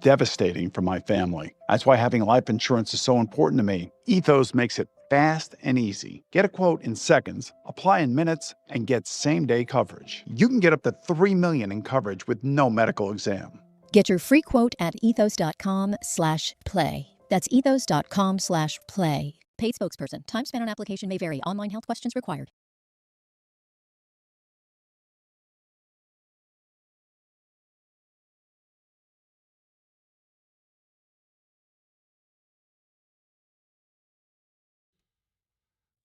devastating for my family. That's why having life insurance is so important to me. Ethos makes it fast and easy. Get a quote in seconds, apply in minutes, and get same-day coverage. You can get up to $3 million in coverage with no medical exam. Get your free quote at ethos.com/play. That's ethos.com/play. Paid spokesperson. Time spent on application may vary. Online health questions required.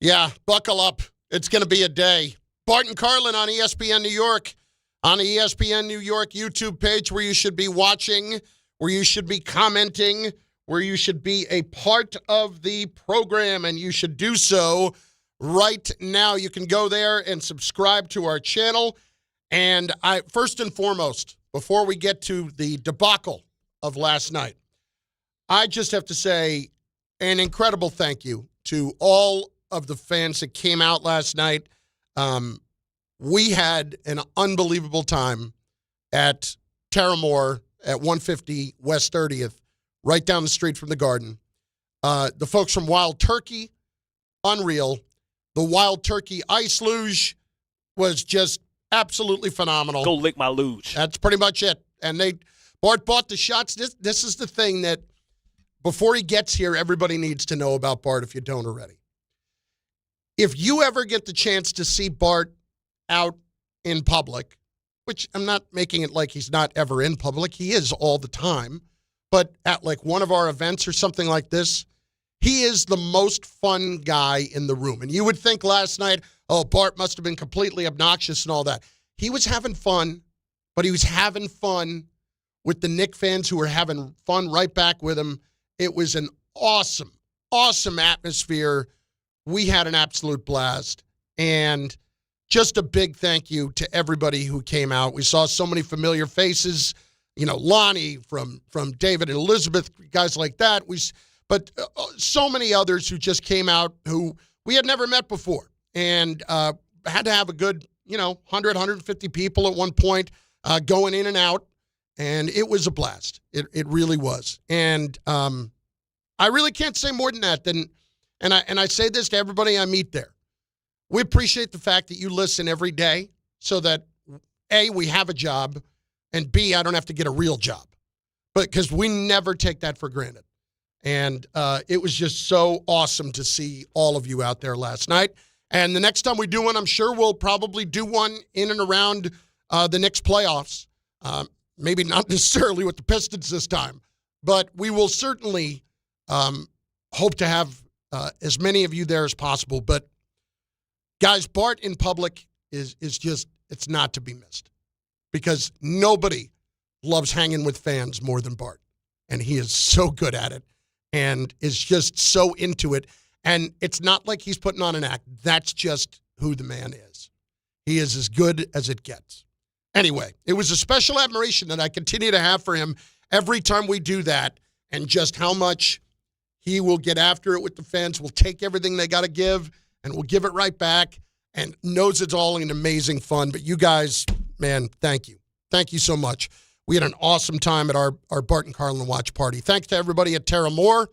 Yeah, buckle up. It's going to be a day. Bart Carlin on ESPN New York, on the ESPN New York YouTube page where you should be watching, where you should be commenting, where you should be a part of the program, and you should do so right now. You can go there and subscribe to our channel. And first and foremost, before we get to the debacle of last night, I just have to say an incredible thank you to all of the fans that came out last night. We had an unbelievable time at Terramore at 150 West 30th, right down the street from the Garden. The folks from Wild Turkey, unreal. The Wild Turkey ice luge was just absolutely phenomenal. Go lick my luge. That's pretty much it. And Bart bought the shots. This is the thing that, before he gets here, everybody needs to know about Bart if you don't already. If you ever get the chance to see Bart out in public, which I'm not making it like he's not ever in public, he is all the time, but at like one of our events or something like this, he is the most fun guy in the room. And you would think last night, oh, Bart must have been completely obnoxious and all that. He was having fun, but he was having fun with the Knick fans who were having fun right back with him. It was an awesome, awesome atmosphere. We had an absolute blast, and just a big thank you to everybody who came out. We saw so many familiar faces, Lonnie from David and Elizabeth, guys like that. But so many others who just came out who we had never met before, and had to have a good, 100, 150 people at one point going in and out, and it was a blast. It really was, and I really can't say more than that. And I say this to everybody I meet there. We appreciate the fact that you listen every day so that, A, we have a job, and B, I don't have to get a real job. But because we never take that for granted. And it was just so awesome to see all of you out there last night. And the next time we do one, I'm sure we'll probably do one in and around the Knicks playoffs. Maybe not necessarily with the Pistons this time, but we will certainly hope to have as many of you there as possible. But, guys, Bart in public is just, it's not to be missed. Because nobody loves hanging with fans more than Bart. And he is so good at it and is just so into it. And it's not like he's putting on an act. That's just who the man is. He is as good as it gets. Anyway, it was a special admiration that I continue to have for him every time we do that, and just how much he will get after it with the fans, will take everything they got to give, and will give it right back, and knows it's all an amazing fun. But you guys, man, thank you. Thank you so much. We had an awesome time at our Bart and Carlin watch party. Thanks to everybody at Terramore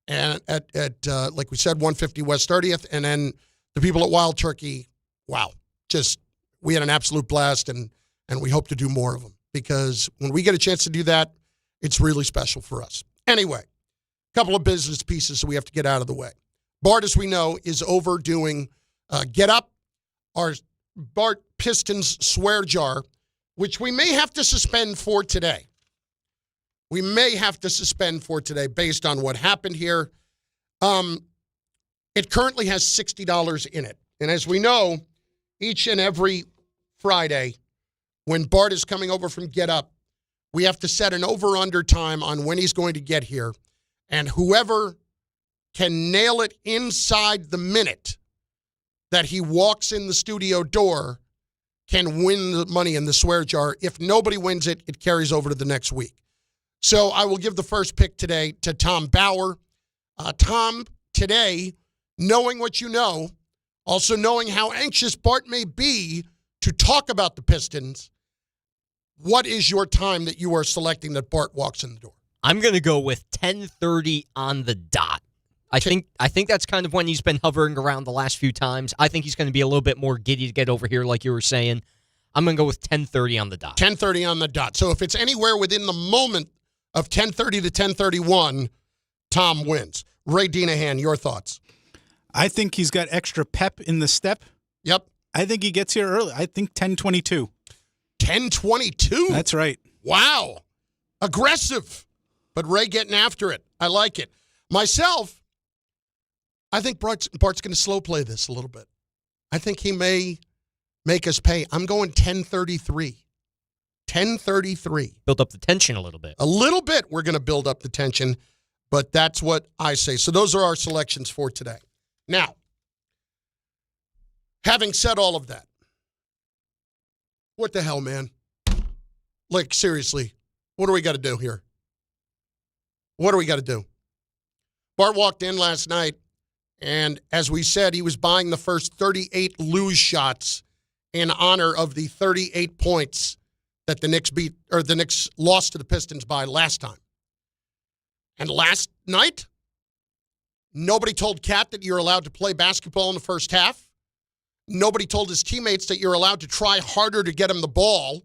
and at like we said, 150 West 30th, and then the people at Wild Turkey. Wow. Just, we had an absolute blast, and we hope to do more of them, because when we get a chance to do that, it's really special for us. Anyway, a couple of business pieces that we have to get out of the way. Bart, as we know, is overdoing Get Up, our Bart Pistons swear jar, which we may have to suspend for today. We may have to suspend for today based on what happened here. It currently has $60 in it. And as we know, each and every Friday, when Bart is coming over from Get Up, we have to set an over-under time on when he's going to get here. And whoever can nail it inside the minute that he walks in the studio door can win the money in the swear jar. If nobody wins it, it carries over to the next week. So I will give the first pick today to Tom Bauer. Tom, today, knowing what you know, also knowing how anxious Bart may be to talk about the Pistons, what is your time that you are selecting that Bart walks in the door? I'm going to go with 10:30 on the dot. I think that's kind of when he's been hovering around the last few times. I think he's going to be a little bit more giddy to get over here, like you were saying. I'm going to go with 10:30 on the dot. 10:30 on the dot. So if it's anywhere within the moment of 10:30 to 10:31, Tom wins. Ray Dinahan, your thoughts? I think he's got extra pep in the step. Yep. I think he gets here early. I think 10:22. 10:22? That's right. Wow. Aggressive. But Ray getting after it. I like it. Myself, I think Bart's going to slow play this a little bit. I think he may make us pay. I'm going 10:33. 10:33. Build up the tension a little bit. A little bit we're going to build up the tension, but that's what I say. So those are our selections for today. Now, having said all of that, what the hell, man? Like, seriously, what do we got to do here? What do we got to do? Bart walked in last night, and as we said, he was buying the first 38 lose shots in honor of the 38 points that the Knicks lost to the Pistons by last time. And last night, nobody told Cat that you're allowed to play basketball in the first half. Nobody told his teammates that you're allowed to try harder to get him the ball.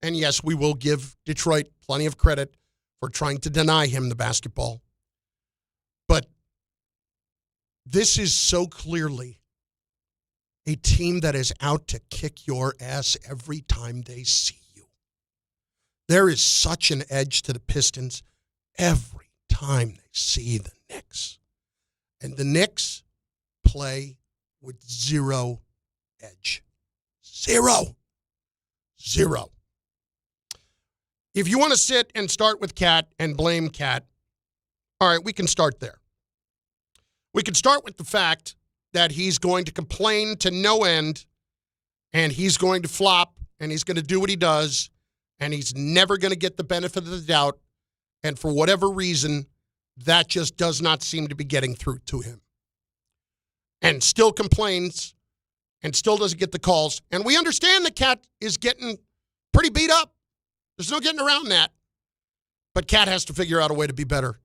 And yes, we will give Detroit plenty of credit for trying to deny him the basketball. But this is so clearly a team that is out to kick your ass every time they see you. There is such an edge to the Pistons every time they see the Knicks. And the Knicks play with zero edge. Zero. If you want to sit and start with Cat and blame Cat, all right, we can start there. We can start with the fact that he's going to complain to no end, and he's going to flop, and he's going to do what he does, and he's never going to get the benefit of the doubt, and for whatever reason, that just does not seem to be getting through to him. And still complains, and still doesn't get the calls, and we understand that Cat is getting pretty beat up. There's no getting around that. But Cat has to figure out a way to be better.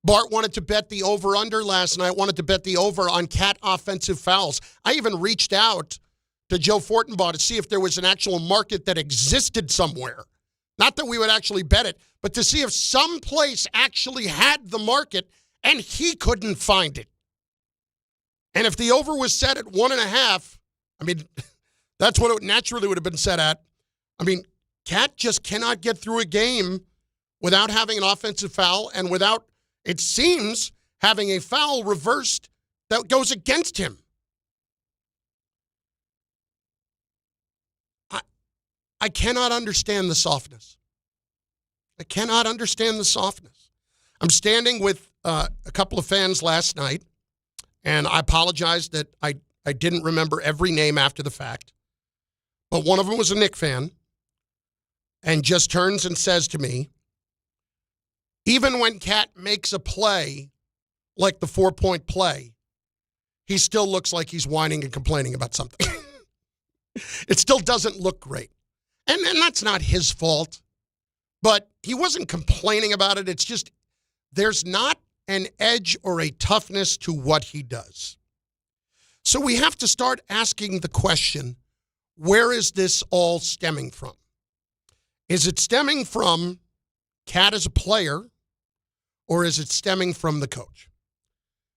Bart wanted to bet the over-under last night, wanted to bet the over on Cat offensive fouls. I even reached out to Joe Fortenbaugh to see if there was an actual market that existed somewhere. Not that we would actually bet it, but to see if some place actually had the market, and he couldn't find it. And if the over was set at 1.5, I mean, that's what it naturally would have been set at. I mean, Cat just cannot get through a game without having an offensive foul and without, it seems, having a foul reversed that goes against him. I cannot understand the softness. I cannot understand the softness. I'm standing with a couple of fans last night, and I apologize that I didn't remember every name after the fact. But one of them was a Knick fan and just turns and says to me, even when Cat makes a play like the 4-point play, he still looks like he's whining and complaining about something. It still doesn't look great. And that's not his fault. But he wasn't complaining about it. It's just there's not an edge or a toughness to what he does. So we have to start asking the question, where is this all stemming from? Is it stemming from Cat as a player, or is it stemming from the coach?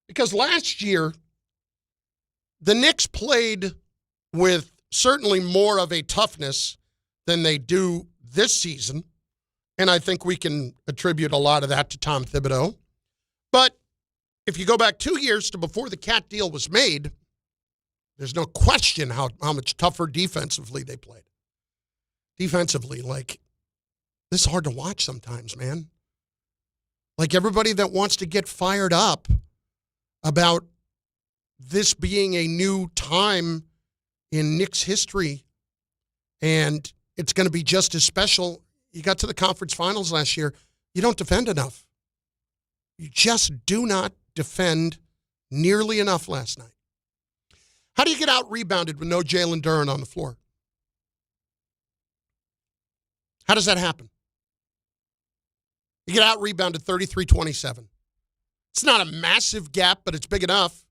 Because last year, the Knicks played with certainly more of a toughness than they do this season, and I think we can attribute a lot of that to Tom Thibodeau. But if you go back 2 years to before the Cat deal was made, there's no question how much tougher defensively they played. Defensively, like, this is hard to watch sometimes, man. Like, everybody that wants to get fired up about this being a new time in Knicks history and it's going to be just as special. You got to the conference finals last year. You don't defend enough. You just do not defend nearly enough last night. How do you get out-rebounded with no Jalen Duren on the floor? How does that happen? You get out-rebounded 33-27. It's not a massive gap, but it's big enough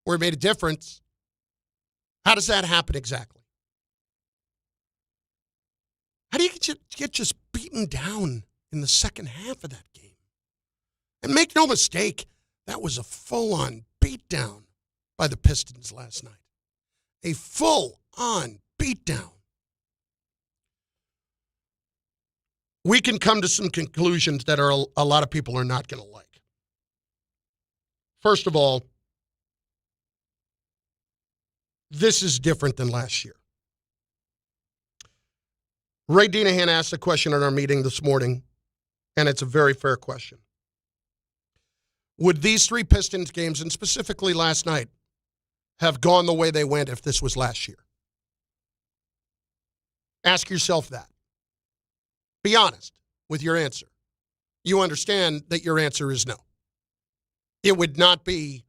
where it made a difference. How does that happen exactly? How do you get just beaten down in the second half of that game? And make no mistake, that was a full-on beatdown by the Pistons last night. A full-on beatdown. We can come to some conclusions that a lot of people are not going to like. First of all, this is different than last year. Ray Deanahan asked a question at our meeting this morning, and it's a very fair question. Would these three Pistons games, and specifically last night, have gone the way they went if this was last year? Ask yourself that. Be honest with your answer. You understand that your answer is no. It would not be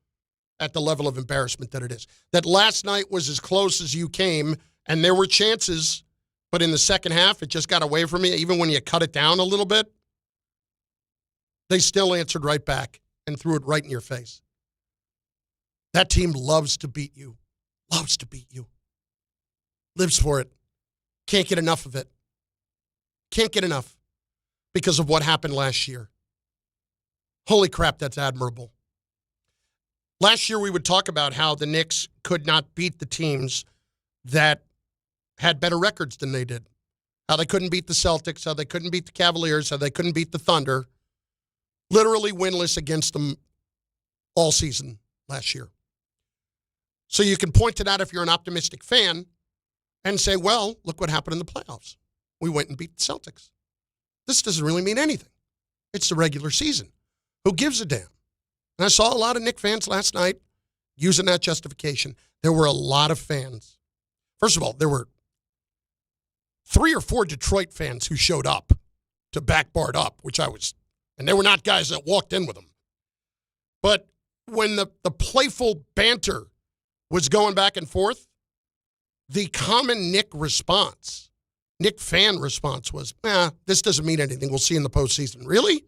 at the level of embarrassment that it is. That last night was as close as you came, and there were chances, but in the second half, it just got away from you. Even when you cut it down a little bit, they still answered right back and threw it right in your face. That team loves to beat you. Loves to beat you. Lives for it. Can't get enough of it. Can't get enough because of what happened last year. Holy crap, that's admirable. Last year, we would talk about how the Knicks could not beat the teams that had better records than they did. How they couldn't beat the Celtics, how they couldn't beat the Cavaliers, how they couldn't beat the Thunder. Literally winless against them all season last year. So you can point to that if you're an optimistic fan and say, well, look what happened in the playoffs. We went and beat the Celtics. This doesn't really mean anything. It's the regular season. Who gives a damn? And I saw a lot of Knicks fans last night using that justification. There were a lot of fans. First of all, there were 3 or 4 Detroit fans who showed up to back Bart up, and they were not guys that walked in with him. But when the playful banter was going back and forth, the common Knick fan response was, this doesn't mean anything. We'll see in the postseason. Really?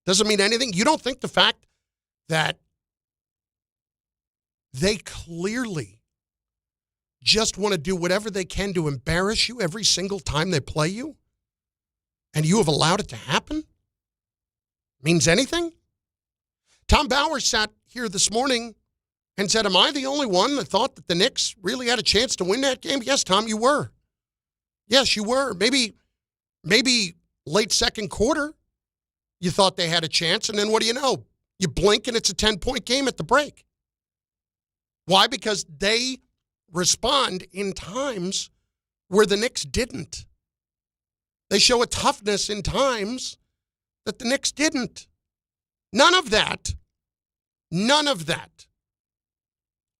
Doesn't mean anything? You don't think the fact that they clearly just want to do whatever they can to embarrass you every single time they play you, and you have allowed it to happen, means anything? Tom Bowers sat here this morning and said, am I the only one that thought that the Knicks really had a chance to win that game? Yes, Tom, you were. Yes, you were. Maybe late second quarter, you thought they had a chance, and then what do you know? You blink, and it's a 10-point game at the break. Why? Because they respond in times where the Knicks didn't. They show a toughness in times that the Knicks didn't. None of that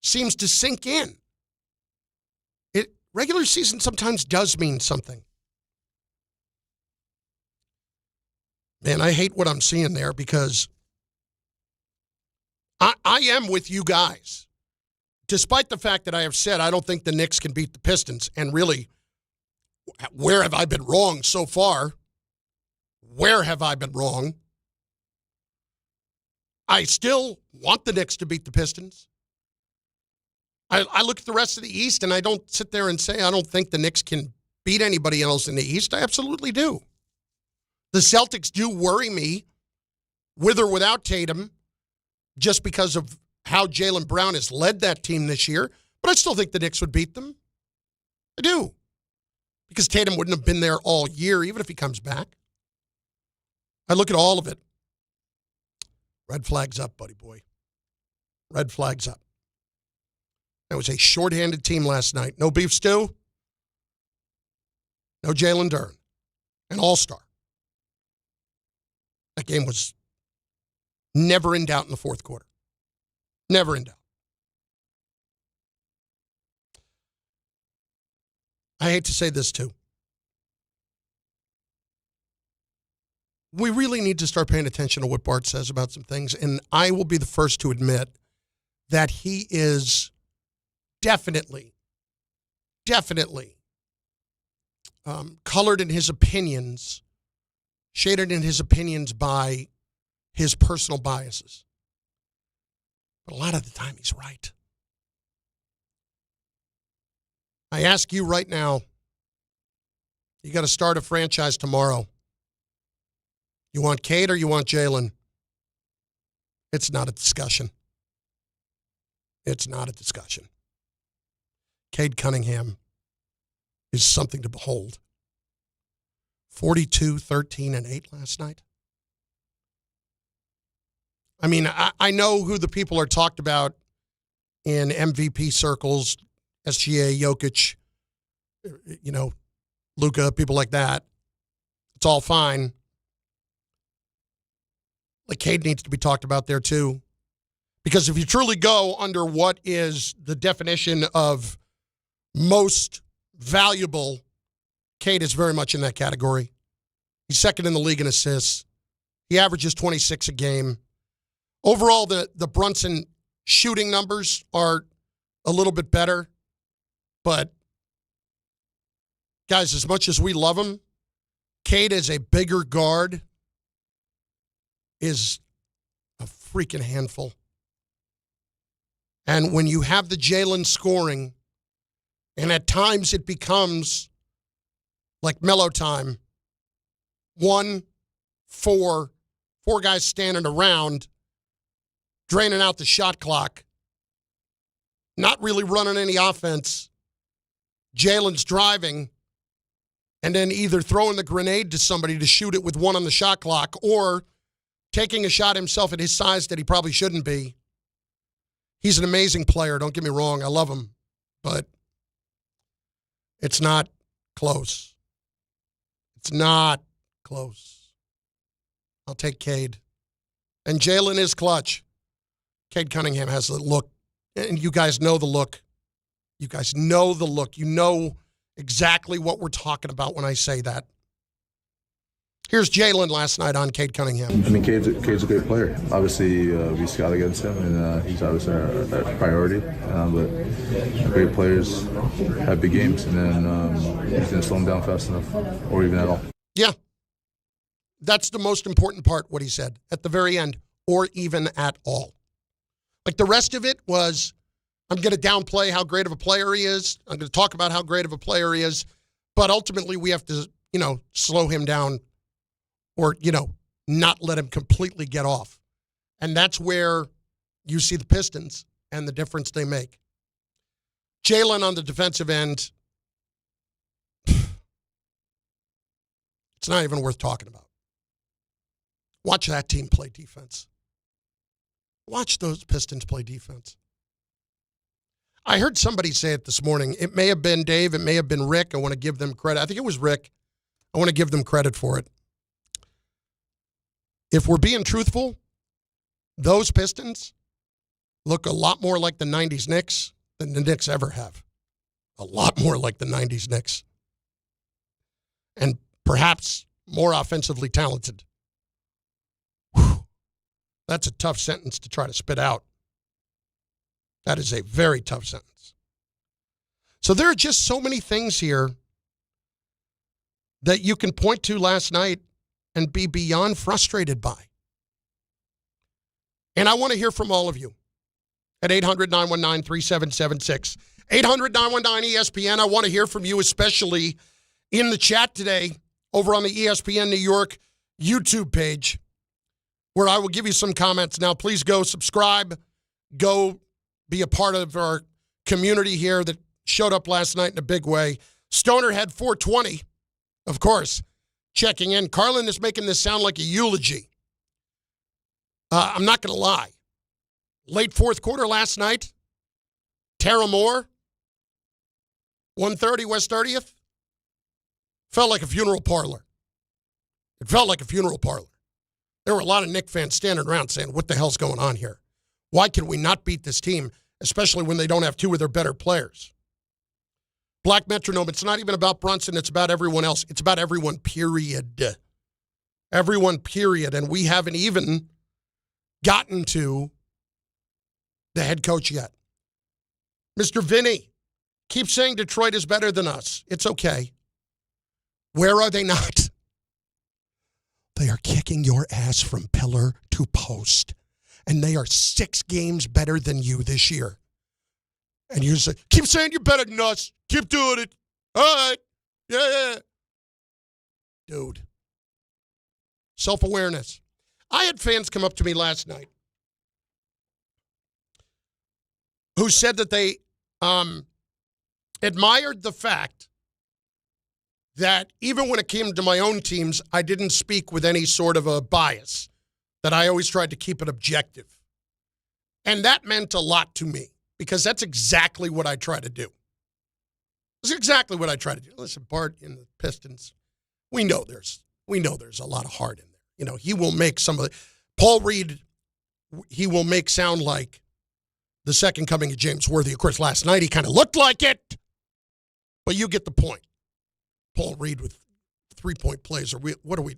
seems to sink in. Regular season sometimes does mean something. Man, I hate what I'm seeing there because I am with you guys. Despite the fact that I have said I don't think the Knicks can beat the Pistons, and really, where have I been wrong so far? Where have I been wrong? I still want the Knicks to beat the Pistons. I look at the rest of the East, and I don't sit there and say I don't think the Knicks can beat anybody else in the East. I absolutely do. The Celtics do worry me, with or without Tatum, just because of how Jalen Brown has led that team this year. But I still think the Knicks would beat them. I do. Because Tatum wouldn't have been there all year, even if he comes back. I look at all of it. Red flags up, buddy boy. Red flags up. It was a shorthanded team last night. No beef stew. No Jalen Duren. An all-star. That game was never in doubt in the fourth quarter. Never in doubt. I hate to say this too. We really need to start paying attention to what Bart says about some things, and I will be the first to admit that he is definitely colored in his opinions shaded in his opinions by his personal biases. But a lot of the time, he's right. I ask you right now, you got to start a franchise tomorrow. You want Cade or you want Jalen? It's not a discussion. It's not a discussion. Cade Cunningham is something to behold. 42, 13, and 8 last night. I mean, I know who the people are talked about in MVP circles, SGA, Jokic, Luka, people like that. It's all fine. Like, Cade needs to be talked about there too. Because if you truly go under what is the definition of most valuable, Cade is very much in that category. He's second in the league in assists. He averages 26 a game. Overall, the Brunson shooting numbers are a little bit better. But, guys, as much as we love him, Cade as a bigger guard is a freaking handful. And when you have the Jalen scoring, and at times it becomes like mellow time, 1, 4 guys standing around, draining out the shot clock, not really running any offense. Jalen's driving, and then either throwing the grenade to somebody to shoot it with 1 on the shot clock, or taking a shot himself at his size that he probably shouldn't be. He's an amazing player, don't get me wrong. I love him, but it's not close. It's not close. I'll take Cade. And Jalen is clutch. Cade Cunningham has the look, and you guys know the look. You guys know the look. You know exactly what we're talking about when I say that. Here's Jalen last night on Cade Cunningham. I mean, Cade's a great player. Obviously, we scout against him, and he's obviously our priority. But great players have big games, and then he's going to slow them down fast enough, or even at all. Yeah. That's the most important part, what he said at the very end, or even at all. Like, the rest of it was, I'm going to downplay how great of a player he is. I'm going to talk about how great of a player he is. But ultimately, we have to, slow him down or, not let him completely get off. And that's where you see the Pistons and the difference they make. Jalen on the defensive end, it's not even worth talking about. Watch that team play defense. Watch those Pistons play defense. I heard somebody say it this morning. It may have been Dave. It may have been Rick. I want to give them credit. I think it was Rick. I want to give them credit for it. If we're being truthful, those Pistons look a lot more like the 90s Knicks than the Knicks ever have. A lot more like the 90s Knicks. And perhaps more offensively talented. Whew. That's a tough sentence to try to spit out. That is a very tough sentence. So there are just so many things here that you can point to last night and be beyond frustrated by. And I want to hear from all of you at 800-919-3776. 800-919-ESPN. I want to hear from you, especially in the chat today over on the ESPN New York YouTube page, where I will give you some comments. Now, please go subscribe. Go be a part of our community here that showed up last night in a big way. Stonerhead 420, of course, checking in. Carlin is making this sound like a eulogy. I'm not going to lie. Late fourth quarter last night, Tara Moore, 130 West 30th, felt like a funeral parlor. It felt like a funeral parlor. There were a lot of Knicks fans standing around saying, what the hell's going on here? Why can we not beat this team, especially when they don't have two of their better players? Black Metronome, it's not even about Brunson. It's about everyone else. It's about everyone, period. Everyone, period. And we haven't even gotten to the head coach yet. Mr. Vinny, keep saying Detroit is better than us. It's okay. Where are they not? They are kicking your ass from pillar to post. And they are 6 games better than you this year. And you say, keep saying you're better than us. Keep doing it. All right. Yeah. Dude. Self-awareness. I had fans come up to me last night who said that they admired the fact that even when it came to my own teams, I didn't speak with any sort of a bias, that I always tried to keep it objective. And that meant a lot to me because that's exactly what I try to do. That's exactly what I try to do. Listen, Bart in the Pistons, we know there's a lot of heart in there. You know, he will make some of the Paul Reed, he will make sound like the second coming of James Worthy. Of course, last night he kind of looked like it, but you get the point. Paul Reed with 3-point plays. What are we?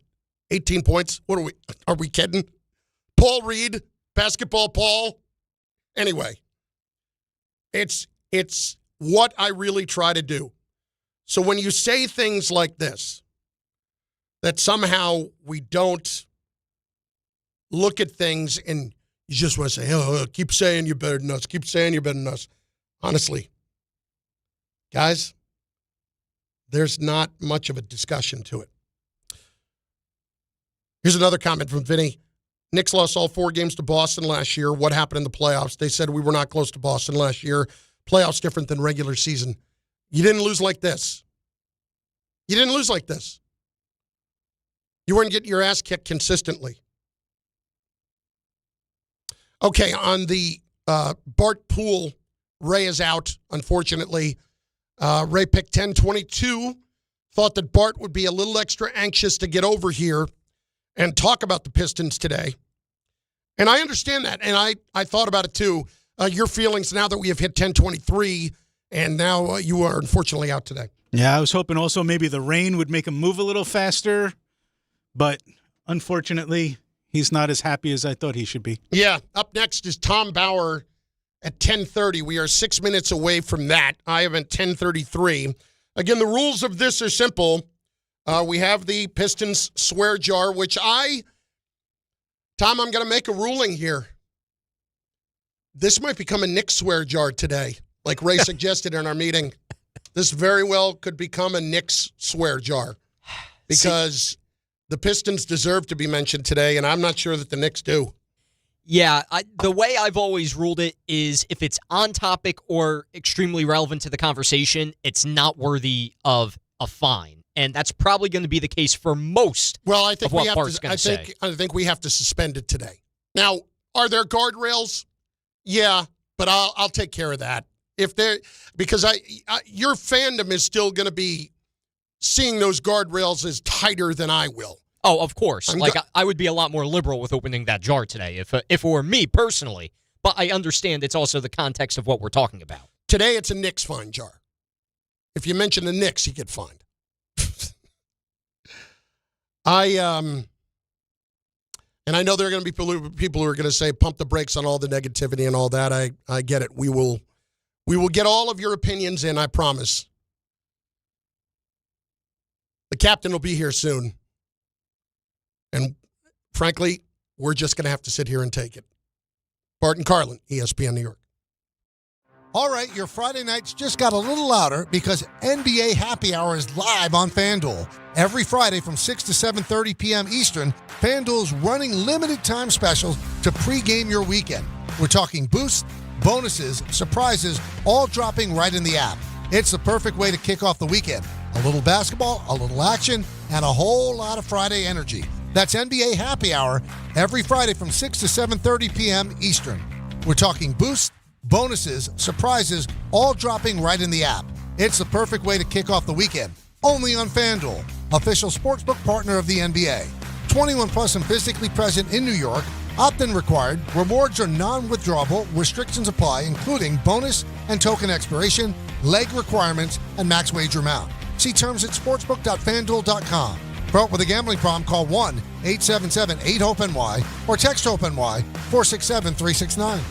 18 points? Are we kidding? Paul Reed, basketball Paul. Anyway, it's what I really try to do. So when you say things like this, that somehow we don't look at things and you just want to say, oh, keep saying you're better than us. Keep saying you're better than us. Honestly, guys, there's not much of a discussion to it. Here's another comment from Vinny. Knicks lost all 4 games to Boston last year. What happened in the playoffs? They said we were not close to Boston last year. Playoffs different than regular season. You didn't lose like this. You didn't lose like this. You weren't getting your ass kicked consistently. Okay, on the Bart pool, Ray is out, unfortunately. Ray picked 10-22, thought that Bart would be a little extra anxious to get over here and talk about the Pistons today. And I understand that, and I thought about it too. Your feelings now that we have hit 10-23, and now you are unfortunately out today. Yeah, I was hoping also maybe the rain would make him move a little faster, but unfortunately, he's not as happy as I thought he should be. Yeah, up next is Tom Bauer at 10:30. We are 6 minutes away from that. I am at 10:33. Again, the rules of this are simple. We have the Pistons swear jar, which Tom, I'm going to make a ruling here. This might become a Knicks swear jar today, like Ray suggested in our meeting. This very well could become a Knicks swear jar because the Pistons deserve to be mentioned today, and I'm not sure that the Knicks do. Yeah, the way I've always ruled it is if it's on topic or extremely relevant to the conversation, it's not worthy of a fine. And that's probably going to be the case for most of what Bart's going to say. I think we have to suspend it today. Now, are there guardrails? Yeah, but I'll take care of that. Because your fandom is still going to be seeing those guardrails as tighter than I will. Oh, of course. I would be a lot more liberal with opening that jar today if it were me personally. But I understand it's also the context of what we're talking about. Today, it's a Knicks fine jar. If you mention the Knicks, you get fined. And I know there are going to be people who are going to say pump the brakes on all the negativity and all that. I get it. We will get all of your opinions in, I promise. The captain will be here soon. And frankly, we're just going to have to sit here and take it. Bart Carlin, ESPN New York. All right, your Friday nights just got a little louder because NBA Happy Hour is live on FanDuel. Every Friday from 6 to 7:30 p.m. Eastern, FanDuel is running limited-time specials to pregame your weekend. We're talking boosts, bonuses, surprises, all dropping right in the app. It's the perfect way to kick off the weekend. A little basketball, a little action, and a whole lot of Friday energy. That's NBA Happy Hour every Friday from 6 to 7:30 p.m. Eastern. We're talking boosts, bonuses, surprises, all dropping right in the app. It's the perfect way to kick off the weekend. Only on FanDuel, official sportsbook partner of the NBA. 21 plus and physically present in New York. Opt-in required. Rewards are non-withdrawable. Restrictions apply, including bonus and token expiration, leg requirements, and max wager amount. See terms at sportsbook.fanduel.com. For with a gambling problem, call 1-877-8-HOPE-NY or text HOPE-NY 467-369.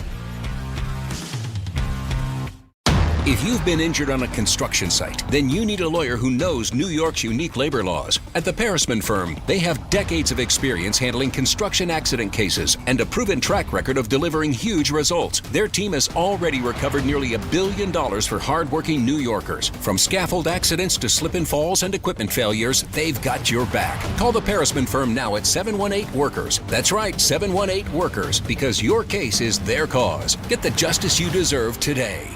If you've been injured on a construction site, then you need a lawyer who knows New York's unique labor laws. At the Parisman Firm, they have decades of experience handling construction accident cases and a proven track record of delivering huge results. Their team has already recovered nearly $1 billion for hardworking New Yorkers. From scaffold accidents to slip and falls and equipment failures, they've got your back. Call the Parisman Firm now at 718-WORKERS. That's right, 718-WORKERS, because your case is their cause. Get the justice you deserve today.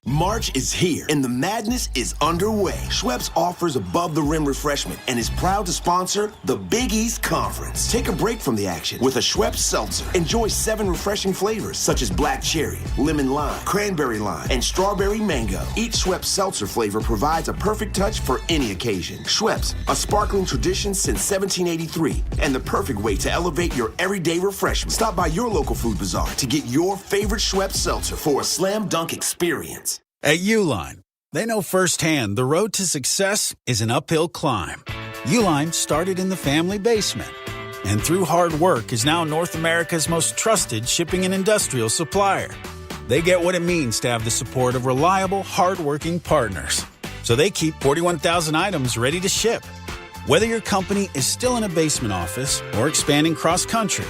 March is here and the madness is underway. Schweppes offers above-the-rim refreshment and is proud to sponsor the Big East Conference. Take a break from the action with a Schweppes seltzer. Enjoy 7 refreshing flavors such as black cherry, lemon lime, cranberry lime, and strawberry mango. Each Schweppes seltzer flavor provides a perfect touch for any occasion. Schweppes, a sparkling tradition since 1783 and the perfect way to elevate your everyday refreshment. Stop by your local food bazaar to get your favorite Schweppes seltzer for a slam dunk experience. At Uline, they know firsthand the road to success is an uphill climb. Uline started in the family basement and through hard work is now North America's most trusted shipping and industrial supplier. They get what it means to have the support of reliable, hardworking partners. So they keep 41,000 items ready to ship. Whether your company is still in a basement office or expanding cross-country,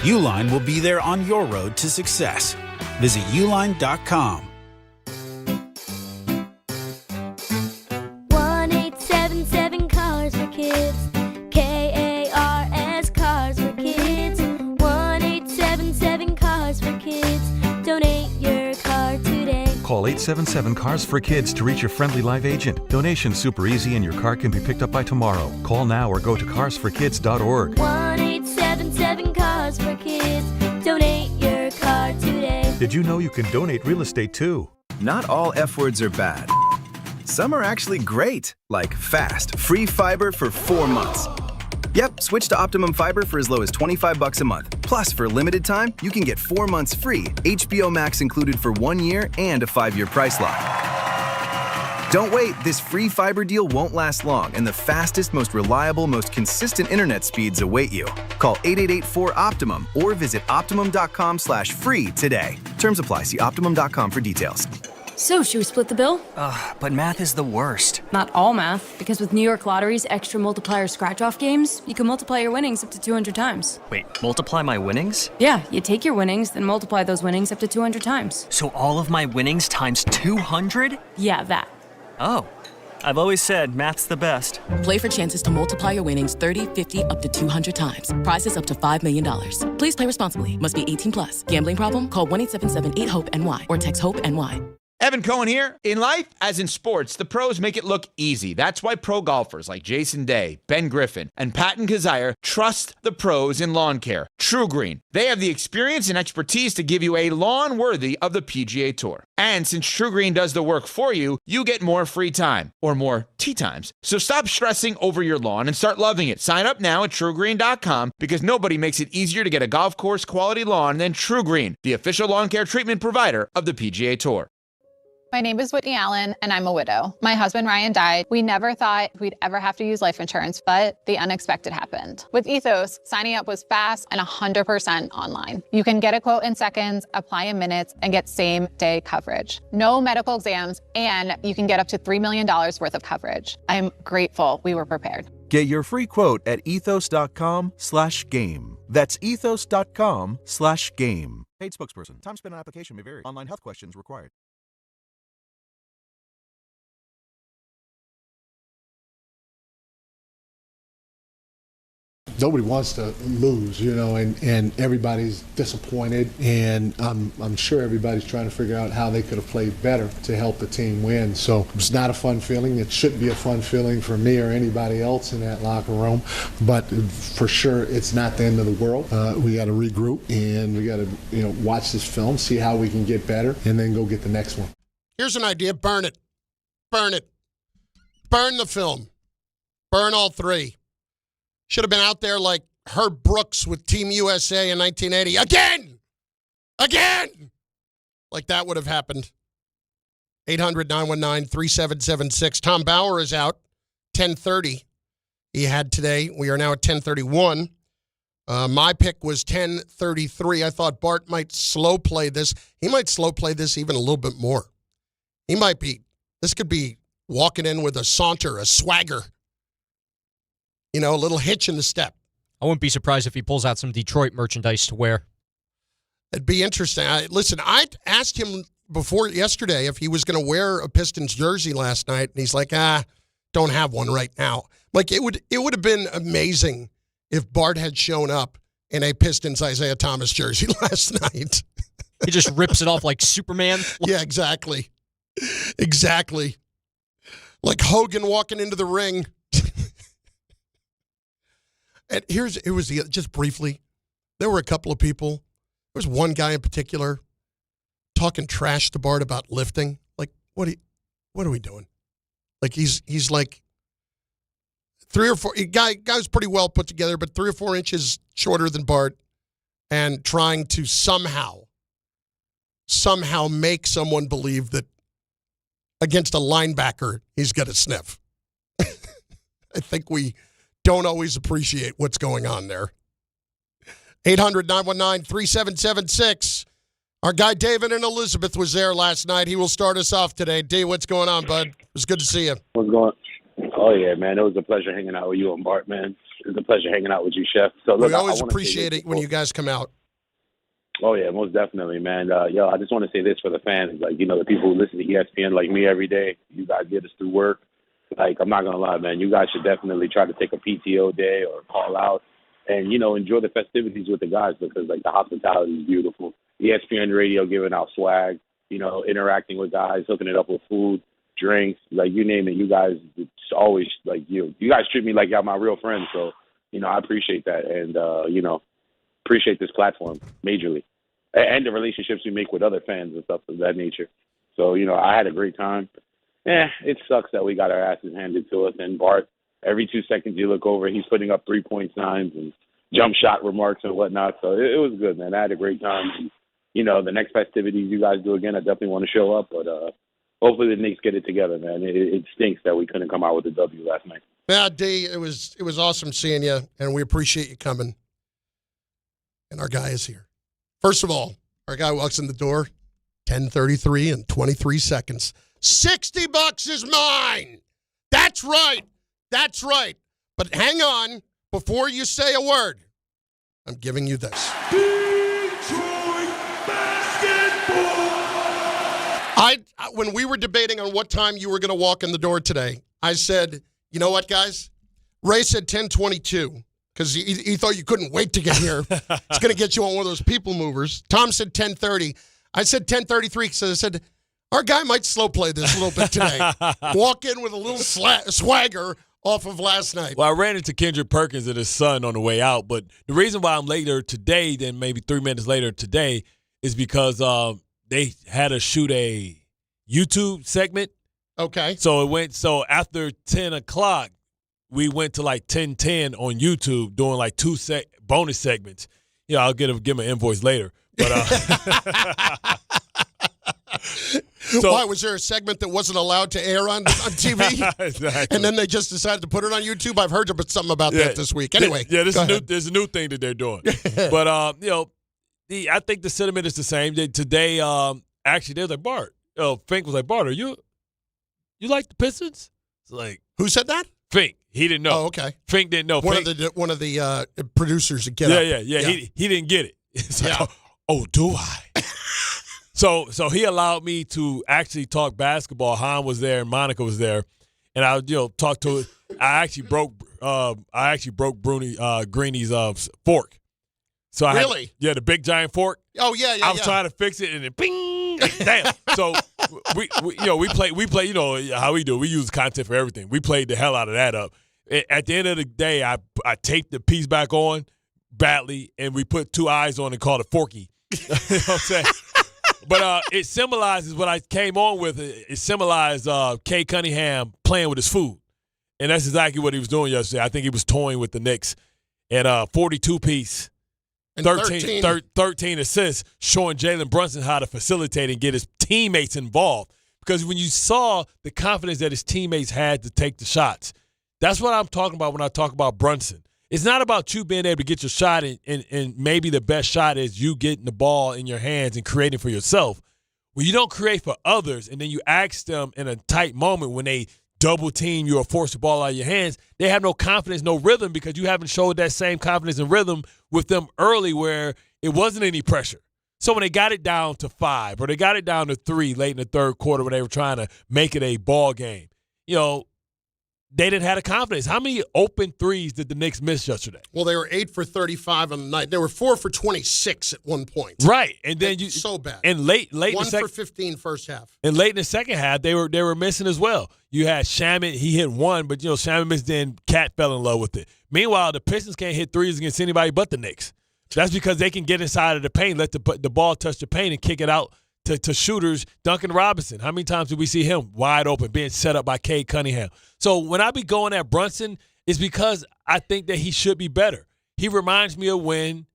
Uline will be there on your road to success. Visit uline.com. 1-877 Cars for Kids. KARS Cars for Kids. 1-877 Cars for Kids. Donate your car today. Call 877-CARS-FOR-KIDS to reach your friendly live agent. Donation's super easy and your car can be picked up by tomorrow. Call now or go to carsforkids.org. 1-877 Cars for Kids. Donate your car today. Did you know you can donate real estate too? Not all F words are bad. Some are actually great, like fast, free fiber for 4 months. Yep, switch to Optimum Fiber for as low as $25 a month. Plus, for a limited time, you can get 4 months free, HBO Max included for 1 year, and a 5-year price lock. Don't wait, this free fiber deal won't last long, and the fastest, most reliable, most consistent internet speeds await you. Call 888-4-OPTIMUM or visit Optimum.com/free today. Terms apply. See Optimum.com for details. So, should we split the bill? But math is the worst. Not all math, because with New York Lottery's extra multiplier scratch-off games, you can multiply your winnings up to 200 times. Wait, multiply my winnings? Yeah, you take your winnings, then multiply those winnings up to 200 times. So all of my winnings times 200? Yeah, that. Oh, I've always said math's the best. Play for chances to multiply your winnings 30, 50, up to 200 times. Prizes up to $5 million. Please play responsibly. Must be 18 plus. Gambling problem? Call 1-877-8-HOPE-NY or text HOPE-NY. Evan Cohen here. In life, as in sports, the pros make it look easy. That's why pro golfers like Jason Day, Ben Griffin, and Patton Kazire trust the pros in lawn care. True Green. They have the experience and expertise to give you a lawn worthy of the PGA Tour. And since True Green does the work for you, you get more free time, or more tee times. So stop stressing over your lawn and start loving it. Sign up now at TrueGreen.com because nobody makes it easier to get a golf course quality lawn than True Green, the official lawn care treatment provider of the PGA Tour. My name is Whitney Allen, and I'm a widow. My husband, Ryan, died. We never thought we'd ever have to use life insurance, but the unexpected happened. With Ethos, signing up was fast and 100% online. You can get a quote in seconds, apply in minutes, and get same-day coverage. No medical exams, and you can get up to $3 million worth of coverage. I'm grateful we were prepared. Get your free quote at ethos.com/game. That's ethos.com/game. Paid spokesperson. Time spent on application may vary. Online health questions required. Nobody wants to lose, and everybody's disappointed, and I'm sure everybody's trying to figure out how they could have played better to help the team win. So it's not a fun feeling. It shouldn't be a fun feeling for me or anybody else in that locker room, but for sure it's not the end of the world. We got to regroup, and we got to watch this film, see how we can get better, and then go get the next one. Here's an idea. Burn it. Burn it. Burn the film. Burn all 3. Should have been out there like Herb Brooks with Team USA in 1980. Again! Like that would have happened. 800-919-3776. Tom Bauer is out, 10:30. He had today. We are now at 10:31. My pick was 10:33. I thought Bart might slow play this. He might slow play this even a little bit more. He might be. This could be walking in with a saunter, a swagger. You know, a little hitch in the step. I wouldn't be surprised if he pulls out some Detroit merchandise to wear. It'd be interesting. Listen, I asked him before yesterday if he was going to wear a Pistons jersey last night, and he's like, don't have one right now. Like, it would have been amazing if Bart had shown up in a Pistons Isaiah Thomas jersey last night. He just rips it off like Superman. Yeah, exactly. Exactly. Like Hogan walking into the ring. And just briefly, there were a couple of people. There was one guy in particular talking trash to Bart about lifting. Like, what are we doing? Like, he's like 3 or 4. Guy was pretty well put together, but 3 or 4 inches shorter than Bart, and trying to somehow make someone believe that against a linebacker he's got a sniff. I think we don't always appreciate what's going on there. 800-919-3776. Our guy David in Elizabeth was there last night. He will start us off today. D, what's going on, bud? It was good to see you. What's going on? Oh, yeah, man. It was a pleasure hanging out with you and Bart, man. It was a pleasure hanging out with you, Chef. So look, we always appreciate it when you guys come out. Oh, yeah, most definitely, man. I just want to say this for the fans. Like, you know, the people who listen to ESPN like me every day, you guys get us through work. Like, I'm not going to lie, man. You guys should definitely try to take a PTO day or call out and, you know, enjoy the festivities with the guys because, like, the hospitality is beautiful. ESPN radio giving out swag, you know, interacting with guys, hooking it up with food, drinks, like, you name it. You guys, it's always, like, you guys treat me like y'all my real friends. So, you know, I appreciate that and, you know, appreciate this platform majorly and the relationships we make with other fans and stuff of that nature. So, you know, I had a great time. It sucks that we got our asses handed to us. And Bart, every 2 seconds you look over, he's putting up 3-point signs and jump shot remarks and whatnot. So it was good, man. I had a great time. And, you know, the next festivities you guys do again, I definitely want to show up. But hopefully the Knicks get it together, man. It stinks that we couldn't come out with a W last night. Yeah, D, it was awesome seeing you, and we appreciate you coming. And our guy is here. First of all, our guy walks in the door, 10:33 and 23 seconds. $60 is mine. That's right. That's right. But hang on. Before you say a word, I'm giving you this. Detroit basketball. When we were debating on what time you were going to walk in the door today, I said, you know what, guys? Ray said 10:22 because he thought you couldn't wait to get here. It's going to get you on one of those people movers. Tom said 10:30. I said 10:33 because I said, our guy might slow play this a little bit today. Walk in with a little swagger off of last night. Well, I ran into Kendrick Perkins and his son on the way out, but the reason why I'm later today than maybe 3 minutes later today is because they had to shoot a YouTube segment. Okay. So after 10 o'clock, we went to like 10:10 on YouTube doing like 2 bonus segments. Yeah, I'll give him an invoice later. But so, why was there a segment that wasn't allowed to air on TV? Exactly. And then they just decided to put it on YouTube? I've heard something about that this week. Anyway, there's a new thing that they're doing. But I think the sentiment is the same. Today, actually, they was like, Bart. Fink was like, Bart, you like the Pistons? It's like, who said that? Fink. He didn't know. Oh, okay. Fink didn't know. One of the producers at Get Up. Yeah. He didn't get it. It's like, oh, do I? So he allowed me to actually talk basketball. Hahn was there and Monica was there, and I talked to it. I actually broke Greeny's fork. So really? The big giant fork. Oh yeah. I was trying to fix it, and then bing, damn. So we play. You know how we do. We use content for everything. We played the hell out of that up. At the end of the day, I taped the piece back on badly, and we put 2 eyes on and called it Forky. You know what I'm saying? But it symbolizes what I came on with. It symbolized Cade Cunningham playing with his food. And that's exactly what he was doing yesterday. I think he was toying with the Knicks at 42-piece, 13 assists, showing Jalen Brunson how to facilitate and get his teammates involved. Because when you saw the confidence that his teammates had to take the shots, that's what I'm talking about when I talk about Brunson. It's not about you being able to get your shot, and maybe the best shot is you getting the ball in your hands and creating for yourself. When you don't create for others and then you ask them in a tight moment when they double team you or force the ball out of your hands, they have no confidence, no rhythm because you haven't showed that same confidence and rhythm with them early where it wasn't any pressure. So when they got it down to 5 or they got it down to 3 late in the third quarter when they were trying to make it a ball game, they didn't have the confidence. How many open threes did the Knicks miss yesterday? Well, they were 8 for 35 on the night. They were 4 for 26 at one point. Right, and then so bad. And late 1 for 15 first half. And late in the second half, they were missing as well. You had Shamet, he hit 1, but Shamet missed. Then Cat fell in love with it. Meanwhile, the Pistons can't hit threes against anybody but the Knicks. That's because they can get inside of the paint, let the ball touch the paint, and kick it out to shooters. Duncan Robinson, how many times did we see him wide open being set up by Cade Cunningham? So when I be going at Brunson, it's because I think that he should be better. He reminds me of when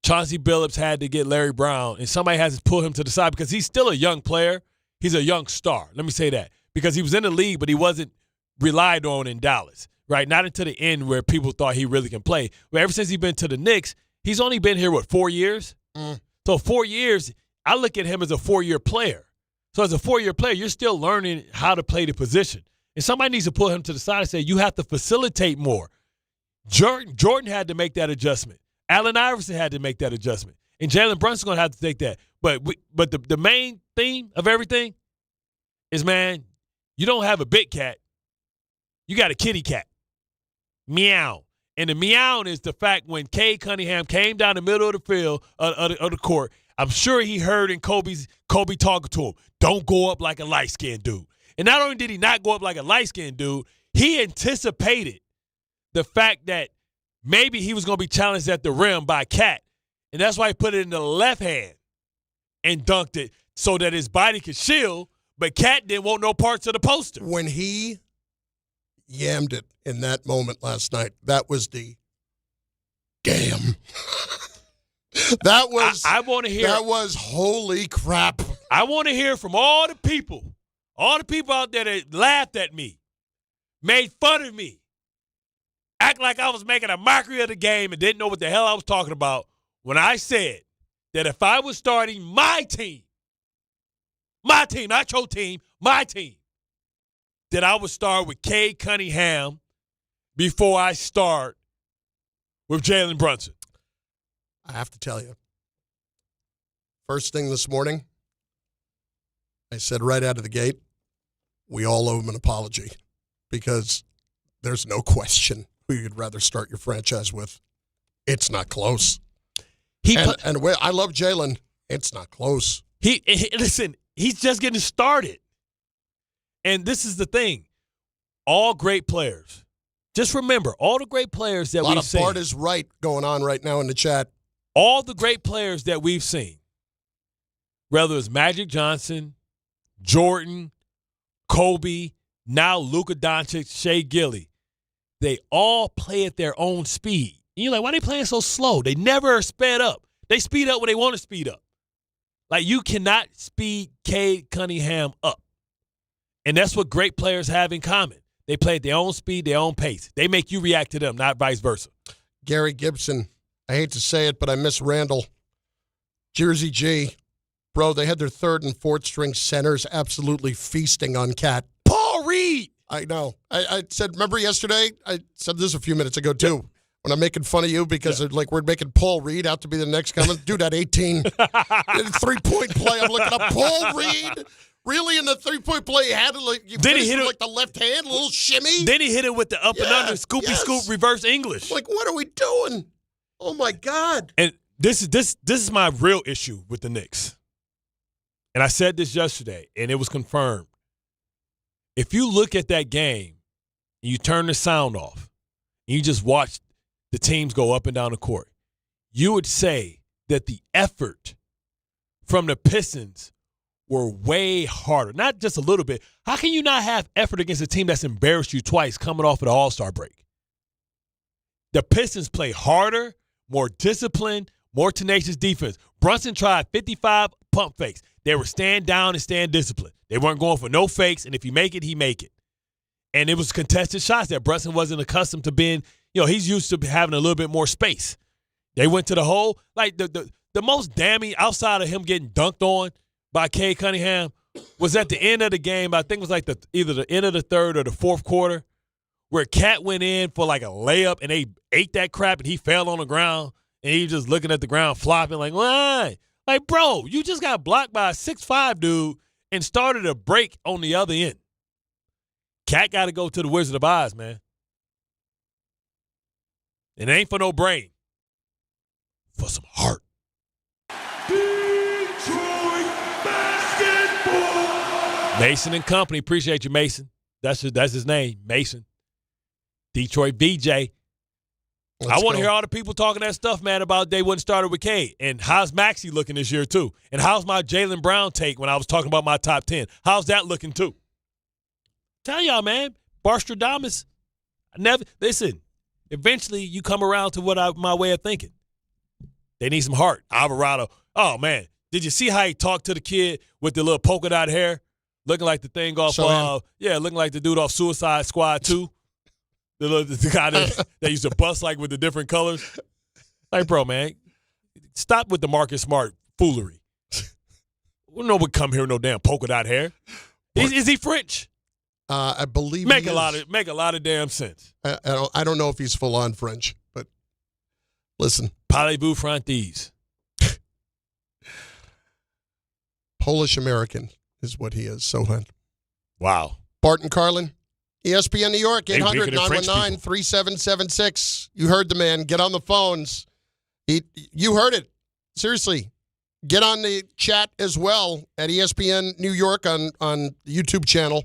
Chauncey Billups had to get Larry Brown, and somebody has to pull him to the side because he's still a young player. He's a young star. Let me say that. Because he was in the league, but he wasn't relied on in Dallas, right? Not until the end where people thought he really can play. But ever since he's been to the Knicks, he's only been here, 4 years? So 4 years, I look at him as a 4-year player. So as a 4-year player, you're still learning how to play the position. And somebody needs to pull him to the side and say, you have to facilitate more. Jordan had to make that adjustment. Allen Iverson had to make that adjustment. And Jalen Brunson's going to have to take that. But the main theme of everything is, man, you don't have a big cat. You got a kitty cat. Meow. And the meow is the fact when Cade Cunningham came down the middle of the field of the court, I'm sure he heard in Kobe talking to him, don't go up like a light-skinned dude. And not only did he not go up like a light-skinned dude, he anticipated the fact that maybe he was going to be challenged at the rim by Cat. And that's why he put it in the left hand and dunked it so that his body could shield, but Cat didn't want no parts of the poster. When he yammed it in that moment last night, that was the damn. That was I want to hear. That was holy crap. I want to hear from all the people out there that laughed at me, made fun of me, act like I was making a mockery of the game and didn't know what the hell I was talking about when I said that if I was starting my team, not your team, my team, that I would start with Cade Cunningham before I start with Jalen Brunson. I have to tell you, first thing this morning, I said right out of the gate, we all owe him an apology because there's no question who you'd rather start your franchise with. It's not close. I love Jalen. It's not close. Listen, he's just getting started. And this is the thing. All great players. Just remember, all the great players that we've seen. Bart is right going on right now in the chat. All the great players that we've seen, whether it's Magic Johnson, Jordan, Kobe, now Luka Doncic, Shea Gilly, they all play at their own speed. And you're like, why are they playing so slow? They never are sped up. They speed up when they want to speed up. Like, you cannot speed Cade Cunningham up. And that's what great players have in common. They play at their own speed, their own pace. They make you react to them, not vice versa. Gary Gibson, I hate to say it, but I miss Randall. Jersey G. Bro, they had their third and fourth string centers absolutely feasting on Cat. Paul Reed! I know. I said, remember yesterday? I said this a few minutes ago, too. When I'm making fun of you because we're making Paul Reed out to be the next coming. Dude, at 18. Three-point play. I'm looking up Paul Reed. Really, in the three-point play, he had then he hit it like the left hand, a little shimmy. Then he hit it with the up and under, scoop, reverse English. Like, what are we doing? Oh, my God. And this is my real issue with the Knicks. And I said this yesterday, and it was confirmed. If you look at that game and you turn the sound off and you just watch the teams go up and down the court, you would say that the effort from the Pistons were way harder. Not just a little bit. How can you not have effort against a team that's embarrassed you twice coming off of the All-Star break? The Pistons play harder, more disciplined, more tenacious defense. Brunson tried 55 pump fakes. They were stand down and stand disciplined. They weren't going for no fakes, and if you make it, he make it. And it was contested shots that Brunson wasn't accustomed to being, he's used to having a little bit more space. They went to the hole. Like, the most damning outside of him getting dunked on by Cade Cunningham was at the end of the game. I think it was like either the end of the third or the fourth quarter, where Cat went in for like a layup and they ate that crap and he fell on the ground and he was just looking at the ground flopping like, why? Like, bro, you just got blocked by a 6'5" dude and started a break on the other end. Cat got to go to the Wizard of Oz, man. It ain't for no brain. For some heart. Mason and Company. Appreciate you, Mason. That's his name, Mason. Detroit VJ. I want to hear all the people talking that stuff, man, about they wouldn't start with Cade. And how's Maxey looking this year, too? And how's my Jalen Brown take when I was talking about my top 10? How's that looking, too? Tell y'all, man, Barstradamus, listen, eventually you come around to my way of thinking. They need some heart. Alvarado, oh, man, did you see how he talked to the kid with the little polka dot hair? Looking like the thing off, looking like the dude off Suicide Squad 2. The guy that used to bust like with the different colors. Like, bro, man, stop with the Marcus Smart foolery. We don't come here with no damn polka dot hair. Is he French? I believe make a lot of damn sense. I don't know if he's full on French, but listen, parlez-vous français? Polish American is what he is. So, wow. Bart Carlin, ESPN New York, 800-919-3776. You heard the man. Get on the phones. You heard it. Seriously. Get on the chat as well at ESPN New York on the YouTube channel.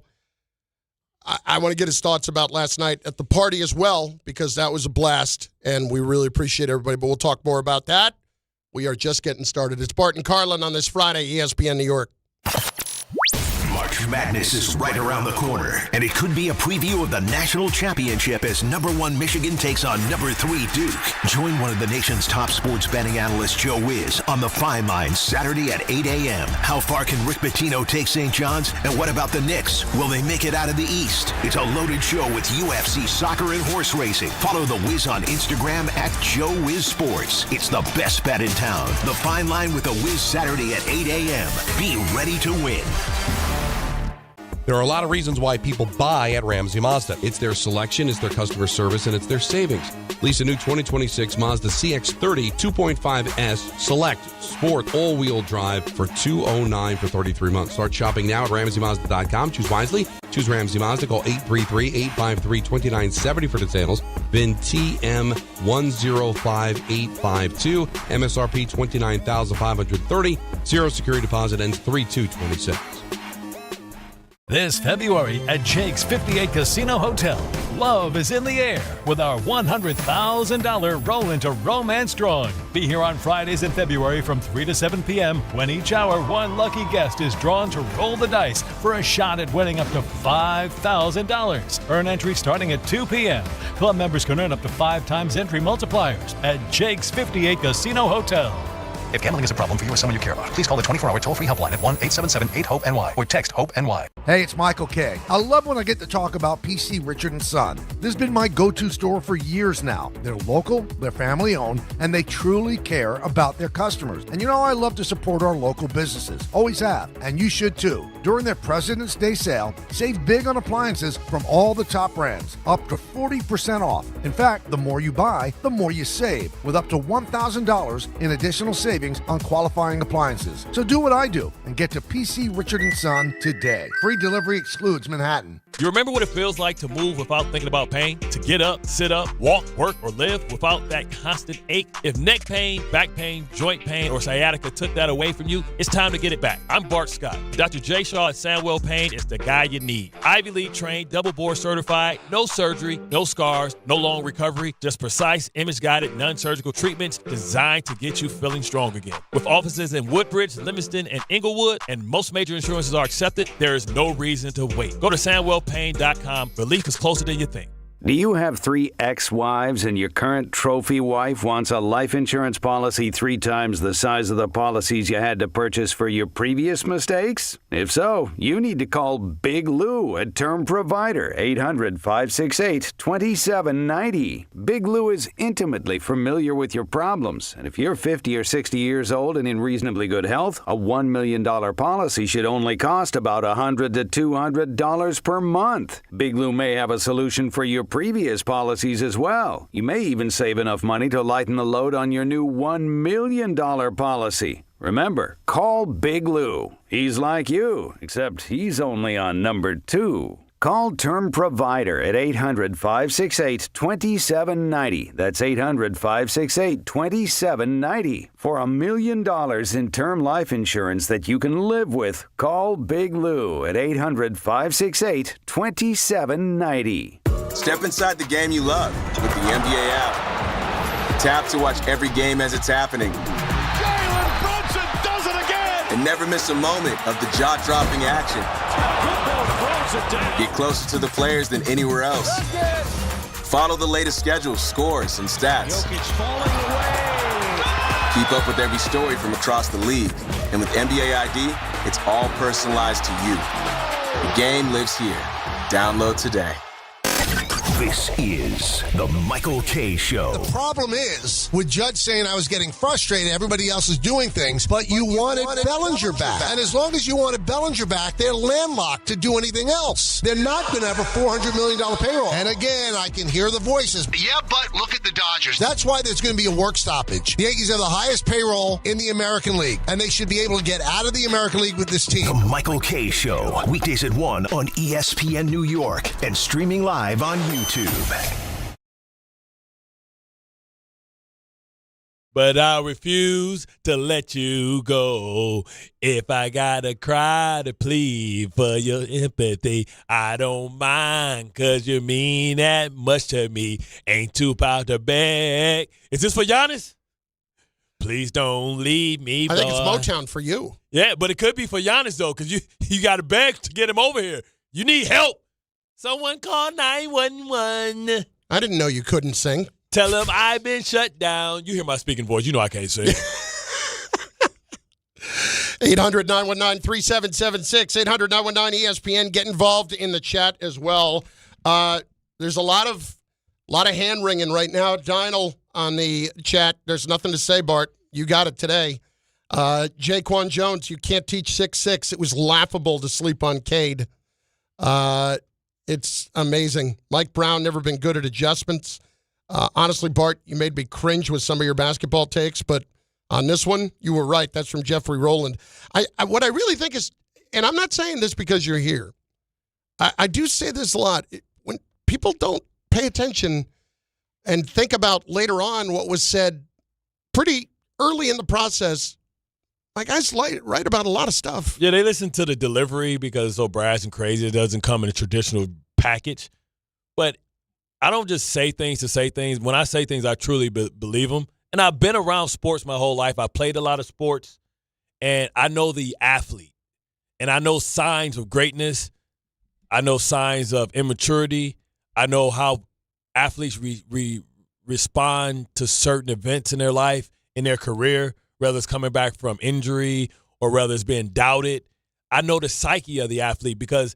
I want to get his thoughts about last night at the party as well, because that was a blast, and we really appreciate everybody. But we'll talk more about that. We are just getting started. It's Bart Carlin on this Friday, ESPN New York. March Madness is right around the corner, and it could be a preview of the national championship as #1 Michigan takes on #3 Duke. Join one of the nation's top sports betting analysts, Joe Wiz, on the Fine Line Saturday at 8 a.m. How far can Rick Pitino take St. John's? And what about the Knicks? Will they make it out of the East? It's a loaded show with UFC, soccer, and horse racing. Follow the Wiz on Instagram at Joe Wiz Sports. It's the best bet in town. The Fine Line with the Wiz Saturday at 8 a.m. Be ready to win. There are a lot of reasons why people buy at Ramsey Mazda. It's their selection, it's their customer service, and it's their savings. Lease a new 2026 Mazda CX-30 2.5S Select Sport all-wheel drive for $209 for 33 months. Start shopping now at RamseyMazda.com. Choose wisely. Choose Ramsey Mazda. Call 833-853-2970 for details. VIN TM105852. MSRP $29,530. Zero security deposit ends 3/2/26. This February at Jake's 58 Casino Hotel, love is in the air with our $100,000 Roll into Romance drawing. Be here on Fridays in February from 3 to 7 p.m. when each hour one lucky guest is drawn to roll the dice for a shot at winning up to $5,000. Earn entry starting at 2 p.m. Club members can earn up to 5 times entry multipliers at Jake's 58 Casino Hotel. If gambling is a problem for you or someone you care about, please call the 24-hour toll-free helpline at 1-877-8-HOPE-NY or text HOPE-NY. Hey, it's Michael K. I love when I get to talk about PC Richard & Son. This has been my go-to store for years now. They're local, they're family-owned, and they truly care about their customers. And you know, I love to support our local businesses. Always have, and you should too. During their President's Day sale, save big on appliances from all the top brands, up to 40% off. In fact, the more you buy, the more you save, with up to $1,000 in additional savings on qualifying appliances. So do what I do and get to PC Richard & Son today. Free delivery excludes Manhattan. You remember what it feels like to move without thinking about pain? To get up, sit up, walk, work, or live without that constant ache? If neck pain, back pain, joint pain, or sciatica took that away from you, it's time to get it back. I'm Bart Scott. Dr. J. Shaw at Sandwell Pain is the guy you need. Ivy League trained, double board certified, no surgery, no scars, no long recovery, just precise, image-guided, non-surgical treatments designed to get you feeling strong again. With offices in Woodbridge, Livingston, and Inglewood, and most major insurances are accepted, there is no reason to wait. Go to SandwellPain.com. Relief is closer than you think. Do you have 3 ex-wives and your current trophy wife wants a life insurance policy 3 times the size of the policies you had to purchase for your previous mistakes? If so, you need to call Big Lou, a term provider, 800-568-2790. Big Lou is intimately familiar with your problems, and if you're 50 or 60 years old and in reasonably good health, a $1 million policy should only cost about $100 to $200 per month. Big Lou may have a solution for your previous policies as well. You may even save enough money to lighten the load on your new $1 million policy. Remember, call Big Lou. He's like you, except he's only on number 2. Call Term Provider at 800-568-2790. That's 800-568-2790. For $1 million in term life insurance that you can live with, call Big Lou at 800-568-2790. Step inside the game you love with the NBA app. Tap to watch every game as it's happening. Jalen Brunson does it again! And never miss a moment of the jaw-dropping action. Get closer to the players than anywhere else. Follow the latest schedules, scores, and stats. Keep up with every story from across the league. And with NBA ID, it's all personalized to you. The game lives here. Download today. This is the Michael K. Show. The problem is, with Judge saying I was getting frustrated, everybody else is doing things, but you wanted Bellinger back. And as long as you wanted Bellinger back, they're landlocked to do anything else. They're not going to have a $400 million payroll. And again, I can hear the voices. Yeah, but look at the Dodgers. That's why there's going to be a work stoppage. The Yankees have the highest payroll in the American League, and they should be able to get out of the American League with this team. The Michael K. Show. Weekdays at 1 on ESPN New York and streaming live on YouTube. But I refuse to let you go. If I gotta cry to plead for your empathy, I don't mind, 'cause you mean that much to me. Ain't too proud to beg. Is this for Giannis? Please don't leave me, I think it's boy. Motown for you. Yeah, but it could be for Giannis, though, because you got to beg to get him over here. You need help. Someone call 911. I didn't know you couldn't sing. Tell him I've been shut down. You hear my speaking voice. You know I can't sing. 800-919-3776, 800-919-ESPN. Get involved in the chat as well. There's a lot of hand-wringing right now. Dinal on the chat. There's nothing to say, Bart. You got it today. Jaquan Jones, you can't teach 6'6". It was laughable to sleep on Cade. It's amazing. Mike Brown, never been good at adjustments. Honestly, Bart, you made me cringe with some of your basketball takes, but on this one, you were right. That's from Jeffrey Rowland. What I really think is, and I'm not saying this because you're here, I do say this a lot. When people don't pay attention and think about later on what was said pretty early in the process, my guys right about a lot of stuff. Yeah, they listen to the delivery because it's so brash and crazy. It doesn't come in a traditional package. But I don't just say things to say things. When I say things, I truly believe them. And I've been around sports my whole life. I played a lot of sports, and I know the athlete. And I know signs of greatness. I know signs of immaturity. I know how athletes respond to certain events in their life, in their career, whether it's coming back from injury or whether it's being doubted. I know the psyche of the athlete because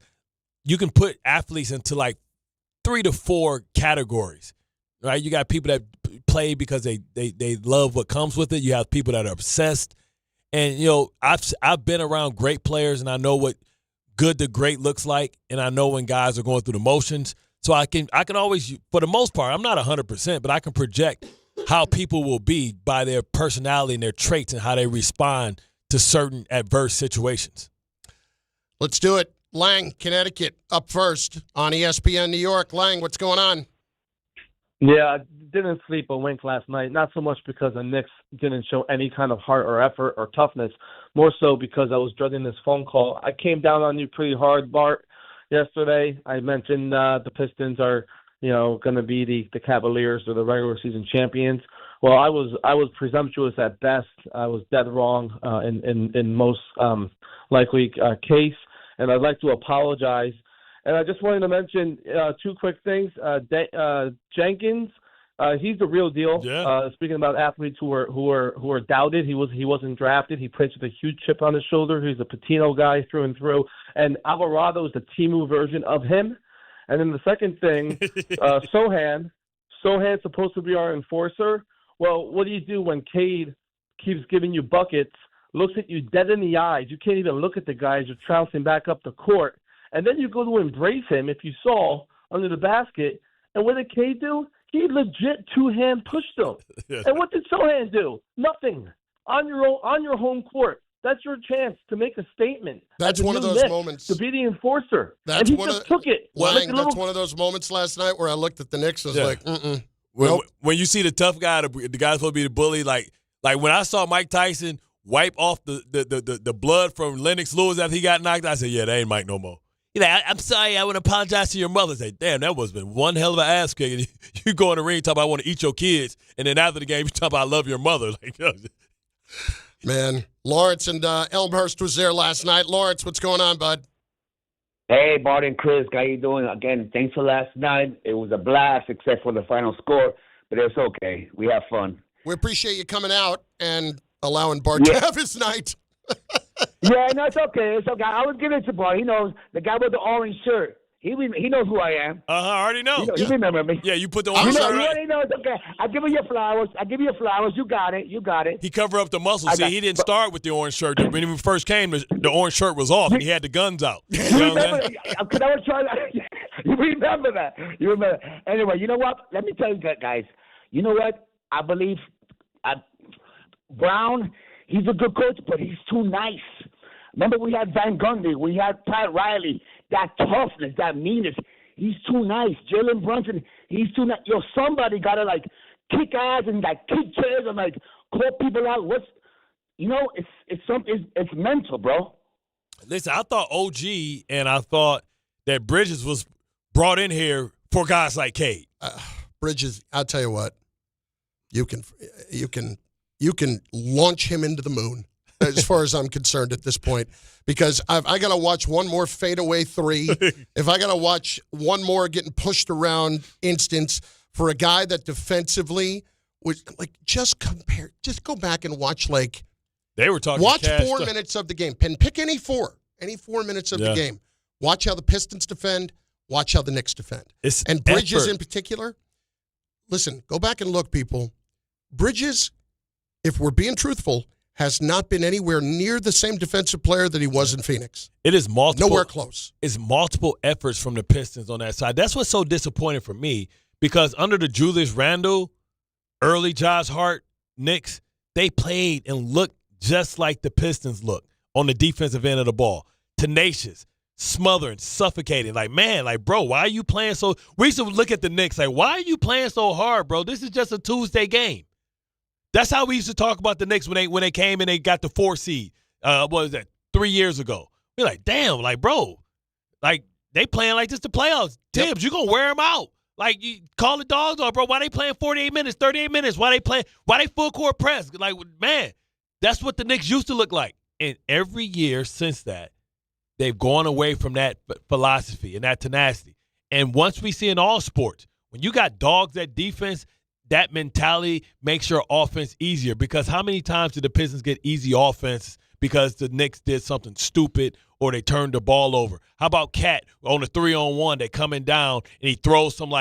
you can put athletes into like 3 to 4 categories, right? You got people that play because they love what comes with it. You have people that are obsessed. And, you know, I've been around great players, and I know what good to great looks like, and I know when guys are going through the motions. So I can always, for the most part, I'm not 100%, but I can project how people will be by their personality and their traits and how they respond to certain adverse situations. Let's do it. Lang, Connecticut, up first on ESPN New York. Lang, what's going on? Yeah, I didn't sleep a wink last night, not so much because the Knicks didn't show any kind of heart or effort or toughness, more so because I was dreading this phone call. I came down on you pretty hard, Bart, yesterday. I mentioned the Pistons are, going to be the Cavaliers or the regular season champions. Well, I was presumptuous at best. I was dead wrong in most likely case, and I'd like to apologize And I just wanted to mention two quick things. Jenkins, he's the real deal. Yeah. Speaking about athletes who are doubted, he wasn't drafted. He plays with a huge chip on his shoulder. He's a Patino guy through and through. And Alvarado is the Timu version of him. And then the second thing, Sohan's supposed to be our enforcer. Well, what do you do when Cade keeps giving you buckets, looks at you dead in the eyes? You can't even look at the guys. You're trouncing back up the court. And then you go to embrace him, if you saw, under the basket. And what did Cade do? He legit two-hand pushed him. And what did Sohan do? Nothing. On your home court. That's your chance to make a statement. That's one of those moments. To be the enforcer. That's and he one just of, took it. Lang, that's one of those moments last night where I looked at the Knicks and was like, mm-mm. When you see the tough guy, the guy supposed to be the bully, like when I saw Mike Tyson wipe off the blood from Lennox Lewis after he got knocked out, I said, yeah, that ain't Mike no more. He's like, I'm sorry, I want to apologize to your mother. I say, damn, that was been one hell of an ass kicking. You go in the ring, talk about I want to eat your kids, and then after the game, you talk about I love your mother. Like, man, Lawrence and Elmhurst was there last night. Lawrence, what's going on, bud? Hey, Bart and Chris, how you doing? Again, thanks for last night. It was a blast, except for the final score, but it's okay. We have fun. We appreciate you coming out and allowing Bart to have his night. Yeah, no, it's okay. It's okay. I was giving it to Bart. He knows the guy with the orange shirt. He knows who I am. I already know. You remember me. Yeah, you put the orange shirt on. He already knows. Okay, I give you your flowers. You got it. He covered up the muscles. See, he didn't start with the orange shirt. When he first came, the orange shirt was off, and he had the guns out. You remember? Because I was trying to. You remember that. Anyway, you know what? Let me tell you guys. You know what? I believe Brown, he's a good coach, but he's too nice. Remember, we had Van Gundy, we had Pat Riley, that toughness, that meanness. He's too nice. Jalen Brunson, he's too nice. Yo, somebody got to, kick ass and, kick chairs and, call people out. It's mental, bro. Listen, I thought OG and I thought that Bridges was brought in here for guys like Cade. Bridges, I'll tell you what, you can launch him into the moon. As far as I'm concerned at this point, because I got to watch one more fadeaway three. If I got to watch one more getting pushed around instance for a guy that defensively was just go back and watch they were talking. Watch 4 minutes of the game. Pick any 4 minutes of the game. Watch how the Pistons defend. Watch how the Knicks defend. And Bridges in particular. Listen, go back and look, people. Bridges, if we're being truthful, has not been anywhere near the same defensive player that he was in Phoenix. It is multiple. Nowhere close. It's multiple efforts from the Pistons on that side. That's what's so disappointing for me, because under the Julius Randle, early Josh Hart Knicks, they played and looked just like the Pistons look on the defensive end of the ball. Tenacious, smothering, suffocating. Bro, why are you playing so – we used to look at the Knicks why are you playing so hard, bro? This is just a Tuesday game. That's how we used to talk about the Knicks when they came and they got the 4 seed. What was that? 3 years ago. We're like, damn, bro, they playing like this the playoffs. Tibbs, you gonna wear them out. You call the dogs off, bro. Why they playing 48 minutes, 38 minutes? Why they full court press? Man, that's what the Knicks used to look like. And every year since that, they've gone away from that philosophy and that tenacity. And once we see in all sports, when you got dogs at defense, that mentality makes your offense easier, because how many times did the Pistons get easy offense because the Knicks did something stupid or they turned the ball over? How about Cat on a 3-on-1, they coming down and he throws some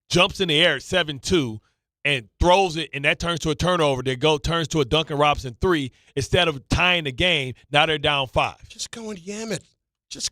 jumps in the air at 7-2 and throws it, and that turns to a turnover. Turns to a Duncan Robinson 3 instead of tying the game. Now they're down 5. Just go and yam it. Just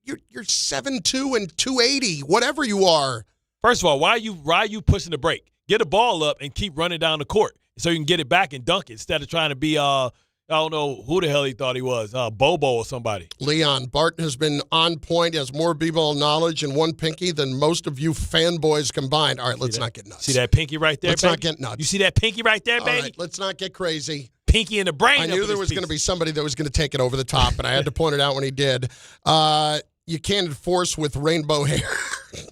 you're 7-2 and 280, whatever you are. First of all, why are you pushing the break? Get the ball up and keep running down the court so you can get it back and dunk it instead of trying to be, I don't know who the hell he thought he was, Bobo or somebody. Leon, Bart has been on point, has more b-ball knowledge and one pinky than most of you fanboys combined. All right, let's not get nuts. See that pinky right there, Let's baby? not get nuts. You see that pinky right there, baby? All right, let's not get crazy. Pinky in the brain. I knew there was going to be somebody that was going to take it over the top, and I had to point it out when he did. You can't enforce with rainbow hair.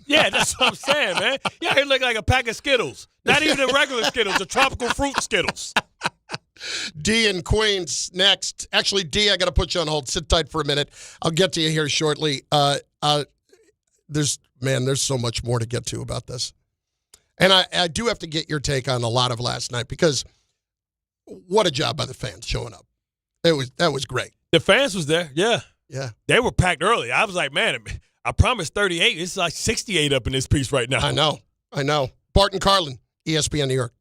Yeah, that's what I'm saying, man. Yeah, he look like a pack of Skittles. Not even the regular Skittles, the tropical fruit Skittles. D in Queens next. Actually, D, I got to put you on hold. Sit tight for a minute. I'll get to you here shortly. there's so much more to get to about this. And I do have to get your take on a lot of last night because what a job by the fans showing up. That was great. The fans was there, yeah. Yeah. They were packed early. I was like, man, I promised 38. It's like 68 up in this piece right now. I know. Bart Carlin, ESPN New York.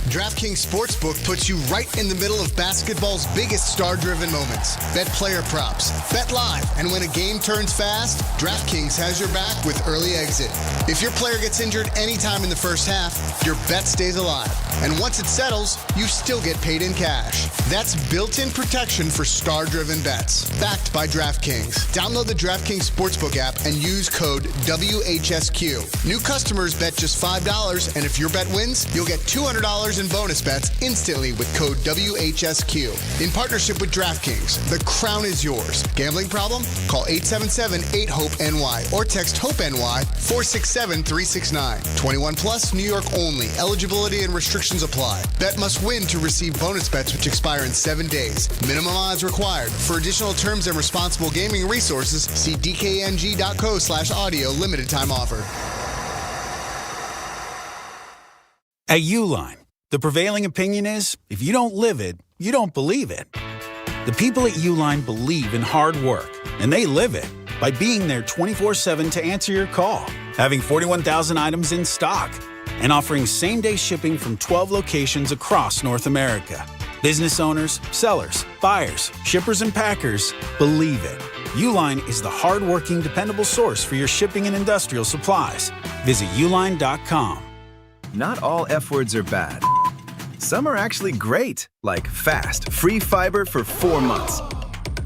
DraftKings Sportsbook puts you right in the middle of basketball's biggest star-driven moments. Bet player props, bet live, and when a game turns fast, DraftKings has your back with early exit. If your player gets injured anytime in the first half, your bet stays alive. And once it settles, you still get paid in cash. That's built-in protection for star-driven bets. Backed by DraftKings. Download the DraftKings Sportsbook app and use code WHSQ. New customers bet just $5, and if your bet wins, you'll get $200 in bonus bets instantly with code WHSQ. In partnership with DraftKings, the crown is yours. Gambling problem? Call 877-8-HOPE-NY or text HOPE-NY 467-369. 21 plus, New York only. Eligibility and restrictions apply. Bet must win to receive bonus bets which expire in 7 days. Minimum odds required. For additional terms and responsible gaming resources, see dkng.co/audio. Limited time offer. At Uline, the prevailing opinion is, if you don't live it, you don't believe it. The people at Uline believe in hard work, and they live it by being there 24/7 to answer your call, having 41,000 items in stock, and offering same-day shipping from 12 locations across North America. Business owners, sellers, buyers, shippers, and packers believe it. Uline is the hard-working, dependable source for your shipping and industrial supplies. Visit uline.com. Not all F words are bad. Some are actually great, like fast, free fiber for 4 months.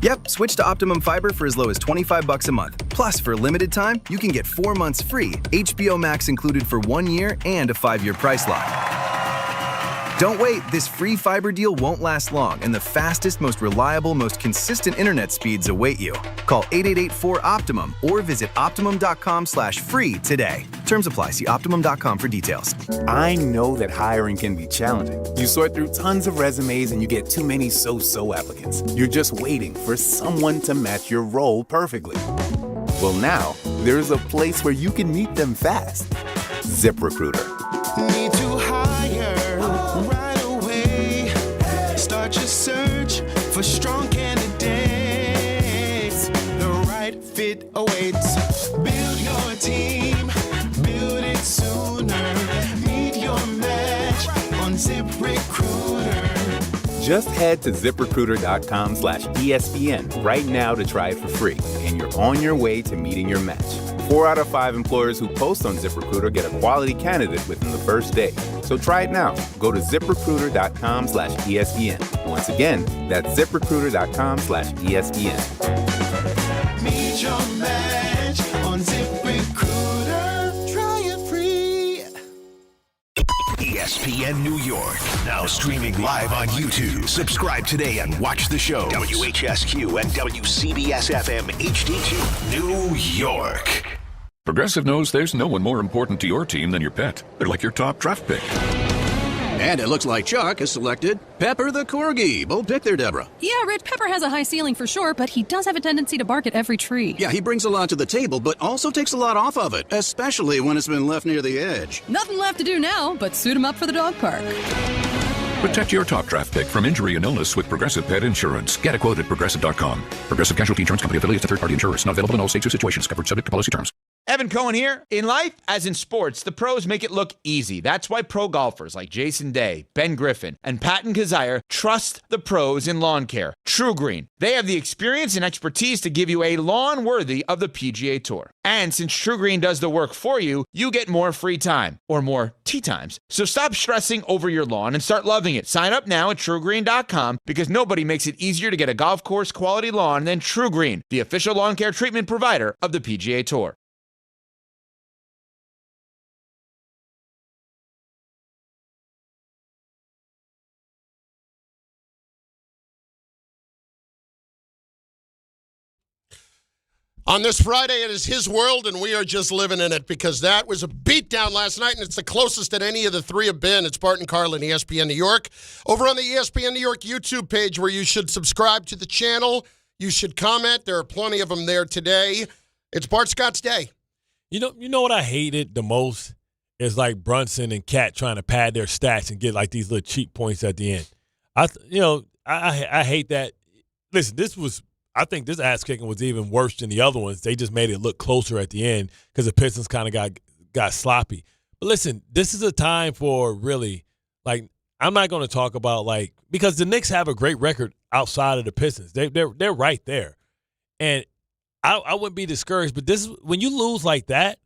Yep, switch to Optimum Fiber for as low as $25 a month. Plus, for a limited time, you can get 4 months free, HBO Max included for 1 year, and a 5-year price lock. Don't wait, this free fiber deal won't last long, and the fastest, most reliable, most consistent internet speeds await you. Call 888-4-OPTIMUM or visit Optimum.com/free today. Terms apply. See Optimum.com for details. I know that hiring can be challenging. You sort through tons of resumes and you get too many so-so applicants. You're just waiting for someone to match your role perfectly. Well, now, there's a place where you can meet them fast. ZipRecruiter. Need to hire right away. Start your search for strong candidates. The right fit awaits. Build your team. Build it sooner. Meet your match on ZipRecruiter. Just head to ZipRecruiter.com/ESPN right now to try it for free, and you're on your way to meeting your match. 4 out of 5 employers who post on ZipRecruiter get a quality candidate within the first day. So try it now. Go to ZipRecruiter.com/ESPN. Once again, that's ZipRecruiter.com/ESPN. Meet your match on ZipRecruiter. Try it free. ESPN New York, now streaming live on YouTube. Subscribe today and watch the show. WHSQ and WCBS-FM HD2, New York. Progressive knows there's no one more important to your team than your pet. They're like your top draft pick. And it looks like Chuck has selected Pepper the Corgi. Bold pick there, Deborah. Yeah, Rich, Pepper has a high ceiling for sure, but he does have a tendency to bark at every tree. Yeah, he brings a lot to the table, but also takes a lot off of it, especially when it's been left near the edge. Nothing left to do now but suit him up for the dog park. Protect your top draft pick from injury and illness with Progressive Pet Insurance. Get a quote at Progressive.com. Progressive Casualty Insurance Company affiliates and third-party insurers. Not available in all states or situations. Covered subject to policy terms. Evan Cohen here. In life, as in sports, the pros make it look easy. That's why pro golfers like Jason Day, Ben Griffin, and Patton Kizzire trust the pros in lawn care. True Green. They have the experience and expertise to give you a lawn worthy of the PGA Tour. And since True Green does the work for you, you get more free time, or more tee times. So stop stressing over your lawn and start loving it. Sign up now at TrueGreen.com because nobody makes it easier to get a golf course quality lawn than True Green, the official lawn care treatment provider of the PGA Tour. On this Friday, it is his world, and we are just living in it because that was a beatdown last night, and it's the closest that any of the three have been. It's Bart Carlin, ESPN New York. Over on the ESPN New York YouTube page where you should subscribe to the channel, you should comment. There are plenty of them there today. It's Bart Scott's day. You know what I hated the most is like Brunson and Cat trying to pad their stats and get like these little cheap points at the end. I hate that. Listen, I think this ass kicking was even worse than the other ones. They just made it look closer at the end because the Pistons kind of got sloppy. But listen, this is a time for really, like, I'm not going to talk about because the Knicks have a great record outside of the Pistons. They're right there, and I wouldn't be discouraged. But when you lose like that,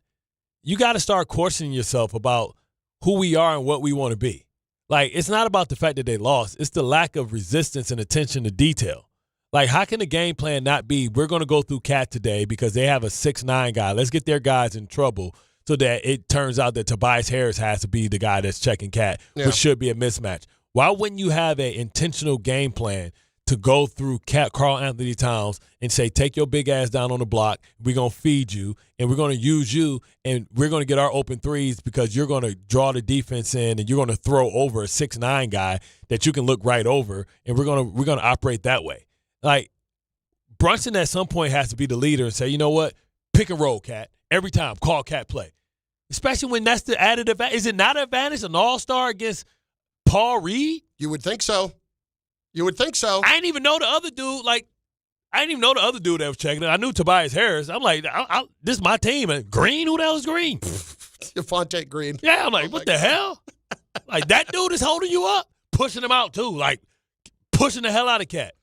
you got to start questioning yourself about who we are and what we want to be. Like, it's not about the fact that they lost. It's the lack of resistance and attention to detail. Like, how can the game plan not be, we're going to go through Cat today because they have a 6'9" guy. Let's get their guys in trouble so that it turns out that Tobias Harris has to be the guy that's checking Cat, which should be a mismatch. Why wouldn't you have an intentional game plan to go through Karl Anthony Towns and say, take your big ass down on the block, we're going to feed you, and we're going to use you, and we're going to get our open threes because you're going to draw the defense in and you're going to throw over a 6'9" guy that you can look right over, and we're going to operate that way. Like, Brunson at some point has to be the leader and say, you know what, pick and roll, Cat. Every time, call Cat play. Especially when that's the added advantage. Is it not an advantage, an all-star against Paul Reed? You would think so. I didn't even know the other dude. That was checking it. I knew Tobias Harris. I'm like, this is my team. And Green? Who the hell is Green? Devontae Green. Yeah, I'm like, what the hell? Like, that dude is holding you up? Pushing him out, too. Like, pushing the hell out of Cat.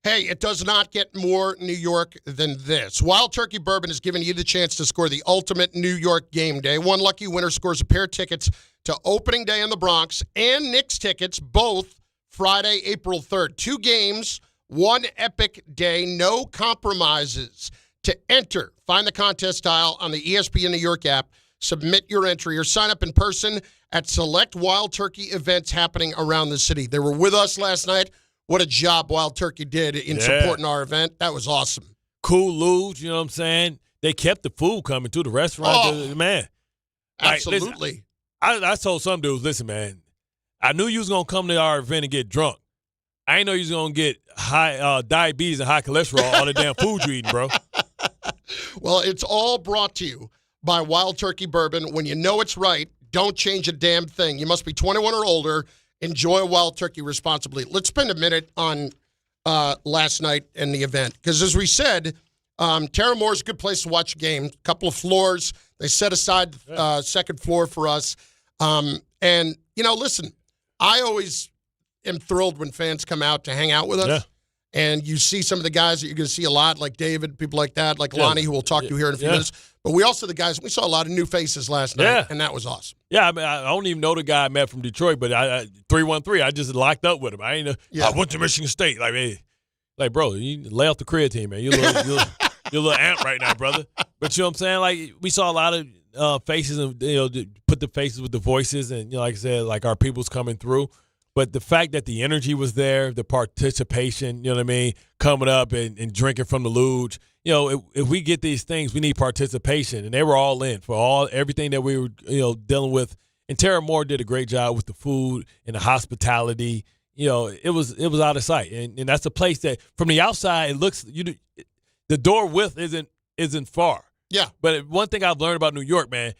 Hey, it does not get more New York than this. Wild Turkey Bourbon is giving you the chance to score the ultimate New York game day. One lucky winner scores a pair of tickets to opening day in the Bronx and Knicks tickets, both Friday, April 3rd. 2 games, 1 epic day, no compromises. To enter, find the contest tile on the ESPN New York app, submit your entry, or sign up in person at select Wild Turkey events happening around the city. They were with us last night. What a job Wild Turkey did in supporting our event. That was awesome. Cool luge, you know what I'm saying? They kept the food coming to the restaurant. Oh, man. Absolutely. Listen, I told some dudes, listen, man, I knew you was going to come to our event and get drunk. I didn't know you was going to get high diabetes and high cholesterol all the damn food you eating, bro. Well, it's all brought to you by Wild Turkey Bourbon. When you know it's right, don't change a damn thing. You must be 21 or older. Enjoy Wild Turkey responsibly. Let's spend a minute on last night and the event. Because as we said, Terra Moore's a good place to watch a game. A couple of floors. They set aside second floor for us. And, listen, I always am thrilled when fans come out to hang out with us. Yeah. And you see some of the guys that you're going to see a lot, like David, people like that, like Lonnie, who we'll talk to here in a few minutes. But we also, we saw a lot of new faces last night, and that was awesome. Yeah, I mean, I don't even know the guy I met from Detroit, but 313, I just locked up with him. I went to Michigan State. Like, bro, you lay off the creatine, man. You're a little amp right now, brother. But you know what I'm saying? Like, we saw a lot of faces, and put the faces with the voices, and like I said, like our people's coming through. But the fact that the energy was there, the participation, you know what I mean, coming up and drinking from the luge, if we get these things, we need participation. And they were all in for everything that we were, dealing with. And Terra Moore did a great job with the food and the hospitality. It was out of sight. And that's a place that from the outside, it looks, the door width isn't far. Yeah. But one thing I've learned about New York, man,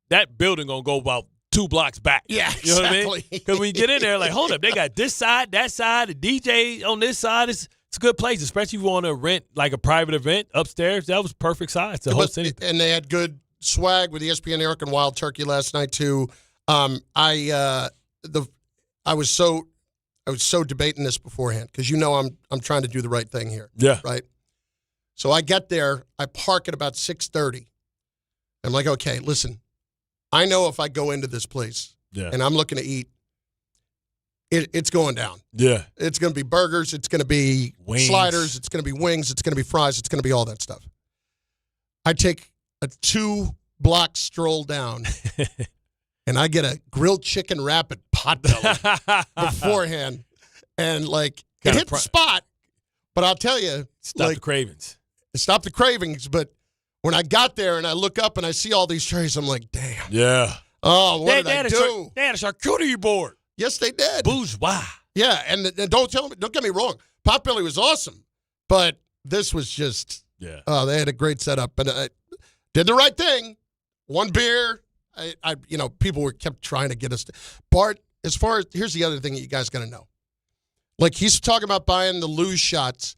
that building going to go about 2 blocks back. Yeah, you know what I mean? Because when you get in there, like, hold up, they got this side, that side, the DJ on this side. It's a good place, especially if you want to rent like a private event upstairs. That was perfect size to host anything. And they had good swag with ESPN New York and Wild Turkey last night too. I was so debating this beforehand because I'm trying to do the right thing here. Yeah. Right. So I get there, I park at about 6:30. I'm like, okay, listen. I know if I go into this place and I'm looking to eat, it's going down. Yeah. It's going to be burgers. It's going to be wings. Sliders. It's going to be wings. It's going to be fries. It's going to be all that stuff. I take a 2-block stroll down, and I get a grilled chicken wrap at Potbelly beforehand. And, it hit the spot, but I'll tell you. Stop the cravings. Stop the cravings, but when I got there and I look up and I see all these trays, I'm like, damn. Yeah. Oh, what did I do? They had a charcuterie board. Yes, they did. Bourgeois. Yeah, and don't get me wrong. Potbelly was awesome, but this was just Yeah. They had a great setup, but did the right thing. One beer. People kept trying to get us. Bart, here's the other thing that you guys got to know. Like, he's talking about buying the lose shots,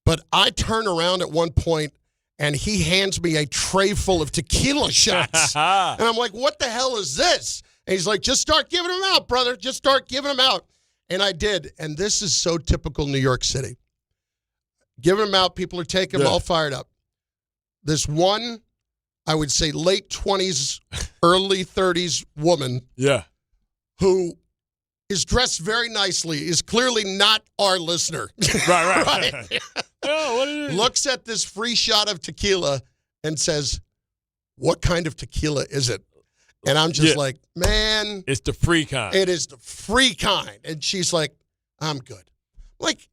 but I turn around at one point and he hands me a tray full of tequila shots. And I'm like, what the hell is this? And he's like, just start giving them out, brother. Just start giving them out. And I did. And this is so typical New York City. Giving them out. People are taking them all fired up. This one, I would say late 20s, early 30s woman. Yeah. Who is dressed very nicely, is clearly not our listener. Right. Oh, what is it? Looks at this free shot of tequila and says, what kind of tequila is it? And I'm just like, man. It's the free kind. It is the free kind. And she's like, I'm good. Like,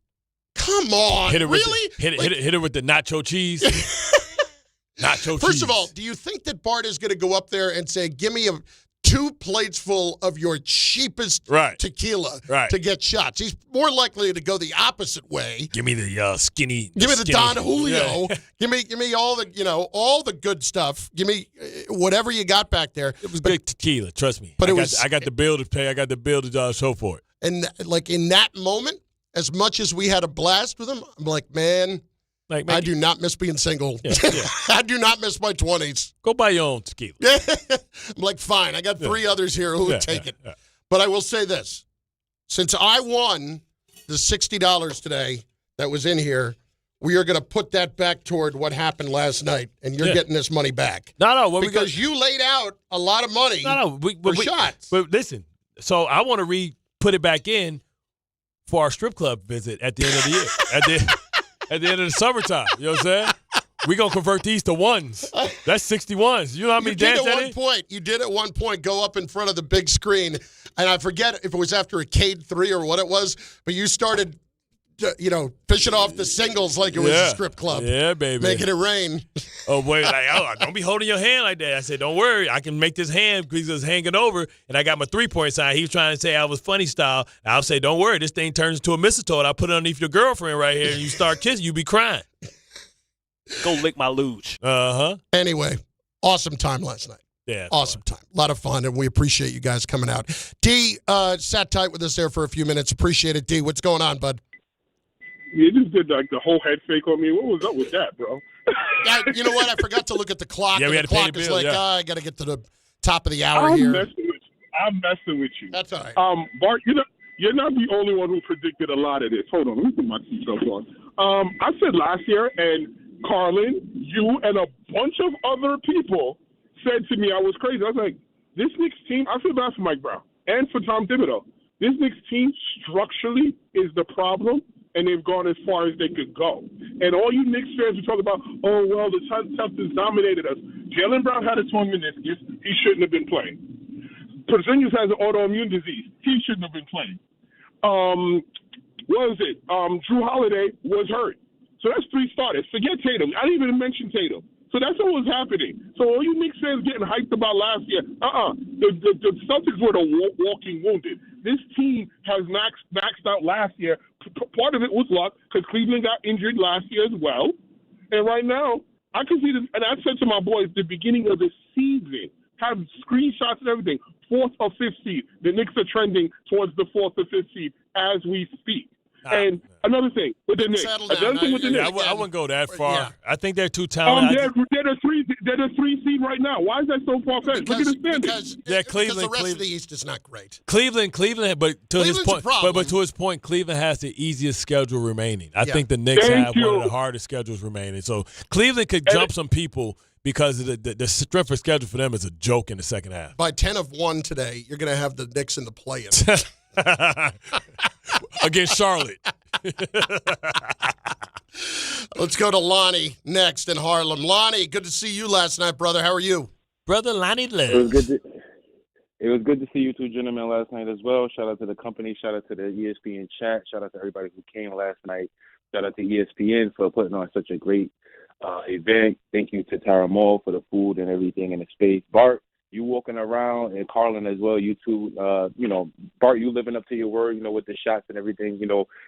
come on. Really? Hit her with the nacho cheese. Nacho cheese. First of all, do you think that Bart is going to go up there and say, give me 2 plates full of your cheapest tequila to get shots? He's more likely to go the opposite way. Give me the skinny. Give me the Don Julio. Yeah. Give me all the good stuff. Give me whatever you got back there. It was good tequila, trust me. But I got the bill to pay. I got the bill to show for it. And like in that moment, as much as we had a blast with him, I'm like, man. I do not miss being single. Yeah. I do not miss my 20s. Go buy your own tequila. I'm like, fine. I got 3 others here who would take it. Yeah. But I will say this. Since I won the $60 today that was in here, we are going to put that back toward what happened last night, and you're getting this money back. No. Because you laid out a lot of money for shots. But listen, so I want to put it back in for our strip club visit at the end of the year. At the end of the summertime. You know what I'm saying? We're going to convert these to ones. That's 61s. You know how many dance that is? You did at one point go up in front of the big screen, and I forget if it was after a Cade 3 or what it was, but you started, fishing off the singles like it was a strip club. Yeah, baby. Making it rain. Oh, boy. Don't be holding your hand like that. I said, don't worry. I can make this hand because it's hanging over, and I got my 3-point sign. He was trying to say I was funny style. I'll say, don't worry. This thing turns into a mistletoe, and I put it underneath your girlfriend right here, and you start kissing. You be crying. Go lick my luge. Uh-huh. Anyway, awesome time last night. Yeah. Awesome time. A lot of fun, and we appreciate you guys coming out. D sat tight with us there for a few minutes. Appreciate it, D. What's going on, bud? You just did like the whole head fake on me. What was up with that, bro? You know what? I forgot to look at the clock. Yeah, we had to pay the bill. I got to get to the top of the hour here. I'm messing with you. That's all right. Bart, you're not the only one who predicted a lot of this. Hold on, let me put my seatbelt on. I said last year, and Carlin, you, and a bunch of other people said to me I was crazy. I was like, this Knicks team, I feel bad for Mike Brown and for Tom Thibodeau. This Knicks team structurally is the problem, and they've gone as far as they could go. And all you Knicks fans who talk about, oh, well, the Celtics dominated us. Jalen Brown had a torn meniscus. He shouldn't have been playing. Porzingis has an autoimmune disease. He shouldn't have been playing. What was it? Drew Holiday was hurt. So that's 3 starters. Forget Tatum. I didn't even mention Tatum. So that's what was happening. So all you Knicks fans getting hyped about last year, the Celtics were the walking wounded. This team has maxed out last year. Part of it was luck because Cleveland got injured last year as well. And right now, I can see this, and I said to my boys, the beginning of the season, have screenshots and everything, 4th or 5th seed. The Knicks are trending towards the 4th or 5th seed as we speak. And another thing with the Knicks. I wouldn't go that far. Yeah. I think they're too talented. They're the 3 seed right now. Why is that so far fetched? Look at the standings. Because the rest of the East is not great. Cleveland, but to his point, but to his point, Cleveland has the easiest schedule remaining. I think the Knicks have one of the hardest schedules remaining. So Cleveland could jump some people because the strength of schedule for them is a joke in the second half. By 10-1 today, you're going to have the Knicks in the play-in. Against Charlotte. Let's go to Lonnie next in Harlem. Lonnie, good to see you last night, brother. How are you? Brother Lonnie Liz. It was good to see you two gentlemen last night as well. Shout out to the company. Shout out to the ESPN chat. Shout out to everybody who came last night. Shout out to ESPN for putting on such a great event. Thank you to Tara Mall for the food and everything in the space. Bart, you walking around, and Carlin as well, you two, Bart, you living up to your word, with the shots and everything.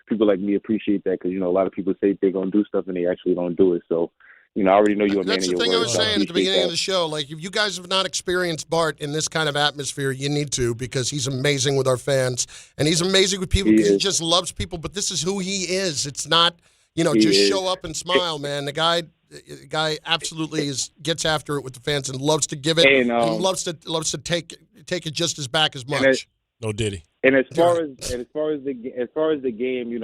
People like me appreciate that because, a lot of people say they're going to do stuff and they actually don't do it. So I already know you're a man That's of the your thing I word, was so I saying at the appreciate beginning of that. the show. Like, if you guys have not experienced Bart in this kind of atmosphere, you need to, because he's amazing with our fans, and he's amazing with people because he just loves people. But this is who he is. It's not, just show up and smile, man. The guy absolutely gets after it with the fans and loves to give it, and loves to take it just as back as much. No diddy. And as far as the game,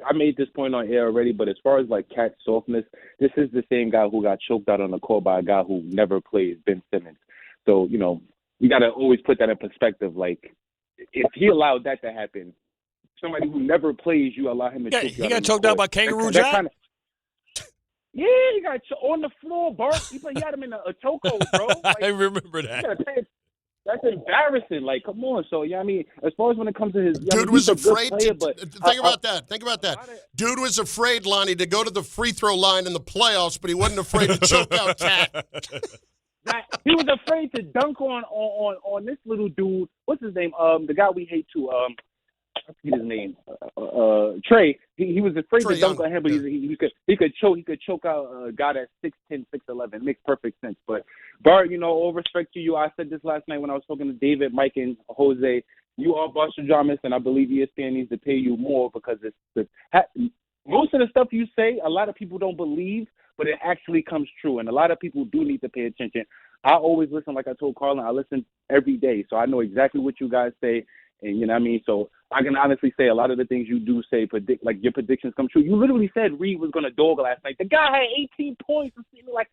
I made this point on air already, but as far as like Cat's softness, this is the same guy who got choked out on the court by a guy who never plays, Ben Simmons. So, you got to always put that in perspective. Like, if he allowed that to happen, somebody who never plays, you allow him to choke you out. He got choked out by Kangaroo Jack? Yeah, he got on the floor, Bart. He had him in a chokehold, bro. Like, I remember that. That's embarrassing. Like, come on. So, as far as when it comes to his... Dude was afraid player, to... Think about that. Dude was afraid, Lonnie, to go to the free throw line in the playoffs, but he wasn't afraid to choke out Cat. He was afraid to dunk on this little dude. What's his name? The guy we hate too. I forget his name. Trey. He was afraid to dunk on him, but he could choke out a guy that's 6'10", 6'11". It makes perfect sense. But Bart, all respect to you. I said this last night when I was talking to David, Mike, and Jose. You are Barstradamus, and I believe ESPN needs to pay you more because most of the stuff you say, a lot of people don't believe, but it actually comes true, and a lot of people do need to pay attention. I always listen, like I told Carlin, I listen every day, so I know exactly what you guys say. And you know what I mean? So I can honestly say a lot of the things you do say, like your predictions come true. You literally said Reed was going to dog last night. The guy had 18 points. Like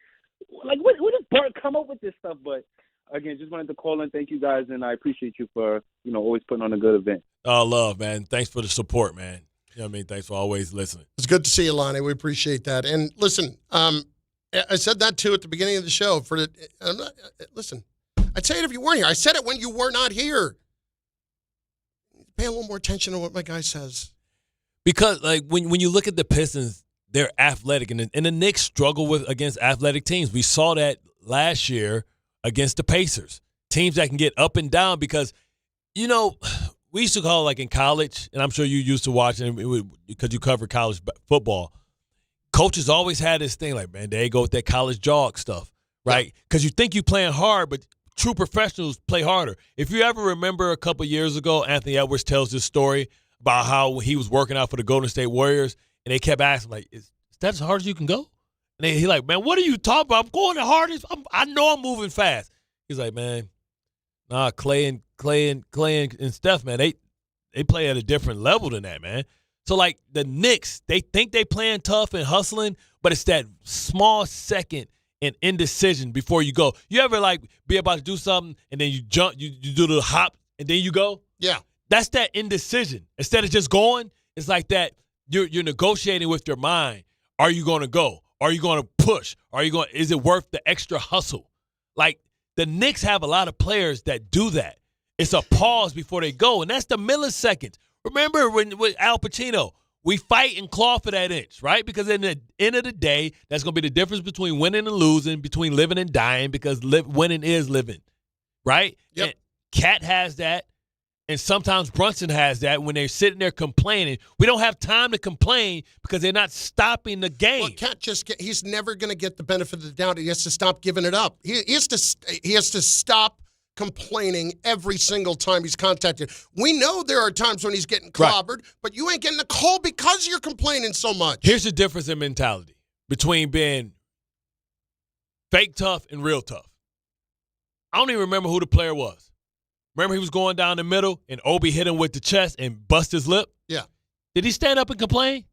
what does Bart come up with this stuff? But again, just wanted to call and thank you guys, and I appreciate you for, always putting on a good event. Oh, love, man. Thanks for the support, man. You know what I mean? Thanks for always listening. It's good to see you, Lonnie. We appreciate that. And listen, I said that too at the beginning of the show. Listen, I'd say it if you weren't here. I said it when you were not here. Pay a little more attention to what my guy says. Because when you look at the Pistons, they're athletic, and the Knicks struggle against athletic teams. We saw that last year against the Pacers, teams that can get up and down. Because we used to call it, like in college, and I'm sure you used to watching because you covered college football. Coaches always had this thing like, man, they go with that college jog stuff, right? Because you think you're playing hard, but true professionals play harder. If you ever remember a couple years ago, Anthony Edwards tells this story about how he was working out for the Golden State Warriors, and they kept asking, like, is that as hard as you can go? And he's like, man, what are you talking about? I'm going the hardest. I know I'm moving fast. He's like, man, nah, Clay and Steph, man, they play at a different level than that, man. So, like, the Knicks, they think they playing tough and hustling, but it's that small second and indecision before you go. You ever, be about to do something, and then you jump, you do the hop, and then you go? Yeah. That's that indecision. Instead of just going, it's like that you're negotiating with your mind. Are you going to go? Are you going to push? Is it worth the extra hustle? Like, the Knicks have a lot of players that do that. It's a pause before they go, and that's the milliseconds. Remember with Al Pacino, we fight and claw for that inch, right? Because in the end of the day, that's going to be the difference between winning and losing, between living and dying, because winning is living, right? Yep. And Cat has that, and sometimes Brunson has that when they're sitting there complaining. We don't have time to complain because they're not stopping the game. Well, Cat he's never going to get the benefit of the doubt. He has to stop giving it up. He has to stop complaining every single time he's contacted. We know there are times when he's getting clobbered, but you ain't getting a call because you're complaining so much. Here's the difference in mentality between being fake tough and real tough. I don't even remember who the player was. Remember he was going down the middle and Obi hit him with the chest and bust his lip? Yeah. Did he stand up and complain?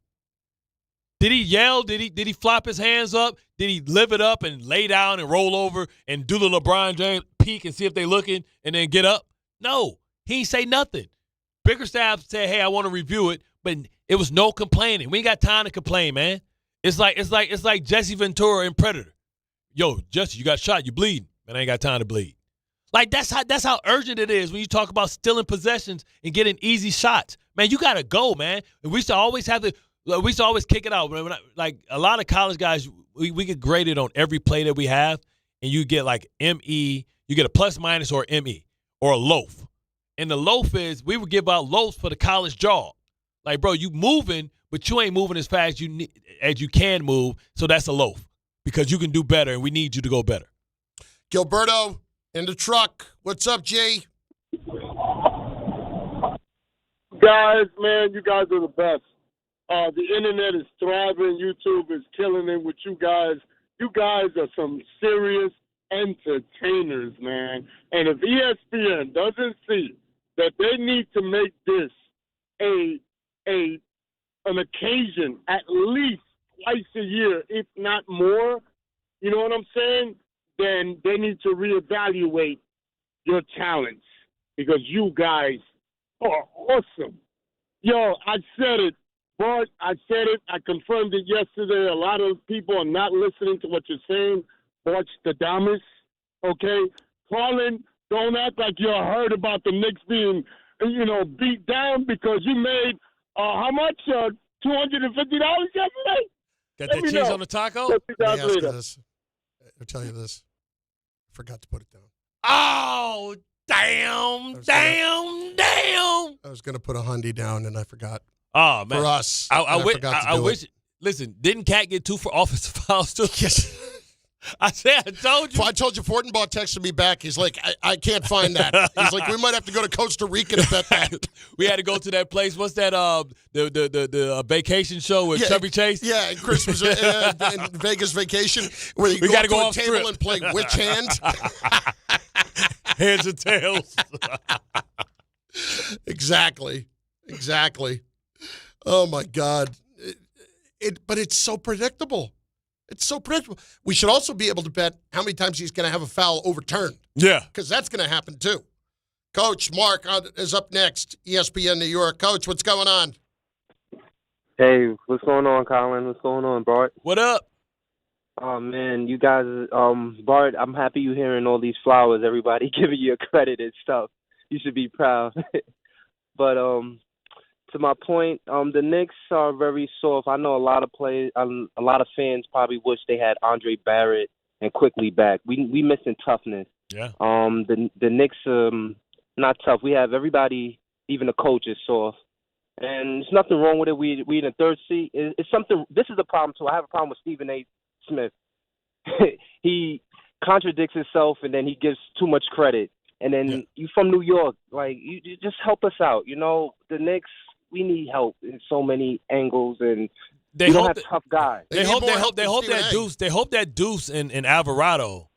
Did he yell? Did he flop his hands up? Did he live it up and lay down and roll over and do the LeBron James peek and see if they looking and then get up? No, he ain't say nothing. Bickerstaff said, "Hey, I want to review it," but it was no complaining. We ain't got time to complain, man. It's like Jesse Ventura in Predator. Yo, Jesse, you got shot. You bleeding. Man, I ain't got time to bleed. Like that's how urgent it is when you talk about stealing possessions and getting easy shots. Man, you gotta go, man. And we used to always kick it out. Like a lot of college guys, we get graded on every play that we have, and you get like ME, you get a plus minus or ME or a loaf. And the loaf is we would give out loafs for the college job. Like, bro, you moving, but you ain't moving as fast as you can move, so that's a loaf. because you can do better, and we need you to go better. Gilberto in the truck. What's up, G? Guys, man, you guys are the best. The internet is thriving. YouTube is killing it with you guys. You guys are some serious entertainers, man. And if ESPN doesn't see that they need to make this an occasion at least twice a year, if not more, you know what I'm saying? Then they need to reevaluate your talents because you guys are awesome. Yo, I said it. Bart, I said it. I confirmed it yesterday. A lot of people are not listening to what you're saying. Bart Stadamus, okay? Carlin, don't act like you heard about the Knicks being, beat down because you made, how much? $250 yesterday? Got that cheese on the taco? Let me ask you this. I'll tell you this. I forgot to put it down. Oh, damn. I was going to put a hundy down, and I forgot. Oh, man. For us. I wish. Listen, didn't Cat get 2 for offensive fouls, too? Yes. I told you. I told you, Fortenbaugh texted me back. He's like, I can't find that. He's like, we might have to go to Costa Rica to bet that. We had to go to that place. What's that? The vacation show with Chubby Chase? Yeah, Christmas and Vegas vacation, where you got to go go to a off table script and play Witch Hand. Heads or tails. Exactly. Oh my God! But it's so predictable. It's so predictable. We should also be able to bet how many times he's going to have a foul overturned. Yeah, because that's going to happen too. Coach Mark is up next. ESPN New York. Coach, what's going on? Hey, what's going on, Colin? What's going on, Bart? What up? Oh man, you guys, Bart, I'm happy you're hearing all these flowers. Everybody giving you credit and stuff. You should be proud. But to my point, the Knicks are very soft. I know a lot of fans probably wish they had Andre Barrett and Quickly back. We missing toughness. Yeah. The Knicks not tough. We have everybody, even the coach is soft, and there's nothing wrong with it. We in the third seat. It's something. This is a problem too. I have a problem with Stephen A. Smith. He contradicts himself, and then he gives too much credit. And then you from New York, like you just help us out. The Knicks. We need help in so many angles, and we don't have tough guys. They hope that Deuce and Alvarado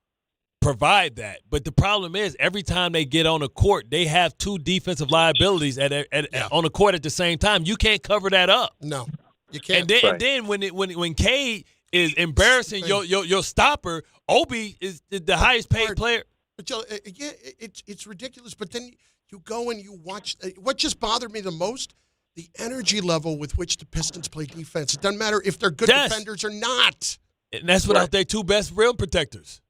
provide that. But the problem is, every time they get on the court, they have 2 defensive liabilities on the court at the same time. You can't cover that up. No, you can't. And then when Cade is embarrassing your stopper, Obi is the highest paid player. But it's ridiculous. But then you go and you watch. What just bothered me the most? The energy level with which the Pistons play defense. It doesn't matter if they're good defenders or not. And that's without their 2 best rim protectors.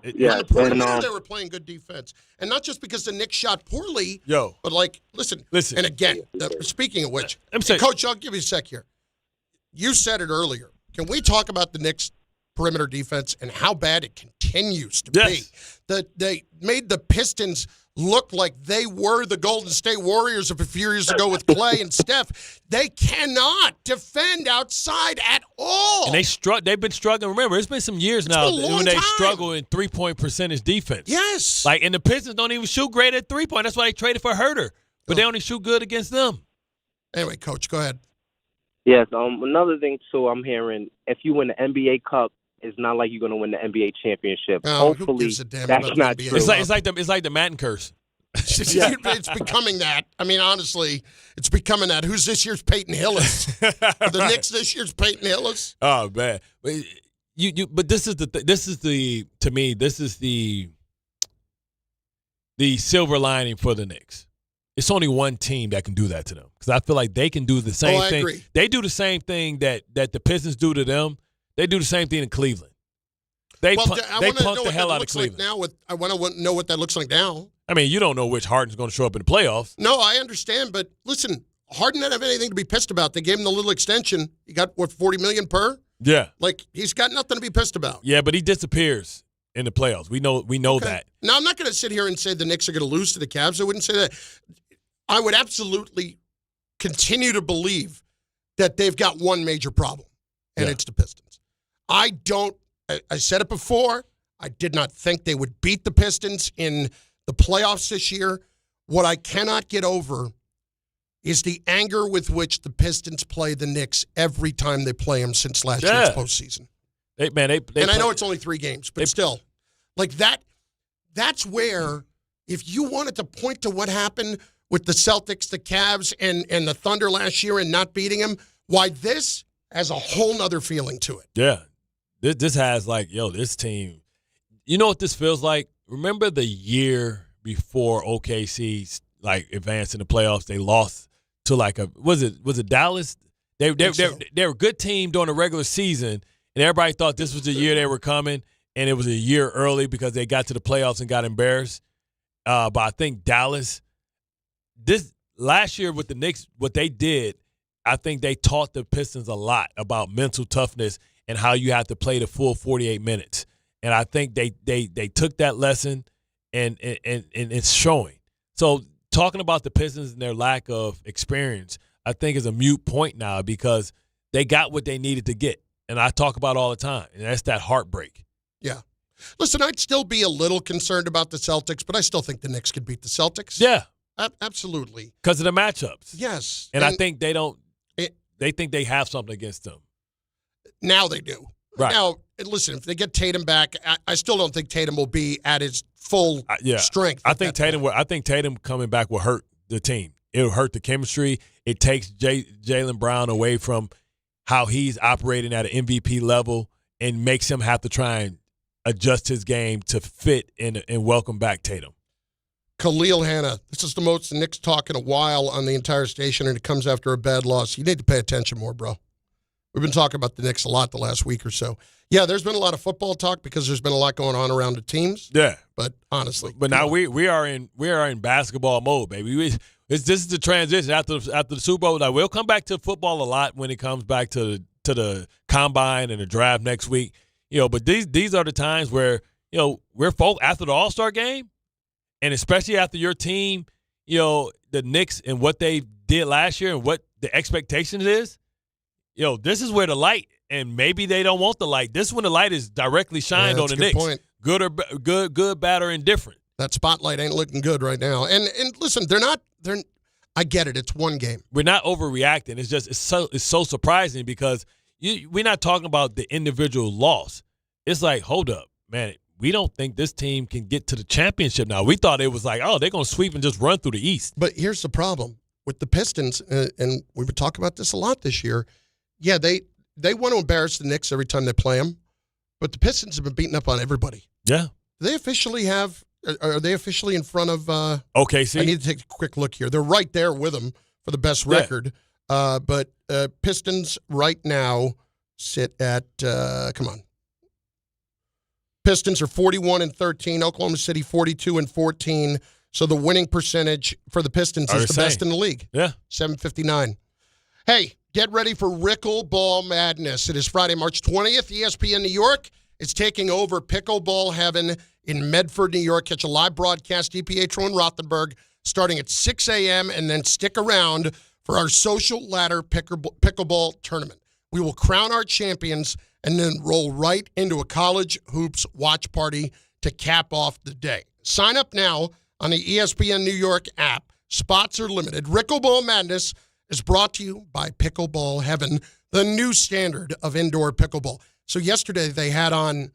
On the perimeter, they were playing good defense. And not just because the Knicks shot poorly, but listen. And again, speaking of which, Coach, I'll give you a sec here. You said it earlier. Can we talk about the Knicks' perimeter defense and how bad it continues to be? They made the Pistons look like they were the Golden State Warriors of a few years ago with Clay and Steph. They cannot defend outside at all. And they've been struggling. Remember, it's been some years now when they struggle in 3-point percentage defense. Yes. And the Pistons don't even shoot great at 3-point. That's why they traded for Herter. But they only shoot good against them. Anyway, Coach, go ahead. Yes. Another thing, too, I'm hearing, if you win the NBA Cup, it's not like you're going to win the NBA championship. Hopefully, that's not true. It's like the Madden curse. It's becoming that. I mean, honestly, it's becoming that. Who's this year's Peyton Hillis? The Knicks this year's Peyton Hillis? Oh man, but this is the silver lining for the Knicks. It's only one team that can do that to them, because I feel like they can do the same thing. Agree. They do the same thing that the Pistons do to them. They do the same thing in Cleveland. They punk the hell out of Cleveland. I want to know what that looks like now. I mean, you don't know which Harden's going to show up in the playoffs. No, I understand, but listen, Harden doesn't have anything to be pissed about. They gave him the little extension. He got $40 million per? Yeah. He's got nothing to be pissed about. Yeah, but he disappears in the playoffs. We know that. Now, I'm not going to sit here and say the Knicks are going to lose to the Cavs. I wouldn't say that. I would absolutely continue to believe that they've got one major problem, and it's the Pistons. I said it before. I did not think they would beat the Pistons in the playoffs this year. What I cannot get over is the anger with which the Pistons play the Knicks every time they play them since last year's postseason. I know it's only 3 games, but still. Like that's where, if you wanted to point to what happened with the Celtics, the Cavs, and the Thunder last year and not beating them, why this has a whole nother feeling to it. Yeah. This has this team. You know what this feels like? Remember the year before OKC advanced in the playoffs? They lost to was it Dallas? They were a good team during the regular season, and everybody thought this was the year they were coming, and it was a year early because they got to the playoffs and got embarrassed. But I think Dallas, this last year with the Knicks, what they did, I think they taught the Pistons a lot about mental toughness and how you have to play the full 48 minutes. And I think they took that lesson, and it's showing. So talking about the Pistons and their lack of experience, I think is a moot point now because they got what they needed to get. And I talk about it all the time, and that's that heartbreak. Yeah. Listen, I'd still be a little concerned about the Celtics, but I still think the Knicks could beat the Celtics. Yeah. Absolutely. Because of the matchups. Yes. And I think they don't they think they have something against them. Now they do. Right. Now, listen, if they get Tatum back, I still don't think Tatum will be at his full strength. I think Tatum coming back will hurt the team. It'll hurt the chemistry. It takes Jalen Brown away from how he's operating at an MVP level and makes him have to try and adjust his game to fit and welcome back Tatum. Khalil Hanna, this is the most the Knicks talk in a while on the entire station, and it comes after a bad loss. You need to pay attention more, bro. We've been talking about the Knicks a lot the last week or so. Yeah, there's been a lot of football talk because there's been a lot going on around the teams. Yeah, but honestly, but now we are in basketball mode, baby. This is the transition after the Super Bowl. Now, we'll come back to football a lot when it comes back to the combine and the draft next week. But these are the times where we're after the All-Star game, and especially after your team, the Knicks and what they did last year and what the expectations is. This is where the light, and maybe they don't want the light. This is when the light is directly shined on the Knicks. Point. Good, bad, or indifferent. That spotlight ain't looking good right now. And listen, I get it. It's one game. We're not overreacting. It's so surprising because we're not talking about the individual loss. It's like, hold up, man. We don't think this team can get to the championship now. We thought it was like, oh, they're going to sweep and just run through the East. But here's the problem with the Pistons, and we've been talking about this a lot this year. Yeah, they want to embarrass the Knicks every time they play them, but the Pistons have been beating up on everybody. Yeah. Are they officially in front of OKC? I need to take a quick look here. They're right there with them for the best record. But Pistons right now sit at come on. Pistons are 41-13. Oklahoma City 42-14. So the winning percentage for the Pistons is the best in the league. Yeah. 759. Hey, get ready for Rickleball Madness. It is Friday, March 20th. ESPN New York is taking over Pickleball Heaven in Medford, New York. Catch a live broadcast, DiPietro and Rothenberg, starting at 6 a.m., and then stick around for our social ladder pickleball tournament. We will crown our champions and then roll right into a college hoops watch party to cap off the day. Sign up now on the ESPN New York app. Spots are limited. Rickleball Madness is brought to you by Pickleball Heaven, the new standard of indoor pickleball. So yesterday they had on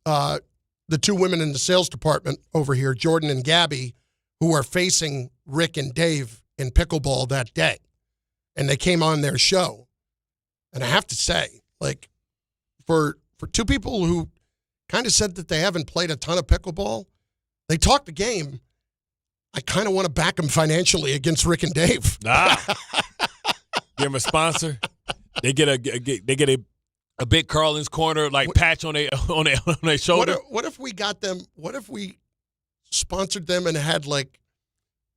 the two women in the sales department over here, Jordan and Gabby, who are facing Rick and Dave in pickleball that day. And they came on their show. And I have to say, for two people who kind of said that they haven't played a ton of pickleball, they talked the game. I kind of want to back them financially against Rick and Dave. Give them a sponsor. They get a big Carlin's Corner patch on their shoulder. What if we got them? What if we sponsored them and had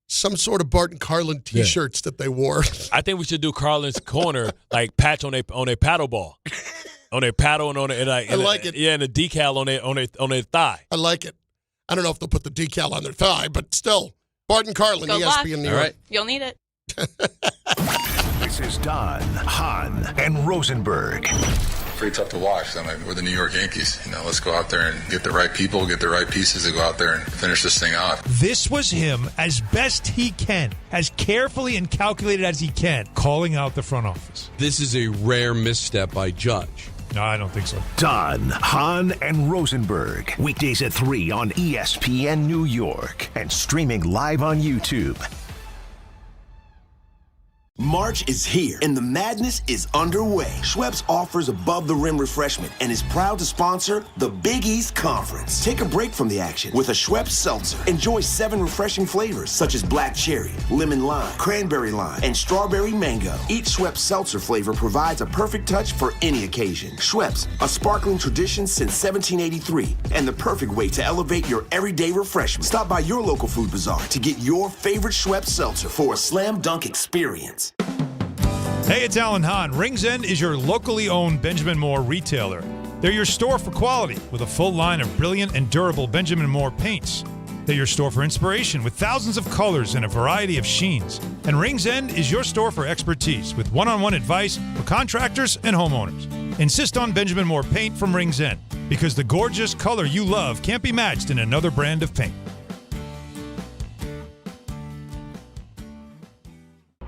some sort of Bart Carlin T-shirts that they wore? I think we should do Carlin's Corner patch on their paddle ball, on their paddle and on their I like it. Yeah, and a decal on their thigh. I like it. I don't know if they'll put the decal on their thigh, but still, Bart and Carlin, ESPN New York. Right. You'll need it. This is Don, Hahn, and Rosenberg. pretty tough to watch. I mean, we're the New York Yankees. Let's go out there and get the right people, get the right pieces to go out there and finish this thing out. This was him, as best he can, as carefully and calculated as he can, calling out the front office. This is a rare misstep by Judge. No, I don't think so. Don, Hahn, and Rosenberg. Weekdays at 3 on ESPN New York and streaming live on YouTube. March is here, and the madness is underway. Schweppes offers above-the-rim refreshment and is proud to sponsor the Big East Conference. Take a break from the action with a Schweppes seltzer. Enjoy 7 refreshing flavors, such as black cherry, lemon lime, cranberry lime, and strawberry mango. Each Schweppes seltzer flavor provides a perfect touch for any occasion. Schweppes, a sparkling tradition since 1783, and the perfect way to elevate your everyday refreshment. Stop by your local food bazaar to get your favorite Schweppes seltzer for a slam dunk experience. Hey, it's Alan Hahn. Rings End is your locally owned Benjamin Moore retailer. They're your store for quality with a full line of brilliant and durable Benjamin Moore paints. They're your store for inspiration with thousands of colors and a variety of sheens. And Rings End is your store for expertise with one-on-one advice for contractors and homeowners. Insist on Benjamin Moore paint from Rings End because the gorgeous color you love can't be matched in another brand of paint.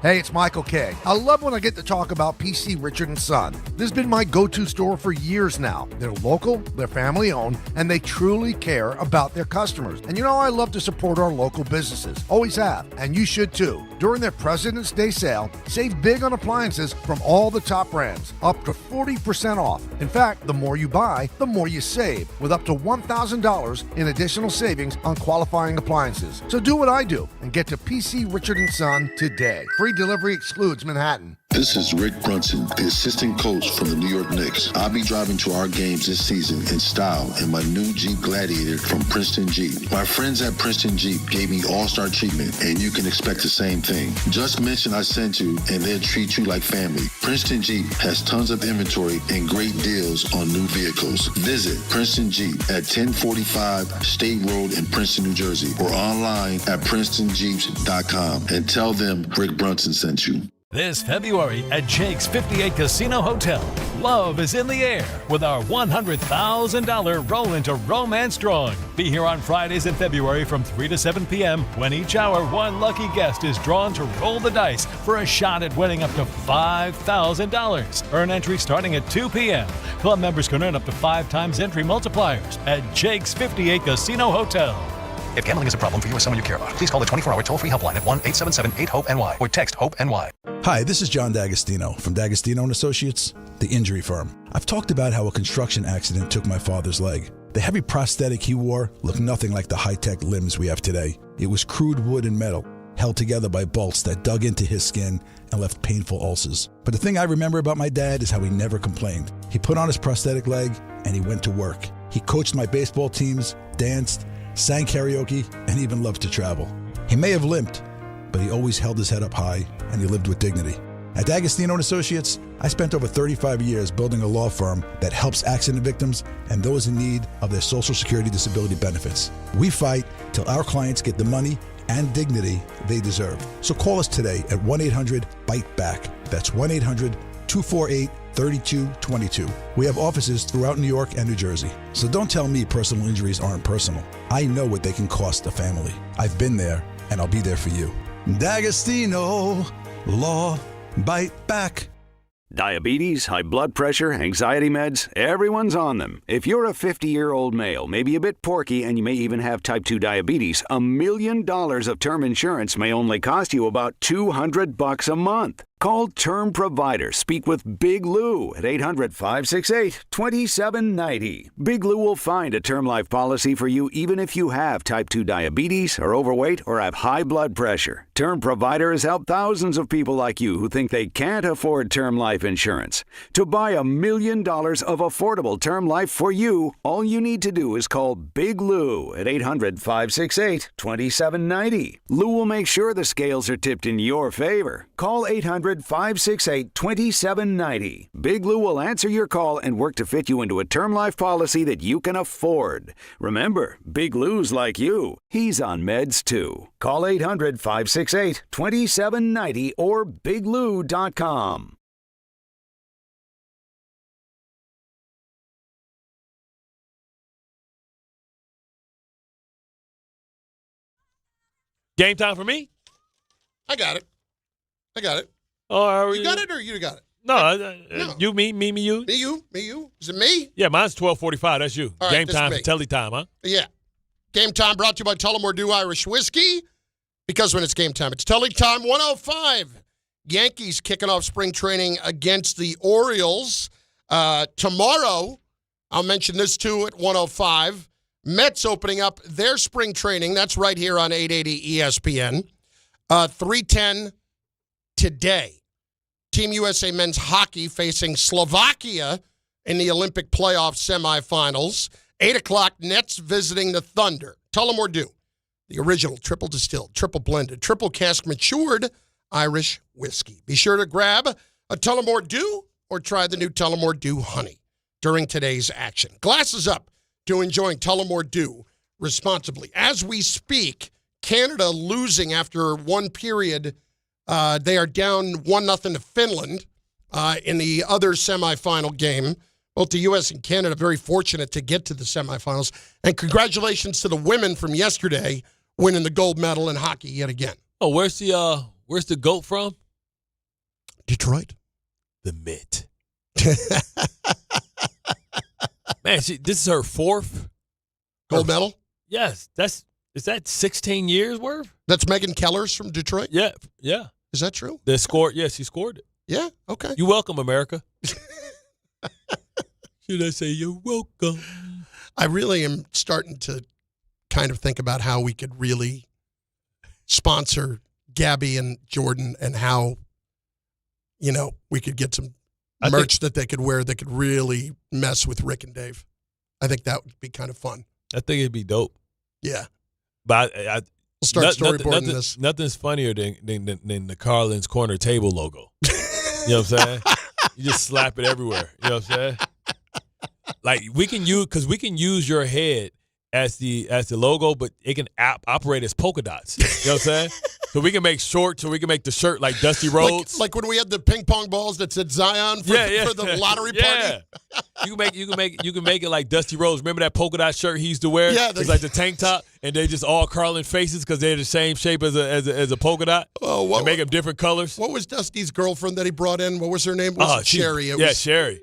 Hey, it's Michael K. I love when I get to talk about PC Richard & Son. This has been my go-to store for years now. They're local, they're family-owned, and they truly care about their customers. And I love to support our local businesses. Always have, and you should too. During their President's Day sale, save big on appliances from all the top brands, up to 40% off. In fact, the more you buy, the more you save, with up to $1,000 in additional savings on qualifying appliances. So do what I do and get to PC Richard & Son today. Free delivery excludes Manhattan. This is Rick Brunson, the assistant coach from the New York Knicks. I'll be driving to our games this season in style in my new Jeep Gladiator from Princeton Jeep. My friends at Princeton Jeep gave me all-star treatment, and you can expect the same thing. Just mention I sent you, and they'll treat you like family. Princeton Jeep has tons of inventory and great deals on new vehicles. Visit Princeton Jeep at 1045 State Road in Princeton, New Jersey, or online at PrincetonJeeps.com and tell them Rick Brunson sent you. This February at Jake's 58 Casino Hotel, love is in the air with our $100,000 Roll into Romance drawing. Be here on Fridays in February from 3 to 7 p.m. when each hour one lucky guest is drawn to roll the dice for a shot at winning up to $5,000. Earn entry starting at 2 p.m. Club members can earn up to 5 times entry multipliers at Jake's 58 Casino Hotel. If gambling is a problem for you or someone you care about, please call the 24-hour toll-free helpline at 1-877-8-HOPE-NY or text HOPE-NY. Hi, this is John D'Agostino from D'Agostino & Associates, the injury firm. I've talked about how a construction accident took my father's leg. The heavy prosthetic he wore looked nothing like the high-tech limbs we have today. It was crude wood and metal, held together by bolts that dug into his skin and left painful ulcers. But the thing I remember about my dad is how he never complained. He put on his prosthetic leg and he went to work. He coached my baseball teams, danced, sang karaoke, and even loved to travel. He may have limped, but he always held his head up high, and he lived with dignity. At D'Agostino & Associates, I spent over 35 years building a law firm that helps accident victims and those in need of their Social Security disability benefits. We fight till our clients get the money and dignity they deserve. So call us today at 1-800-BITE-BACK. That's 1-800-248-3222. We have offices throughout New York and New Jersey. So don't tell me personal injuries aren't personal. I know what they can cost a family. I've been there, and I'll be there for you. D'Agostino Law. Bite back. Diabetes, high blood pressure, anxiety meds, everyone's on them. If you're a 50-year-old male, maybe a bit porky, and you may even have type 2 diabetes, $1 million of term insurance may only cost you about $200 a month. Call Term Provider. Speak with Big Lou at 800-568-2790. Big Lou will find a term life policy for you even if you have type 2 diabetes, are overweight, or have high blood pressure. Term Provider has helped thousands of people like you who think they can't afford term life insurance. To buy $1 million of affordable term life for you, all you need to do is call Big Lou at 800-568-2790. Lou will make sure the scales are tipped in your favor. Call 800-568-2790. Big Lou will answer your call and work to fit you into a term life policy that you can afford. Remember, Big Lou's like you. He's on meds too. Call 800-568-2790 or biglou.com. Game time for me? I got it. Oh, You got it or you got it? No, No. you, me, you. Me, you. Is it me? Yeah, mine's 12:45. That's you. All right, Game this time is for me. telly time, huh? Yeah. Game time brought to you by Tullamore Dew Irish Whiskey. Because when it's game time, it's telly time. 105. Yankees kicking off spring training against the Orioles. Tomorrow, I'll mention this too at 105. Mets opening up their spring training. That's right here on 880 ESPN. 3:10 today. Team USA men's hockey facing Slovakia in the Olympic playoff semifinals. 8 o'clock, Nets visiting the Thunder. Tullamore Dew, the original triple distilled, triple blended, triple cask matured Irish whiskey. Be sure to grab a Tullamore Dew or try the new Tullamore Dew Honey during today's action. Glasses up to enjoying Tullamore Dew responsibly. As we speak, Canada losing after one period. They are down 1-0 to Finland in the other semifinal game. Both the U.S. and Canada very fortunate to get to the semifinals. And congratulations to the women from yesterday winning the gold medal in hockey yet again. Oh, where's the GOAT from? Detroit. The Mitt. Man, this is her fourth gold medal? Yes. Is that 16 years worth? That's Megan Keller's from Detroit? Yeah. Is that true? They scored. Yes, she scored it. Yeah, okay. You're welcome, America. Should I say you're welcome? I really am starting to kind of think about how we could really sponsor Gabby and Jordan and how, we could get some merch that they could wear that could really mess with Rick and Dave. I think that would be kind of fun. I think it'd be dope. Yeah. But we'll start storyboarding this. Nothing's funnier than the Carlin's Corner Table logo. You know what I'm saying? You just slap it everywhere. You know what I'm saying? Like we can use your head as the logo, but it can operate as polka dots. You know what I'm saying? So we can make shorts, or we can make the shirt like Dusty Rhodes. Like when we had the ping pong balls that said Zion for the lottery party. You can make it like Dusty Rhodes. Remember that polka dot shirt he used to wear? Yeah, it's like the tank top, and they just all Carlin faces because they're the same shape as a polka dot. Oh, make them different colors. What was Dusty's girlfriend that he brought in? What was her name? Sherry. Sherry.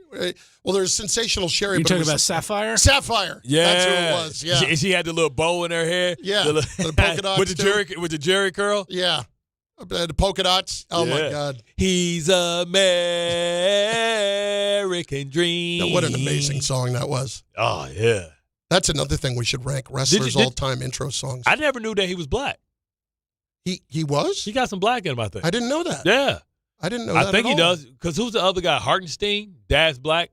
Well, there's Sensational Sherry. You talking about Sapphire? Sapphire. Yeah, that's who it was. Yeah, she had the little bow in her hair. Yeah, the polka dots with the Jerry curl. Yeah. The polka dots. Oh, my God. He's American Dream. Now, what an amazing song that was. Oh, yeah. That's another thing we should rank wrestlers' all-time intro songs. I never knew that he was black. He was? He got some black in him, I think. I didn't know that. Yeah. I didn't know that I think at he all. does. Because who's the other guy? Hartenstein? Dad's black?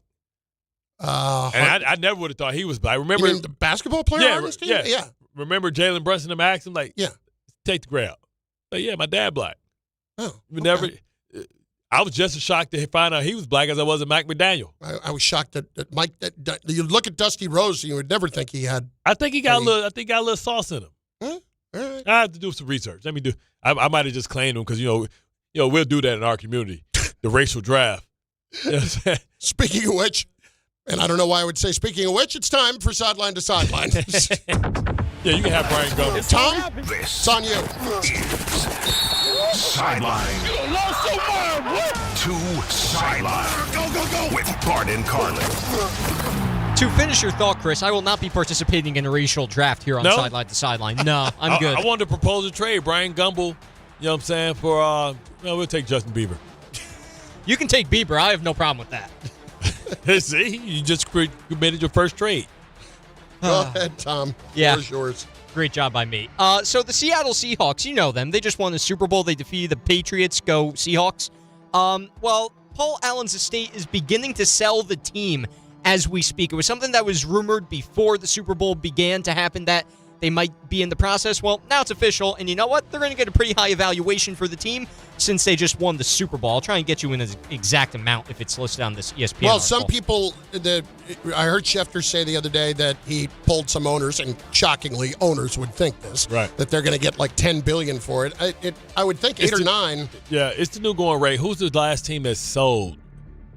And I never would have thought he was black. Remember you mean the basketball player Hartenstein? Yeah. Remember Jalen Brunson and asked him, yeah. Take the grab. Like, yeah, my dad black. Oh, okay. I was just as shocked to find out he was black as I was at Mike McDaniel. I was shocked that Mike. That you look at Dusty Rose, and you would never think he had. I think he got a little sauce in him. Huh? All right. I have to do some research. Let me do. I might have just claimed him because we'll do that in our community, the racial draft. You know what I'm saying? Speaking of which, and I don't know why I would say speaking of which, it's time for Sideline to Sideline. Yeah, you can have Brian Gumble. Tom, it's on you. Sideline to Sideline. Go. With Bart and Carlin. To finish your thought, Chris, I will not be participating in a racial draft here on Sideline to Sideline. No, I'm good. I wanted to propose a trade. Brian Gumble, you know what I'm saying, for, we'll take Justin Bieber. You can take Bieber. I have no problem with that. See, you just committed your first trade. Go ahead, Tom. Yeah. Floor is yours. Great job by me. So the Seattle Seahawks, you know them. They just won the Super Bowl. They defeated the Patriots. Go Seahawks. Well, Paul Allen's estate is beginning to sell the team as we speak. It was something that was rumored before the Super Bowl began to happen that they might be in the process. Well, now it's official, and you know what? They're going to get a pretty high evaluation for the team since they just won the Super Bowl. I'll try and get you in an exact amount if it's listed on this ESPN Well, article. some people, I heard Schefter say the other day that he pulled some owners, and shockingly, owners would think this, right? That they're going to get like $10 billion for it. I would think eight or nine. Yeah, it's the new going rate. Who's the last team that sold?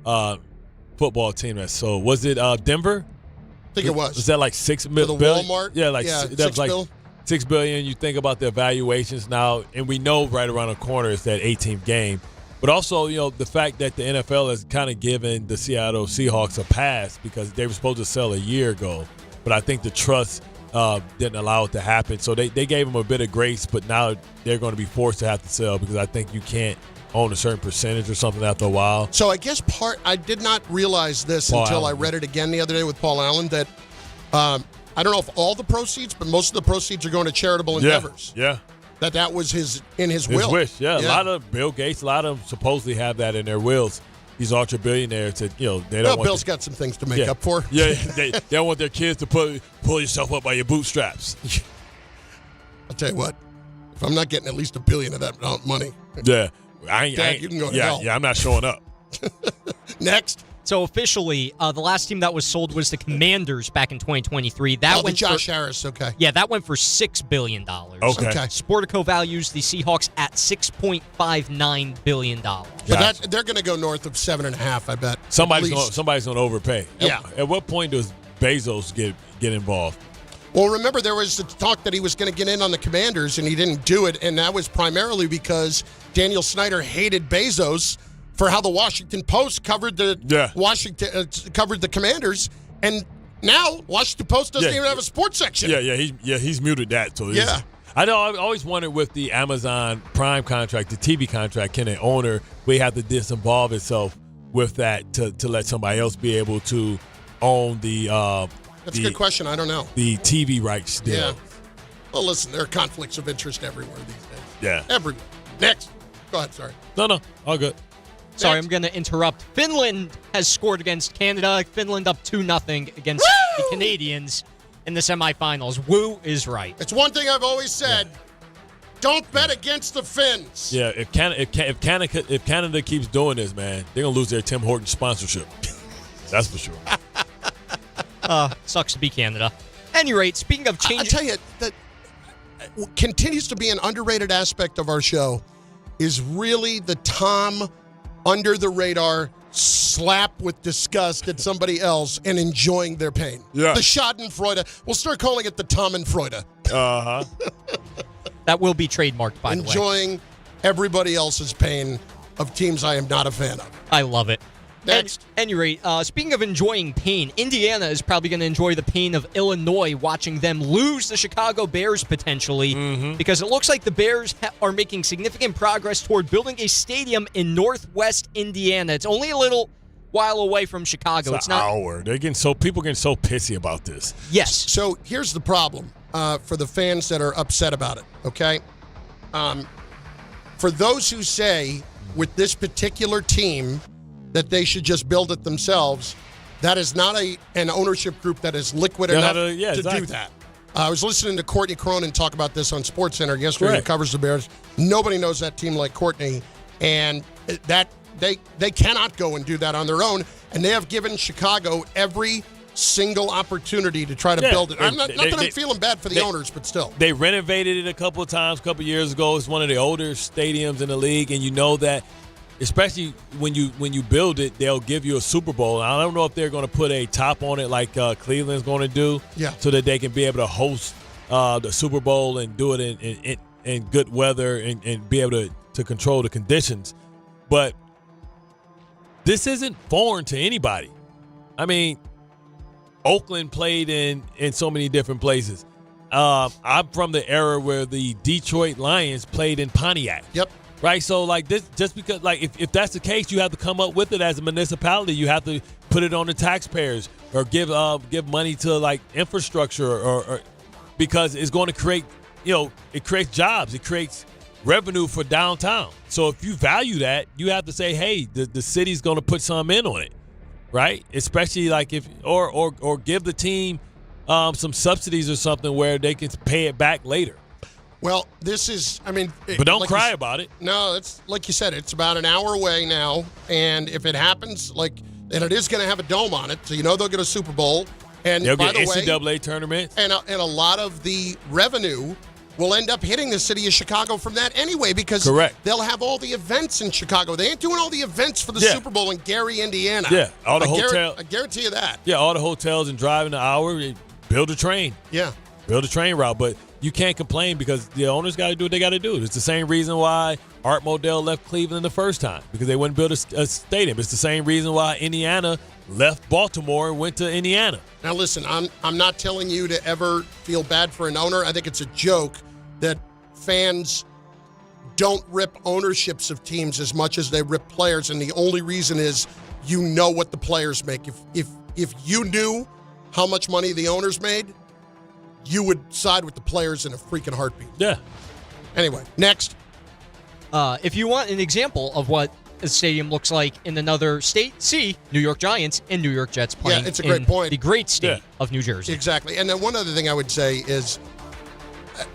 Football team that sold. Was it Denver? I think it was. Was that like $6 million? For the Walmart? Yeah, like yeah, that was $6 like bill. $6 billion. You think about the evaluations now, and we know right around the corner is that 18th game. But also, the fact that the NFL has kind of given the Seattle Seahawks a pass because they were supposed to sell a year ago. But I think the trust didn't allow it to happen. So they gave them a bit of grace, but now they're going to be forced to have to sell because I think you can't own a certain percentage or something after a while. So I guess I did not realize this until I read it again the other day with Paul Allen that I don't know if all the proceeds, but most of the proceeds are going to charitable endeavors. Yeah. That was his will. His wish, yeah. A lot of Bill Gates, a lot of them supposedly have that in their wills. These ultra billionaires that they don't. Well, Bill's got some things to make up for. Yeah, they don't want their kids to pull yourself up by your bootstraps. I'll tell you what, if I'm not getting at least $1 billion of that money, yeah, Dad, you can go to hell. Yeah, I'm not showing up. Next. So officially, the last team that was sold was the Commanders back in 2023. That went Josh Harris. Okay. Yeah, that went for $6 billion. Okay. Sportico values the Seahawks at $6.59 billion. But they're going to go north of 7.5. I bet. Somebody's going to overpay. Yeah. At what point does Bezos get involved? Well, remember there was the talk that he was going to get in on the Commanders, and he didn't do it, and that was primarily because Daniel Snyder hated Bezos for how the Washington Post covered the covered the Commanders, and now Washington Post doesn't even have a sports section. He's muted that. So I know. I always wondered with the Amazon Prime contract, the TV contract, can an owner have to disinvolve itself with that to let somebody else be able to own the? That's a good question. I don't know. The TV rights deal. Yeah. Well, listen, there are conflicts of interest everywhere these days. Yeah. Everywhere. Next. Go ahead. Sorry. No. All good. Sorry, I'm going to interrupt. Finland has scored against Canada. Finland up 2-0 against the Canadians in the semifinals. Woo is right. It's one thing I've always said. Yeah. Don't bet against the Finns. Yeah, if Canada keeps doing this, man, they're going to lose their Tim Hortons sponsorship. That's for sure. Sucks to be Canada. Any rate, speaking of changing... I'll tell you, that continues to be an underrated aspect of our show is really the Tom under the radar slap with disgust at somebody else and enjoying their pain. Yeah. The Schadenfreude. We'll start calling it the Tom and Freude. Uh-huh. That will be trademarked, by the way. Enjoying everybody else's pain of teams I am not a fan of. I love it. Next. At any rate, speaking of enjoying pain, Indiana is probably going to enjoy the pain of Illinois watching them lose the Chicago Bears potentially because it looks like the Bears are making significant progress toward building a stadium in Northwest Indiana. It's only a little while away from Chicago. It's not an hour. People getting so pissy about this. Yes. So here's the problem for the fans that are upset about it, okay? For those who say with this particular team that they should just build it themselves, that is not an ownership group that is liquid enough to do that. I was listening to Courtney Cronin talk about this on SportsCenter yesterday, who covers the Bears. Nobody knows that team like Courtney, and that they cannot go and do that on their own, and they have given Chicago every single opportunity to try to build it. Not that I'm feeling bad for the owners, but still. They renovated it a couple of times, a couple of years ago. It's one of the older stadiums in the league, and you know that especially when you build it, they'll give you a Super Bowl. I don't know if they're going to put a top on it like Cleveland's going to do, so that they can be able to host the Super Bowl and do it in good weather and be able to control the conditions. But this isn't foreign to anybody. I mean, Oakland played in so many different places. I'm from the era where the Detroit Lions played in Pontiac. Yep. Right, so like this, just because like if that's the case, you have to come up with it as a municipality. You have to put it on the taxpayers or give money to like infrastructure or because it's going to create, it creates jobs, it creates revenue for downtown. So if you value that, you have to say, hey, the city's going to put some in on it, right? Especially like if or give the team some subsidies or something where they can pay it back later. Well, this is, but don't cry about it. No, it's like you said, it's about an hour away now. And if it happens, and it is going to have a dome on it, so they'll get a Super Bowl. And they'll by get the NCAA way, tournament. And a lot of the revenue will end up hitting the city of Chicago from that anyway, because they'll have all the events in Chicago. They ain't doing all the events for the Super Bowl in Gary, Indiana. Yeah, all the hotels. I guarantee you that. Yeah, all the hotels and driving an hour, build a train. Yeah. Build a train route. But you can't complain because the owners got to do what they got to do. It's the same reason why Art Modell left Cleveland the first time, because they wouldn't build a stadium. It's the same reason why Indiana left Baltimore and went to Indiana. Now, listen, I'm not telling you to ever feel bad for an owner. I think it's a joke that fans don't rip ownerships of teams as much as they rip players, and the only reason is you know what the players make. If you knew how much money the owners made, you would side with the players in a freaking heartbeat. Yeah. Anyway, next. If you want an example of what a stadium looks like in another state, see New York Giants and New York Jets playing it's a great point. the great state of New Jersey. Exactly. And then one other thing I would say is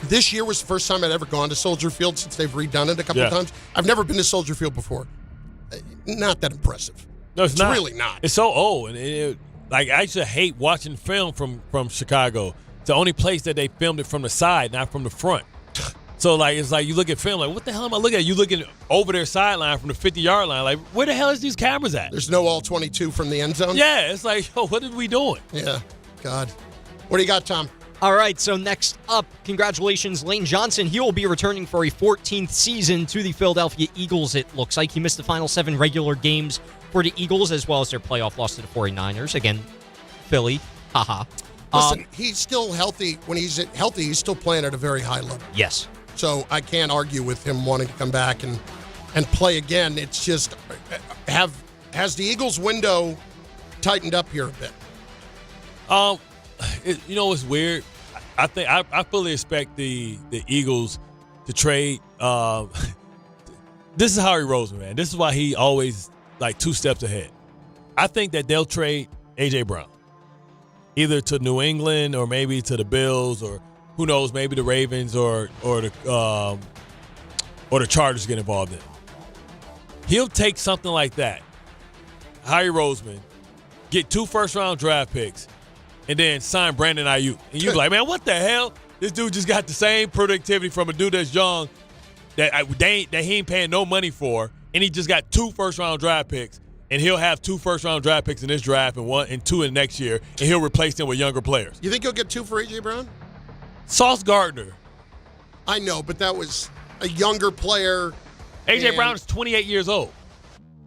this year was the first time I'd ever gone to Soldier Field since they've redone it a couple of times. I've never been to Soldier Field before. Not that impressive. No, it's not. Really not. It's so old. And I used to hate watching film from Chicago. It's the only place that they filmed it from the side, not from the front. So, it's like you look at film, like, what the hell am I looking at? You looking over their sideline from the 50-yard line. Like, where the hell is these cameras at? There's no all 22 from the end zone? Yeah, it's like, what are we doing? Yeah, God. What do you got, Tom? All right, so next up, congratulations, Lane Johnson. He will be returning for a 14th season to the Philadelphia Eagles, it looks like. He missed the final 7 regular games for the Eagles, as well as their playoff loss to the 49ers. Again, Philly, haha. Listen, he's still healthy. When he's healthy, he's still playing at a very high level. Yes. So I can't argue with him wanting to come back and play again. It's just, has the Eagles' window tightened up here a bit? You know what's weird? I think I fully expect the Eagles to trade. This is Howie Roseman, man. This is why he always 2 steps ahead. I think that they'll trade A.J. Brown, either to New England or maybe to the Bills, or who knows, maybe the Ravens or the Chargers get involved in it. He'll take something like that, Howie Roseman, get 2 first-round draft picks, and then sign Brandon Ayuk. And you're like, man, what the hell? This dude just got the same productivity from a dude that's young that he ain't paying no money for, and he just got 2 first-round draft picks, and he'll have 2 first-round draft picks in this draft and 1 and 2 in next year, and he'll replace them with younger players. You think he'll get 2 for A.J. Brown? Sauce Gardner. I know, but that was a younger player. A.J. Brown is 28 years old,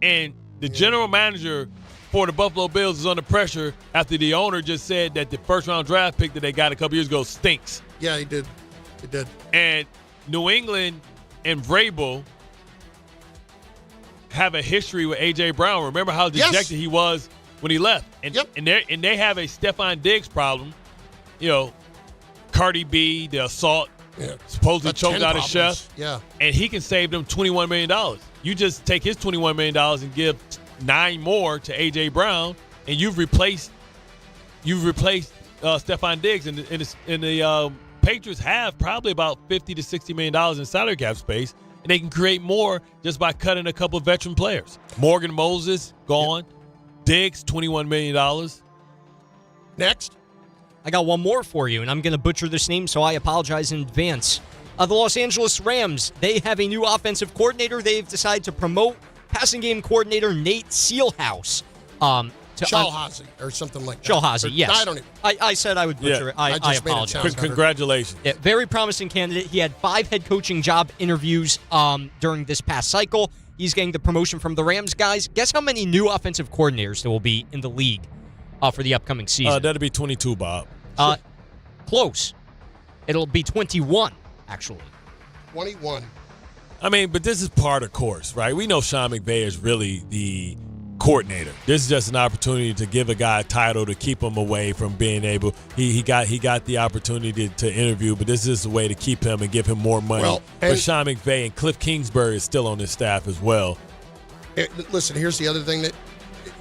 and the general manager for the Buffalo Bills is under pressure after the owner just said that the first-round draft pick that they got a couple years ago stinks. Yeah, he did. He did. And New England and Vrabel have a history with A.J. Brown. Remember how dejected he was when he left. And, and they have a Stephon Diggs problem. You know, Cardi B, the assault, supposedly choked out a chef. Yeah. And he can save them $21 million. You just take his $21 million and give 9 more to A.J. Brown, and you've replaced Stephon Diggs. And the Patriots have probably about $50 to $60 million in salary cap space, and they can create more just by cutting a couple of veteran players. Morgan Moses, gone. Diggs, $21 million. Next. I got one more for you, and I'm going to butcher this name, so I apologize in advance. The Los Angeles Rams, they have a new offensive coordinator. They've decided to promote passing game coordinator Nate Sealhouse. Shalhazi or something like that. Shalhazi, yes. I don't even. I said I would butcher it. I apologize. Congratulations. Yeah, very promising candidate. He had 5 head coaching job interviews during this past cycle. He's getting the promotion from the Rams guys. Guess how many new offensive coordinators there will be in the league for the upcoming season? That'll be 22, Bob. Close. It'll be 21, actually. 21. I mean, but this is part of course, right? We know Sean McVay is really the coordinator. This is just an opportunity to give a guy a title to keep him away from being able. He got the opportunity to interview, but this is a way to keep him and give him more money. For Sean McVay, and Cliff Kingsbury is still on his staff as well. Listen, here's the other thing that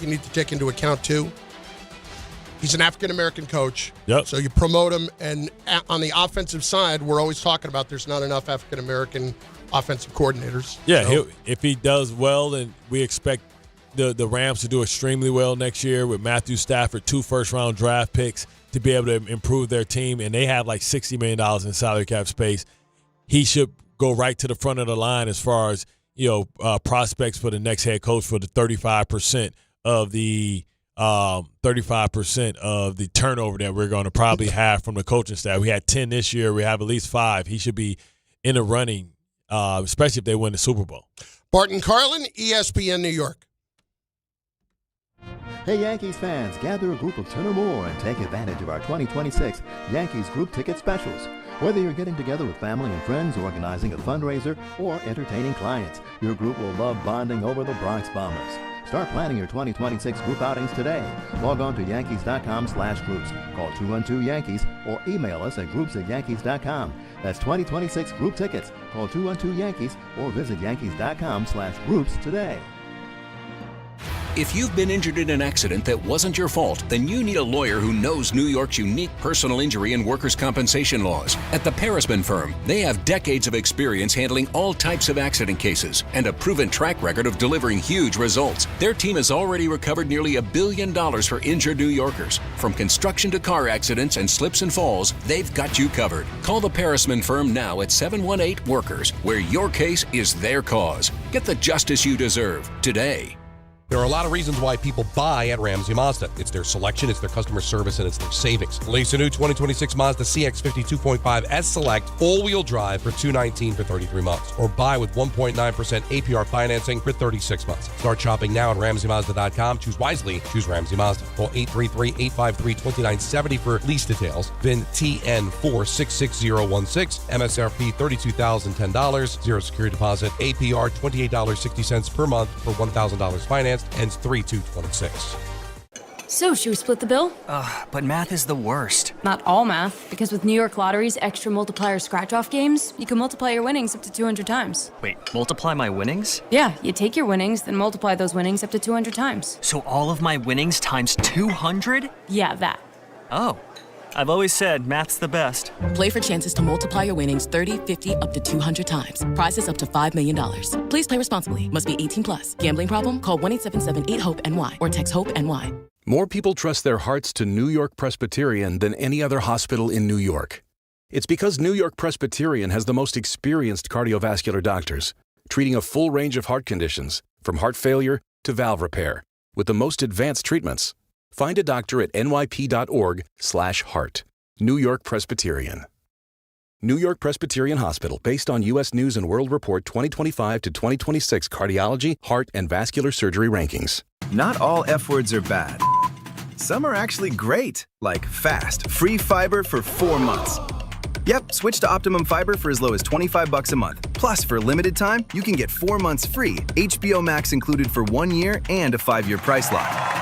you need to take into account too. He's an African-American coach. Yep. So you promote him, and on the offensive side, we're always talking about there's not enough African-American offensive coordinators. Yeah, so. if he does well, then we expect the Rams to do extremely well next year with Matthew Stafford, 2 first-round draft picks to be able to improve their team, and they have like $60 million in salary cap space. He should go right to the front of the line as far as prospects for the next head coach for the 35% of the 35% of the turnover that we're going to probably have from the coaching staff. We had 10 this year. We have at least 5. He should be in the running, especially if they win the Super Bowl. Bart Carlin, ESPN New York. Hey, Yankees fans, gather a group of 10 or more and take advantage of our 2026 Yankees group ticket specials. Whether you're getting together with family and friends, organizing a fundraiser, or entertaining clients, your group will love bonding over the Bronx Bombers. Start planning your 2026 group outings today. Log on to Yankees.com/groups. Call 212-YANKEES or email us at groups@Yankees.com. That's 2026 group tickets. Call 212-YANKEES or visit Yankees.com/groups today. If you've been injured in an accident that wasn't your fault, then you need a lawyer who knows New York's unique personal injury and workers' compensation laws. At the Parisman Firm, they have decades of experience handling all types of accident cases and a proven track record of delivering huge results. Their team has already recovered nearly $1 billion for injured New Yorkers. From construction to car accidents and slips and falls, they've got you covered. Call the Parisman Firm now at 718-WORKERS, where your case is their cause. Get the justice you deserve today. There are a lot of reasons why people buy at Ramsey Mazda. It's their selection, it's their customer service, and it's their savings. Lease a new 2026 Mazda CX-50 2.5 S Select all-wheel drive for $219 for 33 months. Or buy with 1.9% APR financing for 36 months. Start shopping now at RamseyMazda.com. Choose wisely. Choose Ramsey Mazda. Call 833-853-2970 for lease details. VIN TN466016. MSRP $32,010. Zero security deposit. APR $28.60 per month for $1,000 finance. Ends 3/2/26. So, should we split the bill? But math is the worst. Not all math, because with New York Lottery's extra multiplier scratch-off games, you can multiply your winnings up to 200 times. Wait, multiply my winnings? Yeah, you take your winnings, then multiply those winnings up to 200 times. So all of my winnings times 200? Yeah, that. Oh. I've always said math's the best. Play for chances to multiply your winnings 30, 50, up to 200 times. Prizes up to $5 million. Please play responsibly. Must be 18 plus. Gambling problem? Call 1-877-8-HOPE-NY or text HOPE-NY. More people trust their hearts to New York Presbyterian than any other hospital in New York. It's because New York Presbyterian has the most experienced cardiovascular doctors, treating a full range of heart conditions, from heart failure to valve repair, with the most advanced treatments. Find a doctor at nyp.org/heart. New York Presbyterian. New York Presbyterian Hospital, based on U.S. News & World Report 2025 to 2026 cardiology, heart, and vascular surgery rankings. Not all F words are bad. Some are actually great, like fast, free fiber for 4 months. Yep, switch to Optimum Fiber for as low as $25 a month. Plus, for a limited time, you can get 4 months free, HBO Max included for 1 year, and a 5-year price lock.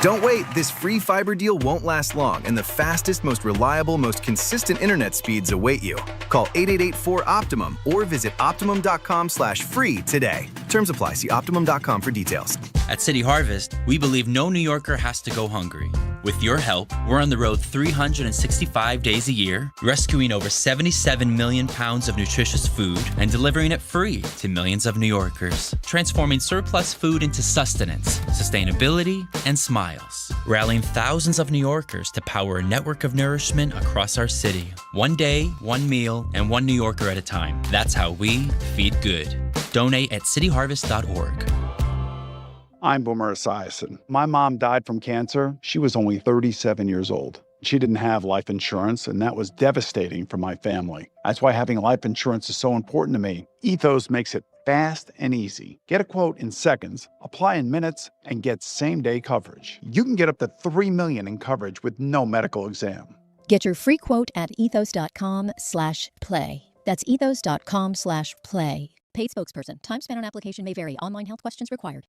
Don't wait, this free fiber deal won't last long, and the fastest, most reliable, most consistent internet speeds await you. Call 888-4-OPTIMUM or visit Optimum.com/free today. Terms apply. See Optimum.com for details. At City Harvest, we believe no New Yorker has to go hungry. With your help, we're on the road 365 days a year, rescuing over 77 million pounds of nutritious food and delivering it free to millions of New Yorkers, transforming surplus food into sustenance, sustainability, and smiles, rallying thousands of New Yorkers to power a network of nourishment across our city. 1 day, 1 meal, and 1 New Yorker at a time. That's how we feed good. Donate at cityharvest.org. I'm Boomer Esiason. My mom died from cancer. She was only 37 years old. She didn't have life insurance, and that was devastating for my family. That's why having life insurance is so important to me. Ethos makes it fast and easy. Get a quote in seconds, apply in minutes, and get same-day coverage. You can get up to $3 million in coverage with no medical exam. Get your free quote at ethos.com/play. That's ethos.com/play. Paid spokesperson. Time spent on application may vary. Online health questions required.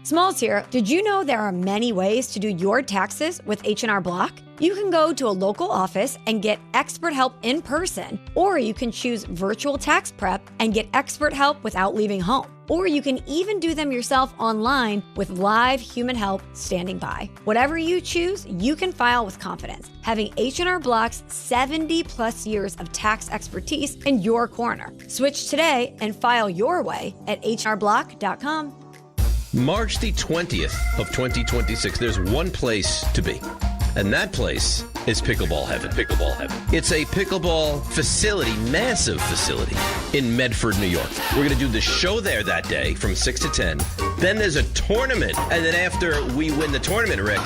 Smalls here. Did you know there are many ways to do your taxes with H&R Block? You can go to a local office and get expert help in person, or you can choose virtual tax prep and get expert help without leaving home. Or you can even do them yourself online with live human help standing by. Whatever you choose, you can file with confidence, having H&R Block's 70-plus years of tax expertise in your corner. Switch today and file your way at hrblock.com. March the 20th of 2026, there's one place to be, and that place is pickleball heaven. Pickleball heaven. It's a pickleball facility, massive facility in Medford, New York. We're going to do the show there that day from 6 to 10. Then there's a tournament. And then after we win the tournament, Rick,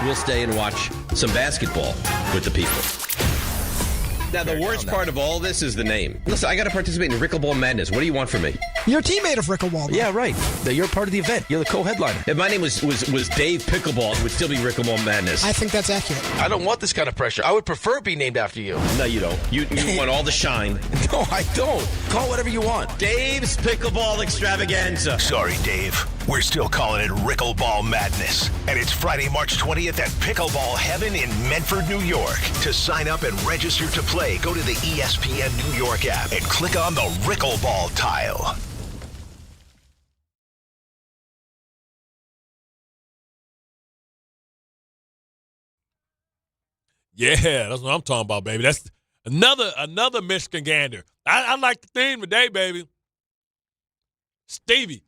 we'll stay and watch some basketball with the people. Now, the worst part of all this is the name. Listen, I got to participate in Rickleball Madness. What do you want from me? You're a teammate of Rickleball. Yeah, right. You're part of the event. You're the co-headliner. If my name was Dave Pickleball, it would still be Rickleball Madness. I think that's accurate. I don't want this kind of pressure. I would prefer it be named after you. No, you don't. You want all the shine. No, I don't. Call whatever you want. Dave's Pickleball Extravaganza. Sorry, Dave. We're still calling it Rickleball Madness. And it's Friday, March 20th at Pickleball Heaven in Medford, New York. To sign up and register to play, go to the ESPN New York app and click on the Rickleball tile. Yeah, that's what I'm talking about, baby. That's another Michigan gander. I like the theme today, baby. Stevie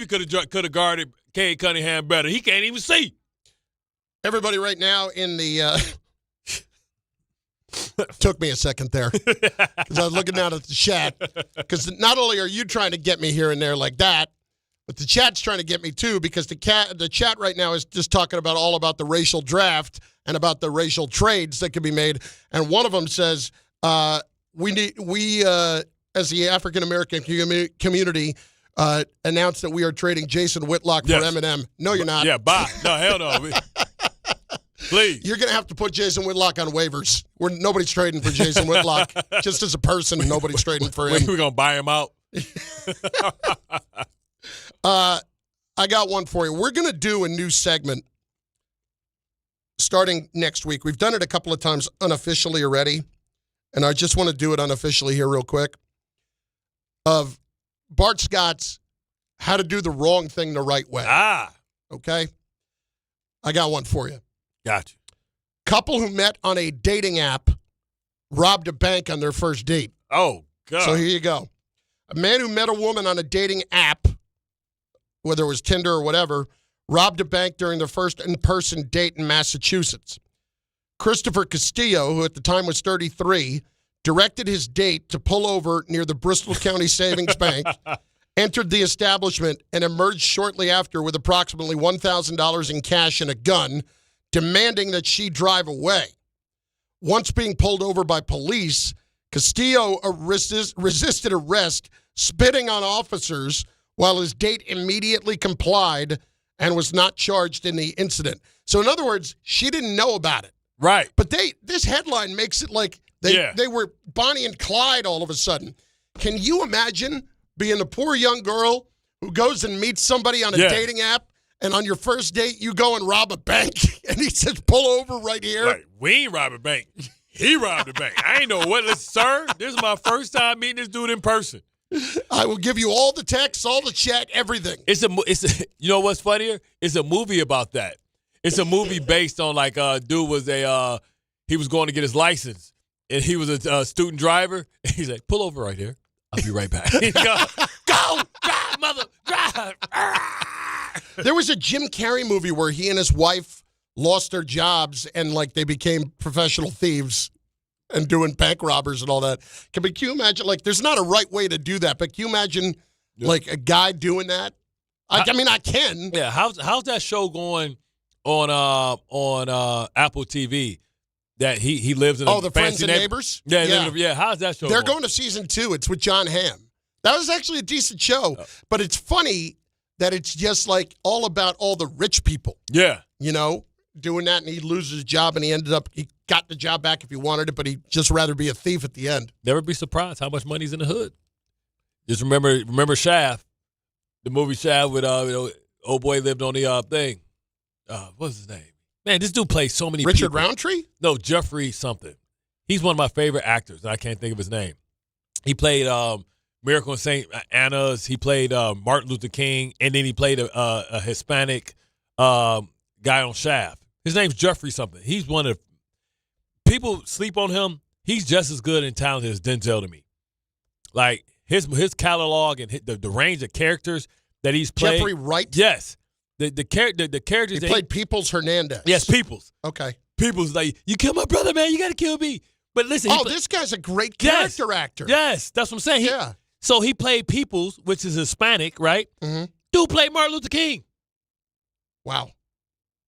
could have guarded Cade Cunningham better. He can't even see. Everybody right now in the took me a second there because I was looking down at the chat because not only are you trying to get me here and there like that, but the chat's trying to get me too because the chat right now is just talking about all about the racial draft and about the racial trades that can be made. And one of them says we as the African American community announced that we are trading Jason Whitlock for Eminem. No, you're not. Yeah, bye. No, hell no. Please. You're going to have to put Jason Whitlock on waivers. Nobody's trading for Jason Whitlock. Just as a person, nobody's trading for him. We're going to buy him out. I got one for you. We're going to do a new segment starting next week. We've done it a couple of times unofficially already, and I just want to do it unofficially here real quick, of Bart Scott's How to Do the Wrong Thing the Right Way. Okay? I got one for you. Gotcha. Couple who met on a dating app robbed a bank on their first date. Oh, God. So here you go. A man who met a woman on a dating app, whether it was Tinder or whatever, robbed a bank during their first in-person date in Massachusetts. Christopher Castillo, who at the time was 33, directed his date to pull over near the Bristol County Savings Bank, entered the establishment, and emerged shortly after with approximately $1,000 in cash and a gun, demanding that she drive away. Once being pulled over by police, Castillo resisted arrest, spitting on officers, while his date immediately complied and was not charged in the incident. So in other words, she didn't know about it. Right. But this headline makes it like they were Bonnie and Clyde all of a sudden. Can you imagine being a poor young girl who goes and meets somebody on a dating app, and on your first date you go and rob a bank, and he says, pull over right here? Right. We ain't robbed a bank. He robbed a bank. I ain't know what. Listen, sir, this is my first time meeting this dude in person. I will give you all the texts, all the chat, everything. It's a you know what's funnier? It's a movie about that. It's a movie based on like dude was he was going to get his license and he was a student driver. And he's like, pull over right here. I'll be right back. Go, drive, mother, drive. There was a Jim Carrey movie where he and his wife lost their jobs and like they became professional thieves and doing bank robbers and all that. Can you imagine? Like, there's not a right way to do that, but can you imagine like a guy doing that? I mean, I can. Yeah. How's that show going on Apple TV? That he lives in the Friends and Neighbors? Yeah. How's that show? They're going to season 2. It's with John Hamm. That was actually a decent show, but it's funny that it's just like all about all the rich people. Yeah. You know, doing that, and he loses his job, and he got the job back if he wanted it, but he'd just rather be a thief at the end. Never be surprised how much money's in the hood. Just remember Shaft, the movie Shaft with old boy lived on the thing. What's his name? Man, this dude plays so many Richard people. Roundtree? No, Jeffrey something. He's one of my favorite actors, and I can't think of his name. He played Miracle in St. Anna's. He played Martin Luther King, and then he played a Hispanic guy on Shaft. His name's Jeffrey something. He's one of – people sleep on him. He's just as good and talented as Denzel to me. Like, his catalog and the range of characters that he's played. Jeffrey Wright? Yes. The characters. He played Peoples Hernandez. Yes, Peoples. Okay. Peoples like, you killed my brother, man. You got to kill me. But listen. This guy's a great character actor. Yes, that's what I'm saying. So he played Peoples, which is Hispanic, right? Mm-hmm. Dude played Martin Luther King. Wow.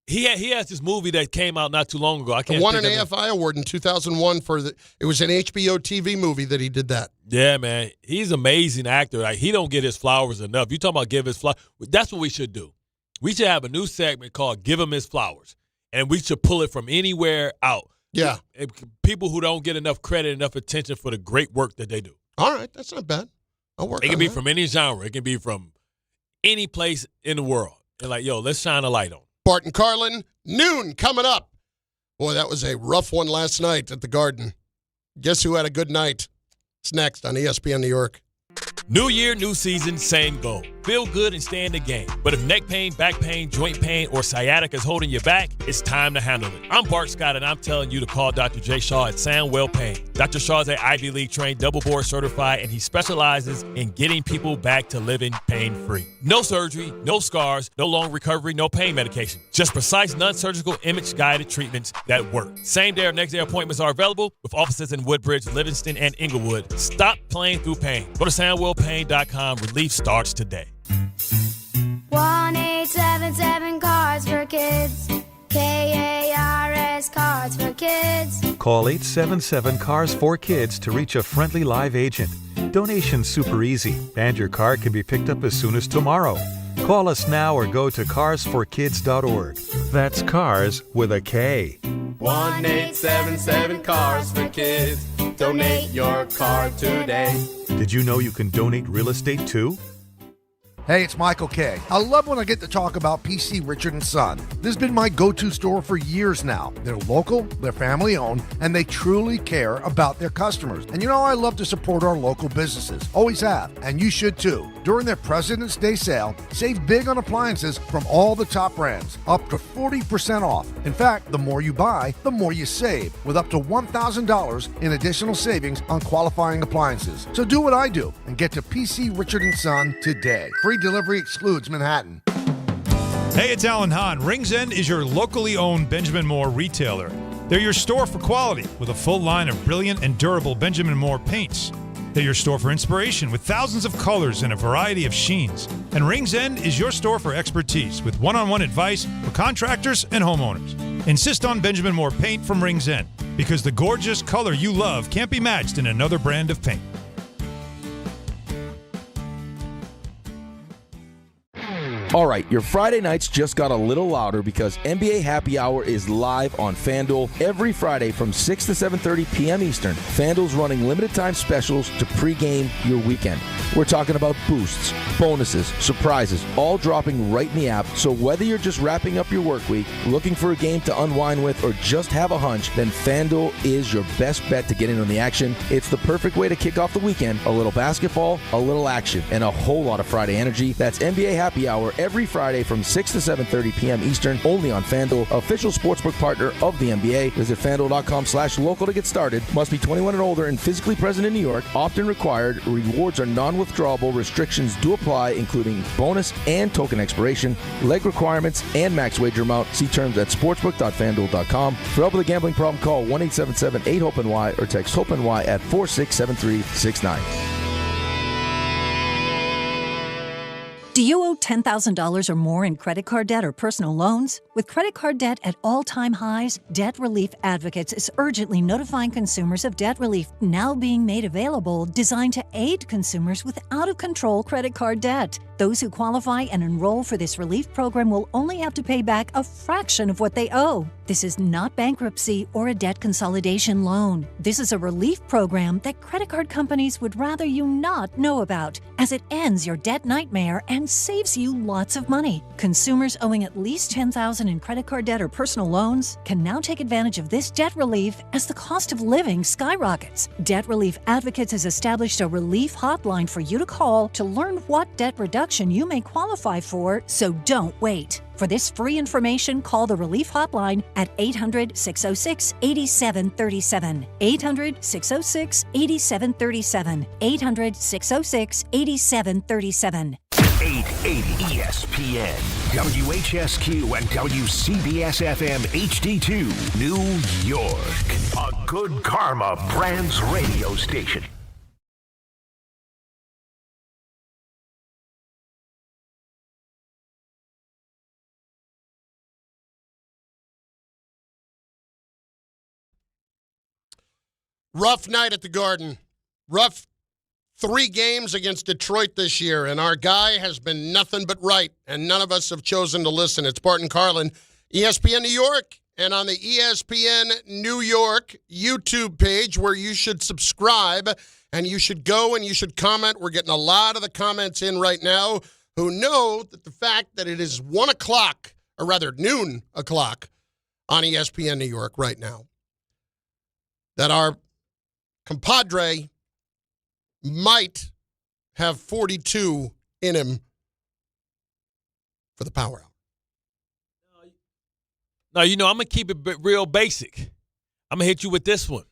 He has this movie that came out not too long ago. I can't. Won an AFI award in 2001 it was an HBO TV movie that he did that. Yeah, man, he's an amazing actor. Like, he don't get his flowers enough. You talking about give his flowers? That's what we should do. We should have a new segment called "Give Him His Flowers," and we should pull it from anywhere out. Yeah, people who don't get enough credit, enough attention for the great work that they do. All right, that's not bad. I'll work. It can be from any genre. It can be from any place in the world. And like, yo, let's shine a light on. Bart and Carlin, noon coming up. Boy, that was a rough one last night at the Garden. Guess who had a good night? It's next on ESPN New York. New year, new season, same goal. Feel good and stay in the game. But if neck pain, back pain, joint pain, or sciatica is holding you back, it's time to handle it. I'm Bart Scott, and I'm telling you to call Dr. J. Shaw at Sandwell Pain. Dr. Shaw is an Ivy League trained, double board certified, and he specializes in getting people back to living pain-free. No surgery, no scars, no long recovery, no pain medication. Just precise, non-surgical, image-guided treatments that work. Same-day or next-day appointments are available with offices in Woodbridge, Livingston, and Inglewood. Stop playing through pain. Go to SandwellPain.com. Relief starts today. 1-877 Cards for Kids. KARS Cards for Kids. Call 877-CARS-4-KIDS to reach a friendly live agent. Donation's super easy, and your card can be picked up as soon as tomorrow. Call us now or go to carsforkids.org. That's cars with a K. 1-877 Cars for Kids. Donate your card today. Did you know you can donate real estate too? Hey, it's Michael K. I love when I get to talk about PC Richard & Son. This has been my go-to store for years now. They're local, they're family-owned, and they truly care about their customers. And you know, I love to support our local businesses. Always have, and you should too. During their President's Day sale, save big on appliances from all the top brands, up to 40% off. In fact, the more you buy, the more you save, with up to $1,000 in additional savings on qualifying appliances. So do what I do and get to PC Richard & Son today. Free delivery excludes Manhattan. Hey, it's Alan Hahn. Rings End is your locally owned Benjamin Moore retailer. They're your store for quality with a full line of brilliant and durable Benjamin Moore paints. They're your store for inspiration with thousands of colors and a variety of sheens. And Rings End is your store for expertise with one-on-one advice for contractors and homeowners. Insist on Benjamin Moore paint from Rings End because the gorgeous color you love can't be matched in another brand of paint. All right, your Friday nights just got a little louder because NBA Happy Hour is live on FanDuel every Friday from 6 to 7:30 p.m. Eastern. FanDuel's running limited-time specials to pregame your weekend. We're talking about boosts, bonuses, surprises, all dropping right in the app. So whether you're just wrapping up your work week, looking for a game to unwind with, or just have a hunch, then FanDuel is your best bet to get in on the action. It's the perfect way to kick off the weekend. A little basketball, a little action, and a whole lot of Friday energy. That's NBA Happy Hour every Friday from 6 to 7:30 p.m. Eastern, only on FanDuel, official sportsbook partner of the NBA. Visit FanDuel.com/local to get started. Must be 21 and older and physically present in New York. Often required. Rewards are non-withdrawable. Restrictions do apply, including bonus and token expiration, leg requirements, and max wager amount. See terms at sportsbook.fanduel.com. For help with a gambling problem, call 1-877-8-HOPE-NY or text HOPE-NY at 467369. Do you owe $10,000 or more in credit card debt or personal loans? With credit card debt at all-time highs, Debt Relief Advocates is urgently notifying consumers of debt relief now being made available, designed to aid consumers with out-of-control credit card debt. Those who qualify and enroll for this relief program will only have to pay back a fraction of what they owe. This is not bankruptcy or a debt consolidation loan. This is a relief program that credit card companies would rather you not know about, as it ends your debt nightmare and saves you lots of money. Consumers owing at least $10,000 in credit card debt or personal loans can now take advantage of this debt relief as the cost of living skyrockets. Debt Relief Advocates has established a relief hotline for you to call to learn what debt reduction you may qualify for, so don't wait. For this free information, call the Relief Hotline at 800-606-8737. 800-606-8737. 800-606-8737. 8 680 ESPN, WHSQ, and WCBS-FM HD2, New York. A Good Karma Brands radio station. Rough night at the Garden. Rough 3 games against Detroit this year, and our guy has been nothing but right, and none of us have chosen to listen. It's Bart Carlin, ESPN New York, and on the ESPN New York YouTube page where you should subscribe, and you should go and you should comment. We're getting a lot of the comments in right now who know that the fact that it is 1 o'clock, or rather noon o'clock, on ESPN New York right now, that our compadre might have 42 in him for the Power Hour. No, I'm going to keep it real basic. I'm going to hit you with this one.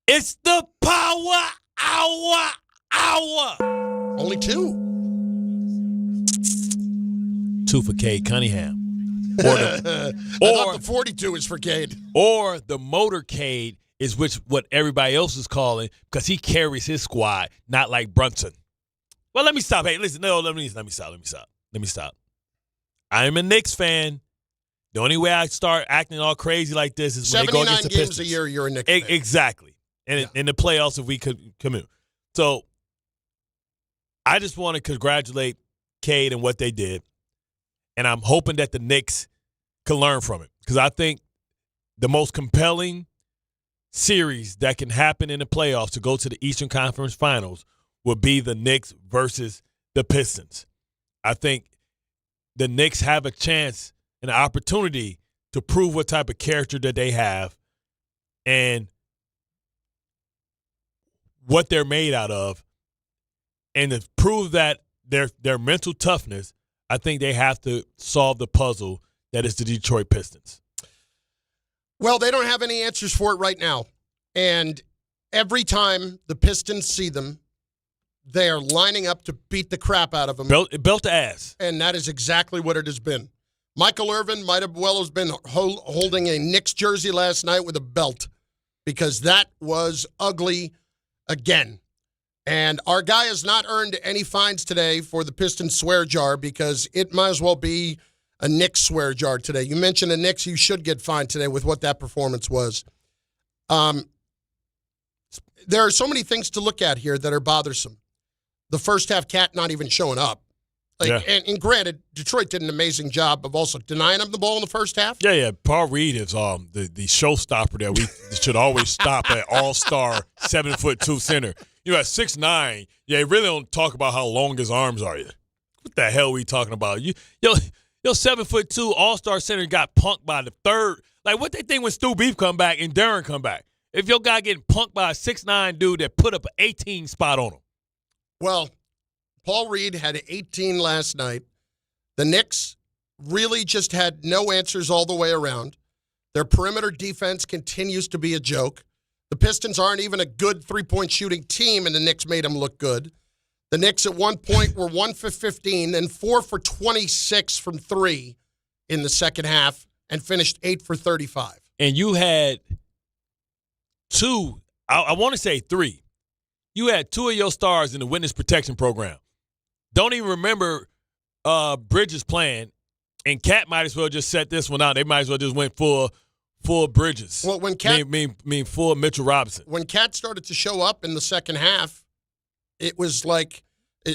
It's the Power Hour. Only 2. 2 for Cade Cunningham. I thought the 42 is for Cade. Or the motorcade is what everybody else is calling because he carries his squad, not like Brunson. Well, let me stop. Hey, listen. No, let me stop. I'm a Knicks fan. The only way I start acting all crazy like this is when they go against the Pistons. 79 games a year, you're a Knicks fan. Exactly. And in the playoffs, if we could come in. So I just want to congratulate Cade and what they did. And I'm hoping that the Knicks can learn from it. Because I think the most compelling series that can happen in the playoffs to go to the Eastern Conference Finals would be the Knicks versus the Pistons. I think the Knicks have a chance and an opportunity to prove what type of character that they have and what they're made out of. And to prove that their mental toughness, I think they have to solve the puzzle that is the Detroit Pistons. Well, they don't have any answers for it right now. And every time the Pistons see them, they are lining up to beat the crap out of them. Belt to ass. And that is exactly what it has been. Michael Irvin might have well have been holding a Knicks jersey last night with a belt because that was ugly again. And our guy has not earned any fines today for the Pistons swear jar because it might as well be a Knicks swear jar today. You mentioned the Knicks, you should get fined today with what that performance was. There are so many things to look at here that are bothersome. The first half, Cat not even showing up. And granted, Detroit did an amazing job of also denying him the ball in the first half. Yeah. Paul Reed is the showstopper that we should always stop at all-star 7'2" center. At 6'9", you really don't talk about how long his arms are. What the hell are we talking about? Your 7'2" all-star center got punked by the third. Like, what they think when Stu Beef come back and Darren come back? If your guy getting punked by a 6'9" dude that put up an 18 spot on him. Well, Paul Reed had 18 last night. The Knicks really just had no answers all the way around. Their perimeter defense continues to be a joke. The Pistons aren't even a good three-point shooting team, and the Knicks made them look good. The Knicks at one point were 1 for 15, then 4 for 26 from 3 in the second half, and finished 8 for 35. And you had 2, I want to say 3. You had 2 of your stars in the witness protection program. Don't even remember Bridges playing, and Cat might as well just set this one out. They might as well just went full Bridges. Well, when Cat full Mitchell Robinson. When Cat started to show up in the second half, it was like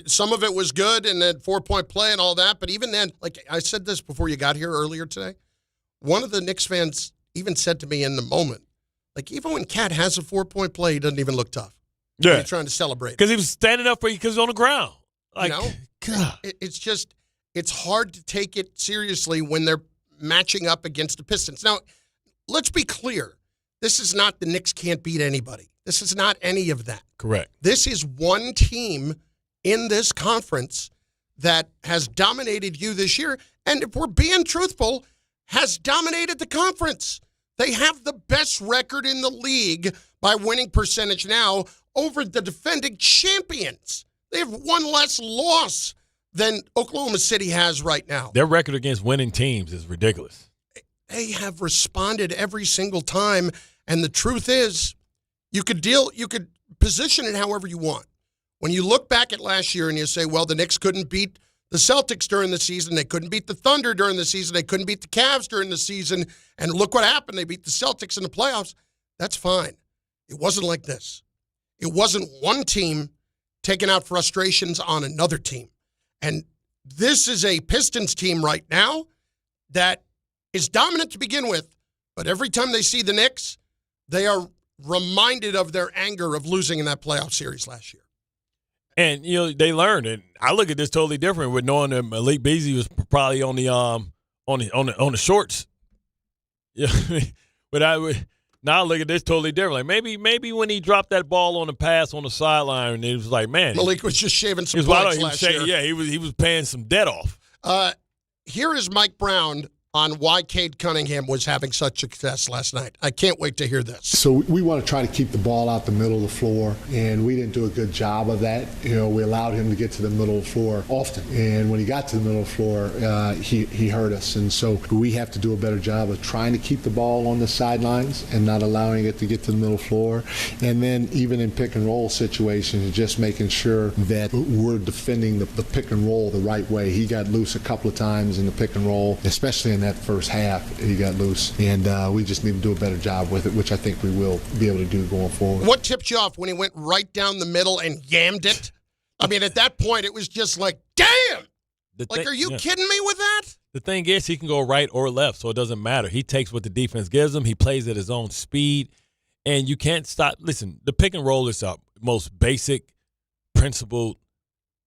some of it was good and then 4-point play and all that. But even then, like I said this before you got here earlier today, one of the Knicks fans even said to me in the moment, like even when Cat has a 4-point play, he doesn't even look tough. Yeah, he's trying to celebrate because he was standing up for you because he's on the ground. Like, God, it's hard to take it seriously when they're matching up against the Pistons. Now, let's be clear. This is not the Knicks can't beat anybody. This is not any of that. Correct. This is one team in this conference that has dominated you this year, and if we're being truthful, has dominated the conference. They have the best record in the league by winning percentage now over the defending champions. They have one less loss than Oklahoma City has right now. Their record against winning teams is ridiculous. They have responded every single time, and the truth is, you could position it however you want. When you look back at last year and you say, well, the Knicks couldn't beat the Celtics during the season, they couldn't beat the Thunder during the season, they couldn't beat the Cavs during the season, and look what happened. They beat the Celtics in the playoffs. That's fine. It wasn't like this. It wasn't one team taking out frustrations on another team. And this is a Pistons team right now that is dominant to begin with, but every time they see the Knicks, they are reminded of their anger of losing in that playoff series last year. And, they learned. And I look at this totally different with knowing that Malik Beasley was probably on the shorts. Yeah. But now I look at this totally different. Like maybe when he dropped that ball on the pass on the sideline, and it was like, man, Malik was just shaving some points last year. Yeah, he was paying some debt off. Here is Mike Brown on why Cade Cunningham was having such success last night. I can't wait to hear this. So we want to try to keep the ball out the middle of the floor, and we didn't do a good job of that. We allowed him to get to the middle of the floor often, and when he got to the middle of the floor, he hurt us. And so we have to do a better job of trying to keep the ball on the sidelines and not allowing it to get to the middle of the floor. And then even in pick and roll situations, just making sure that we're defending the pick and roll the right way. He got loose a couple of times in the pick and roll, especially in that first half. He got loose, and we just need to do a better job with it, which I think we will be able to do going forward. What tipped you off when he went right down the middle and yammed it? I mean, at that point, it was just like, damn! Are you kidding me with that? The thing is, he can go right or left, so it doesn't matter. He takes what the defense gives him. He plays at his own speed, and you can't stop. Listen, the pick and roll is the most basic, principled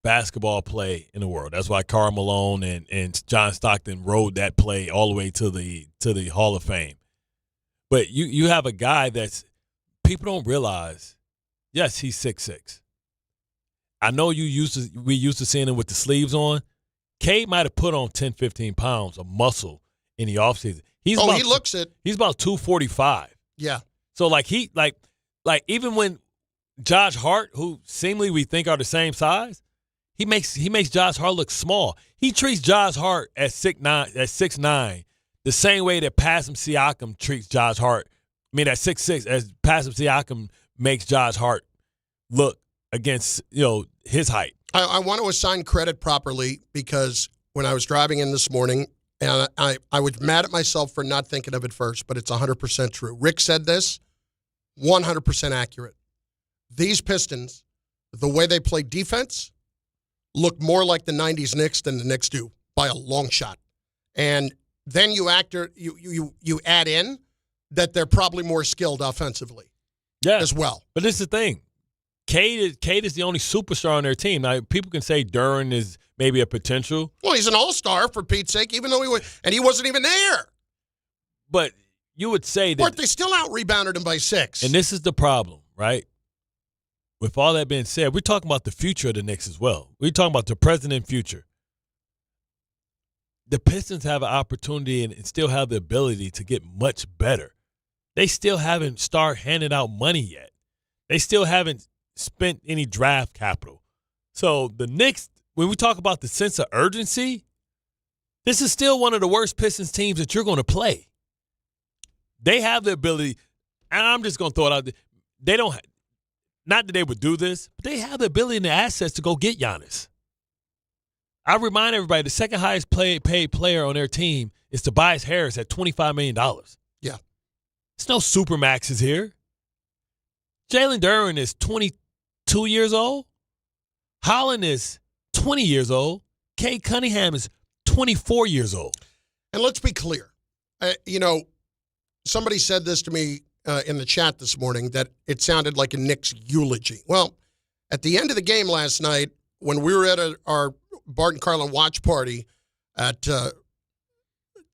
basketball play in the world. That's why Karl Malone and John Stockton rode that play all the way to the Hall of Fame. But you have a guy that's people don't realize. Yes, he's 6'6". I know we used to seeing him with the sleeves on. Cade might have put on 10, 15 pounds of muscle in the offseason. He looks it. He's about 245. Yeah. So even when Josh Hart, who seemingly we think are the same size, He makes Josh Hart look small. He treats Josh Hart at 6'9", the same way that Passim Siakam treats Josh Hart. I mean, at 6'6", as Passim Siakam makes Josh Hart look against his height. I want to assign credit properly because when I was driving in this morning, and I was mad at myself for not thinking of it first, but it's 100% true. Rick said this, 100% accurate. These Pistons, the way they play defense, look more like the 90s Knicks than the Knicks do by a long shot. And then you add in that they're probably more skilled offensively as well. But this is the thing. Cade is the only superstar on their team. Now, people can say Duren is maybe a potential. Well, he's an all-star, for Pete's sake, even though he wasn't even there. But you would say that. But they still out-rebounded him by 6. And this is the problem, right? With all that being said, we're talking about the future of the Knicks as well. We're talking about the present and future. The Pistons have an opportunity and still have the ability to get much better. They still haven't started handing out money yet. They still haven't spent any draft capital. So the Knicks, when we talk about the sense of urgency, this is still one of the worst Pistons teams that you're going to play. They have the ability, and I'm just going to throw it out there. They don't – not that they would do this, but they have the ability and the assets to go get Giannis. I remind everybody, the second highest paid player on their team is Tobias Harris at $25 million. Yeah. There's no supermaxes here. Jalen Duren is 22 years old. Holland is 20 years old. Cade Cunningham is 24 years old. And let's be clear. Somebody said this to me in the chat this morning that it sounded like a Knicks eulogy. Well, at the end of the game last night, when we were at our Bart Carlin watch party at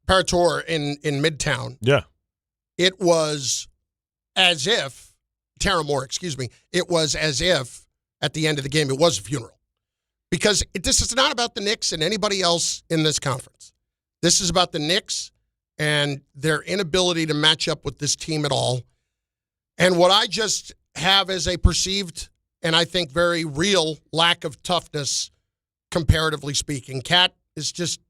Parator in Midtown, it was as if, Tara Moore, excuse me, it was as if at the end of the game it was a funeral. Because this is not about the Knicks and anybody else in this conference. This is about the Knicks and their inability to match up with this team at all. And what I just have as a perceived and I think very real lack of toughness comparatively speaking. Cat is just,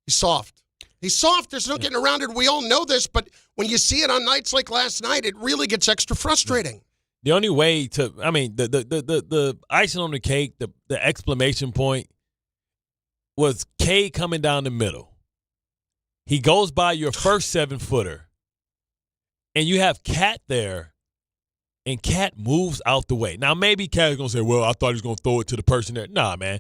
he's soft. He's soft. There's no getting around it. We all know this, but when you see it on nights like last night, it really gets extra frustrating. The only way to, I mean, the icing on the cake, the exclamation point was Cade coming down the middle. He goes by your first 7-footer, and you have Cat there, and Cat moves out the way. Now, maybe Cat is going to say, well, I thought he was going to throw it to the person there. Nah, man.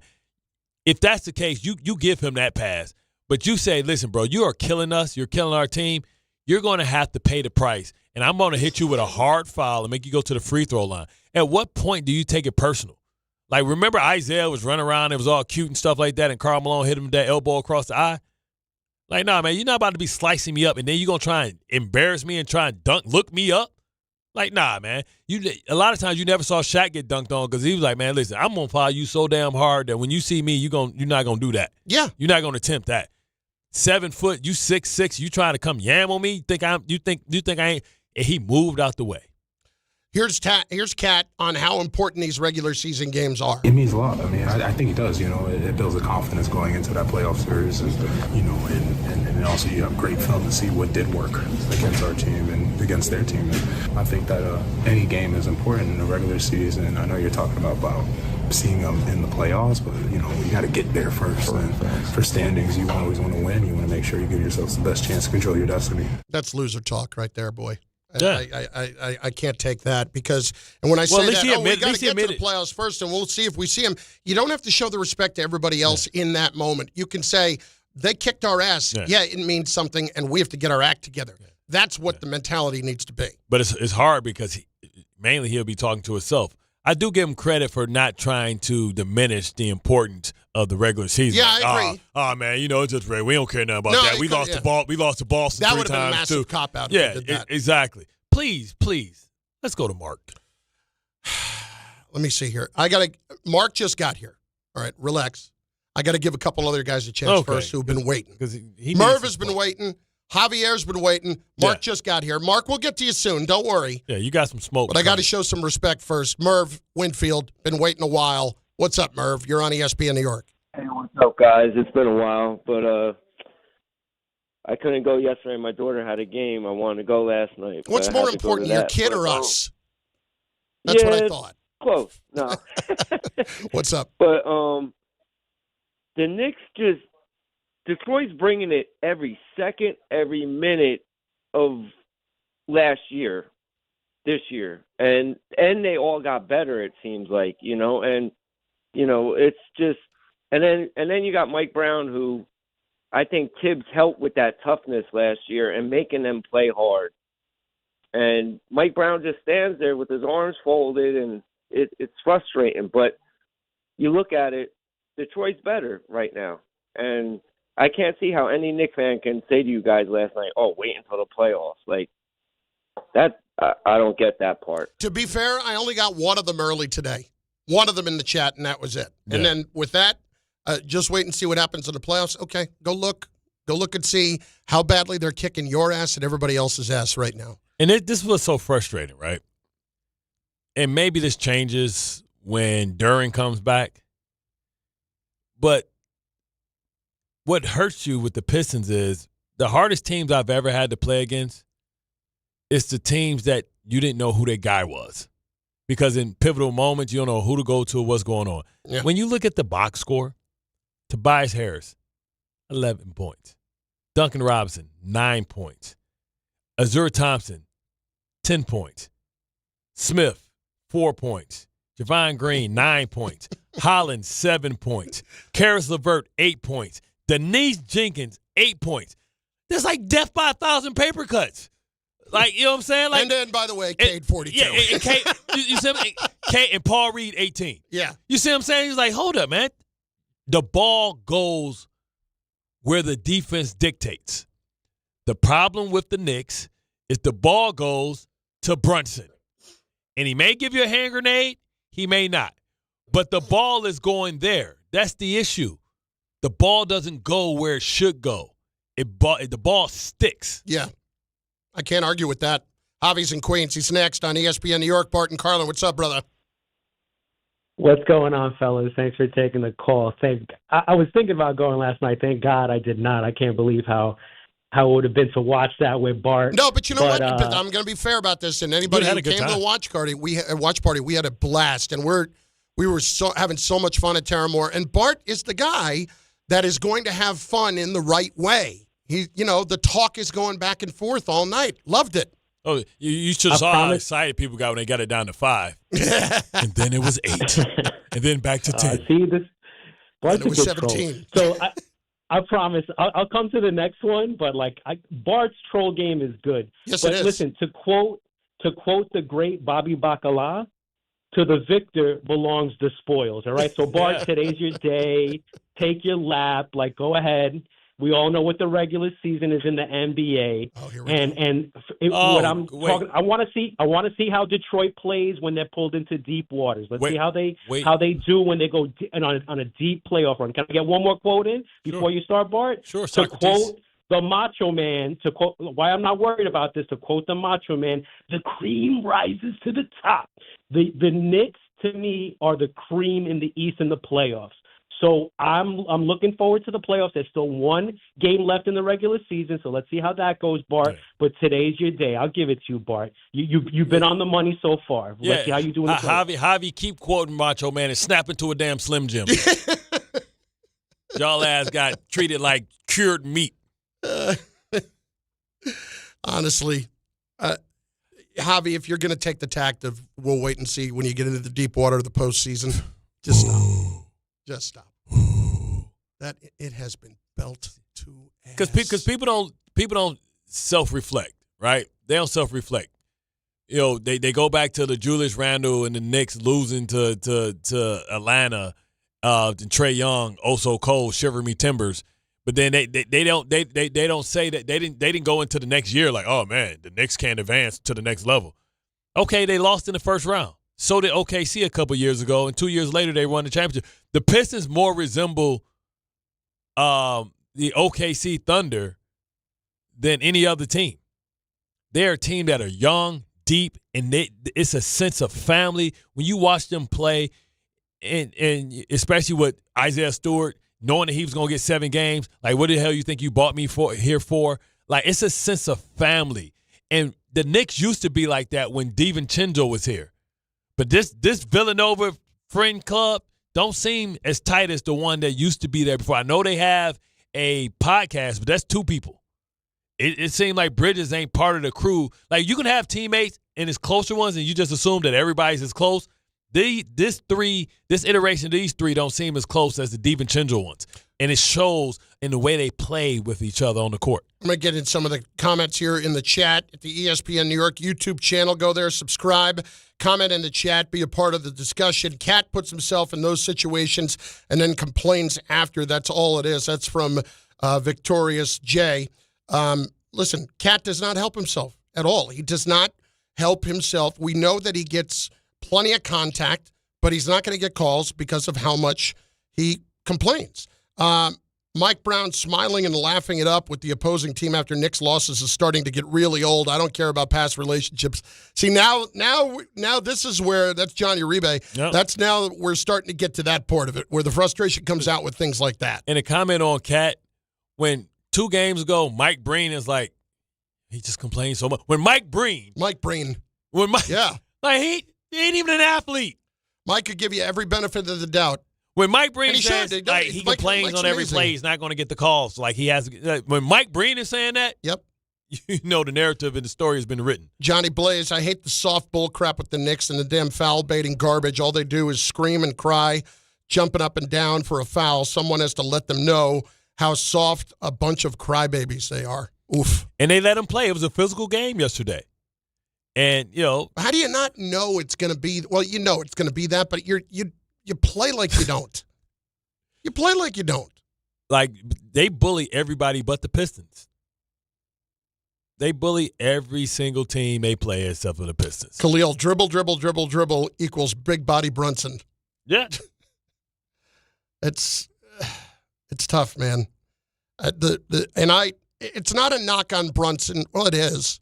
If that's the case, you give him that pass. But you say, listen, bro, you are killing us. You're killing our team. You're going to have to pay the price, and I'm going to hit you with a hard foul and make you go to the free throw line. At what point do you take it personal? Like, remember Isaiah was running around. It was all cute and stuff like that, and Karl Malone hit him with that elbow across the eye? Like, nah, man, you're not about to be slicing me up, and then you're going to try and embarrass me and try and look me up? Like, nah, man. A lot of times you never saw Shaq get dunked on because he was like, man, listen, I'm going to foul you so damn hard that when you see me, you're not going to do that. Yeah. You're not going to attempt that. 7 foot, you 6'6", you trying to come yam on me? You think I ain't? And he moved out the way. Here's Cat on how important these regular season games are. It means a lot. I mean, I think it does. You know, it builds a confidence going into that playoff series. You know, and also you have great film to see what did work against our team and against their team. And I think that any game is important in the regular season. I know you're talking about seeing them in the playoffs, but you know you got to get there first. And for standings, you always want to win. You want to make sure you give yourselves the best chance to control your destiny. That's loser talk right there, boy. Yeah. I can't take that because, and when I say that, we got to get to the it. playoffs first, and we'll see if we see him. You don't have to show the respect to everybody else in that moment. You can say they kicked our ass. Yeah, it means something, and we have to get our act together. That's what the mentality needs to be. But it's hard because mainly he'll be talking to himself. I do give him credit for not trying to diminish the importance of the regular season. Yeah, I agree. Oh, man, you know, it's just we don't care nothing about that. We lost to Boston that 3 would have been a times, massive too. cop-out. Yeah, if you did that. Exactly. Please, let's go to Mark. Let me see here. Mark just got here. All right, relax. I got to give a couple other guys a chance first who've been waiting. Merv has been waiting. Javier's been waiting. Mark just got here. Mark, we'll get to you soon. Don't worry. Yeah, you got some smoke. But I got to show some respect first. Merv Winfield, been waiting a while. What's up, Merv? You're on ESPN New York. Hey, what's up, guys? It's been a while, but I couldn't go yesterday. My daughter had a game. I wanted to go last night. What's more important, your kid or us? That's what I thought. Close. No. What's up? But the Knicks Detroit's bringing it every second, every minute of last year, this year. And they all got better, it seems like, you know, and, you know, it's just, and then you got Mike Brown, who I think Tibbs helped with that toughness last year and making them play hard. And Mike Brown just stands there with his arms folded, and it's frustrating. But you look at it, Detroit's better right now. And I can't see how any Knicks fan can say to you guys last night, oh, wait until the playoffs. Like, that, I don't get that part. To be fair, I only got one of them early today. One of them in the chat, and that was it. Yeah. And then with that, just wait and see what happens in the playoffs. Okay, go look and see how badly they're kicking your ass and everybody else's ass right now. And this was so frustrating, right? And maybe this changes when Duran comes back. But what hurts you with the Pistons is the hardest teams I've ever had to play against is the teams that you didn't know who their guy was. Because in pivotal moments, you don't know who to go to, what's going on. Yeah. When you look at the box score, Tobias Harris, 11 points. Duncan Robinson, 9 points. Azur Thompson, 10 points. Smith, 4 points. Javon Green, 9 points. Holland, 7 points. Karis LeVert, 8 points. Denise Jenkins, 8 points. That's like death by 1,000 paper cuts. Like, you know what I'm saying? Like, and then, by the way, Cade 42. Yeah, and Cade, you see what Cade and Paul Reed 18. Yeah. You see what I'm saying? He's like, hold up, man. The ball goes where the defense dictates. The problem with the Knicks is the ball goes to Brunson. And he may give you a hand grenade, he may not. But the ball is going there. That's the issue. The ball doesn't go where it should go. The ball sticks. Yeah. I can't argue with that. Javi's in Queens. He's next on ESPN New York. Bart Carlin, what's up, brother? What's going on, fellas? Thanks for taking the call. I was thinking about going last night. Thank God I did not. I can't believe how it would have been to watch that with Bart. No, but you know what? But I'm going to be fair about this. And anybody who came to the watch party, we had a blast, and we were having so much fun at Terramore. And Bart is the guy that is going to have fun in the right way. The talk is going back and forth all night. Loved it. Oh, you should have saw how excited people got when they got it down to 5. And then it was 8. And then back to 10. See, this Bart's it was 17. So I promise I'll come to the next one, but Bart's troll game is good. Yes, but it is. Listen, to quote the great Bobby Bacala, to the victor belongs the spoils. All right. So Bart, today's your day. Take your lap. Go ahead. We all know what the regular season is in the NBA. Oh, here we go. What I'm talking, I want to see how Detroit plays when they're pulled into deep waters. Let's see how they do when they go on a deep playoff run. Can I get one more quote in before you start, Bart? Sure. To quote the Macho Man, to quote why I'm not worried about this. To quote the Macho Man, the cream rises to the top. The Knicks, to me, are the cream in the East in the playoffs. So I'm looking forward to the playoffs. There's still one game left in the regular season, so let's see how that goes, Bart. Yeah. But today's your day. I'll give it to you, Bart. You've been on the money so far. Let's see how you do in the playoffs. Javi, keep quoting Macho Man and snap into a damn Slim Jim. Y'all ass got treated like cured meat. Honestly, Javi, if you're going to take the tact of we'll wait and see when you get into the deep water of the postseason, just stop. Just stop. That it has been belt to ass. Because people don't self-reflect, right? They don't self-reflect. They go back to the Julius Randle and the Knicks losing to Atlanta, and Trae Young, oh so cold, shiver me timbers. But then they don't say that they didn't go into the next year like, oh man, the Knicks can't advance to the next level. Okay, they lost in the first round. So did OKC a couple years ago, and 2 years later they won the championship. The Pistons more resemble the OKC Thunder than any other team. They're a team that are young, deep, and it's a sense of family. When you watch them play, and especially with Isaiah Stewart, knowing that he was going to get 7 games, what the hell you think you bought me here for? It's a sense of family. And the Knicks used to be like that when DiVincenzo was here. But this Villanova friend club don't seem as tight as the one that used to be there before. I know they have a podcast, but that's 2 people. It seemed like Bridges ain't part of the crew. You can have teammates and it's closer ones, and you just assume that everybody's as close. This iteration of these 3 don't seem as close as the DiVincenzo ones. And it shows in the way they play with each other on the court. I'm going to get in some of the comments here in the chat at the ESPN New York YouTube channel. Go there, subscribe, comment in the chat, be a part of the discussion. Cat puts himself in those situations and then complains after. That's all it is. That's from Victorious J. Listen, Cat does not help himself at all. He does not help himself. We know that he gets plenty of contact, but he's not going to get calls because of how much he complains. Mike Brown smiling and laughing it up with the opposing team after Knicks losses is starting to get really old. I don't care about past relationships. See, now this is where, that's Johnny Uribe. Yep. That's now we're starting to get to that part of it where the frustration comes out with things like that. And a comment on Cat, when 2 games ago, Mike Breen is like, he just complains so much. When he ain't even an athlete. Mike could give you every benefit of the doubt. When Mike Breen says he complains on every play, he's not going to get the calls. When Mike Breen is saying that, yep, you know the narrative and the story has been written. Johnny Blaze, I hate the soft bull crap with the Knicks and the damn foul baiting garbage. All they do is scream and cry, jumping up and down for a foul. Someone has to let them know how soft a bunch of crybabies they are. Oof. And they let them play. It was a physical game yesterday. And, how do you not know it's going to be? Well, you know it's going to be that, but you play like you don't. You play like you don't. They bully everybody but the Pistons. They bully every single team they play except for the Pistons. Khalil, dribble equals big body Brunson. Yeah. It's tough, man. It's not a knock on Brunson. Well, it is.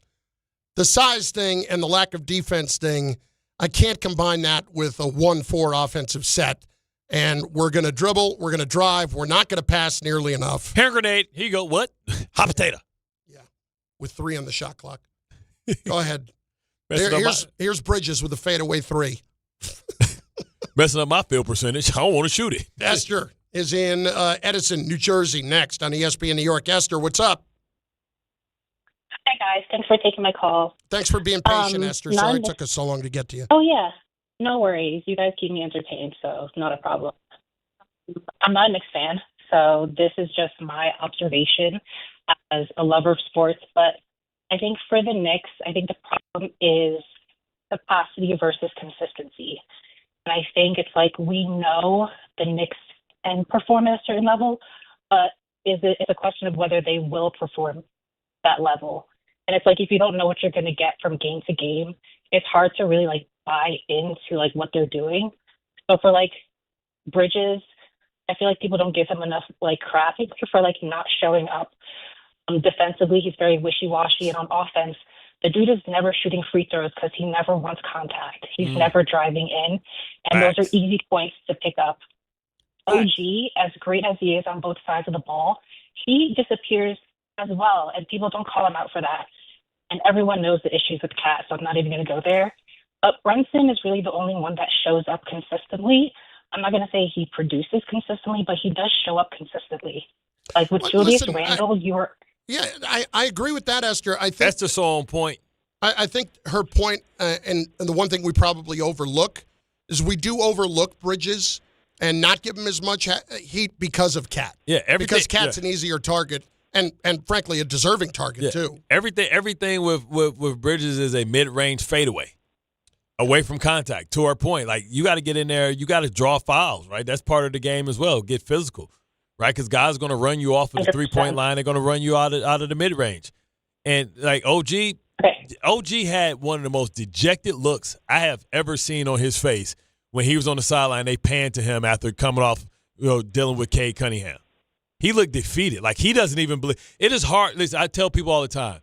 The size thing and the lack of defense thing, I can't combine that with a 1-4 offensive set. And we're going to dribble. We're going to drive. We're not going to pass nearly enough. Hand grenade. Here you go. What? Hot potato. Yeah. With 3 on the shot clock. Go ahead. Here's Here's Bridges with a fadeaway 3. Messing up my field percentage. I don't want to shoot it. Esther is in Edison, New Jersey, next on ESPN New York. Esther, what's up? Hi, guys. Thanks for taking my call. Thanks for being patient, Esther. Sorry it took us so long to get to you. Oh, yeah. No worries. You guys keep me entertained, so it's not a problem. I'm not a Knicks fan, so this is just my observation as a lover of sports. But I think for the Knicks, I think the problem is capacity versus consistency. And I think it's like we know the Knicks can perform at a certain level, but it's a question of whether they will perform that level. And it's like if you don't know what you're going to get from game to game, it's hard to really like buy into like what they're doing. So for like Bridges, I feel like people don't give him enough like crap for like not showing up. Defensively, he's very wishy-washy, and on offense, the dude is never shooting free throws because he never wants contact. He's never driving in, and those are easy points to pick up. OG, as great as he is on both sides of the ball, he disappears as well, and people don't call him out for that. And everyone knows the issues with Cat, so I'm not even going to go there. But Brunson is really the only one that shows up consistently. I'm not going to say he produces consistently, but he does show up consistly. Like with Julius Randle, Yeah, I agree with that, Esther. I think that's just so on point. I think her point, and the one thing we probably overlook, is we do overlook Bridges and not give him as much heat because of Cat. Yeah, because Cat's an easier target. And frankly, a deserving target, too. Everything with Bridges is a mid-range fadeaway, away from contact, to our point. Like, you got to get in there. You got to draw fouls, right? That's part of the game as well. Get physical, right? Because guys are going to run you off of the three-point line. They're going to run you out of the mid-range. And, like, OG had one of the most dejected looks I have ever seen on his face when he was on the sideline. They panned to him after coming off, dealing with Cade Cunningham. He looked defeated. Like, he doesn't even believe. It is hard. Listen, I tell people all the time,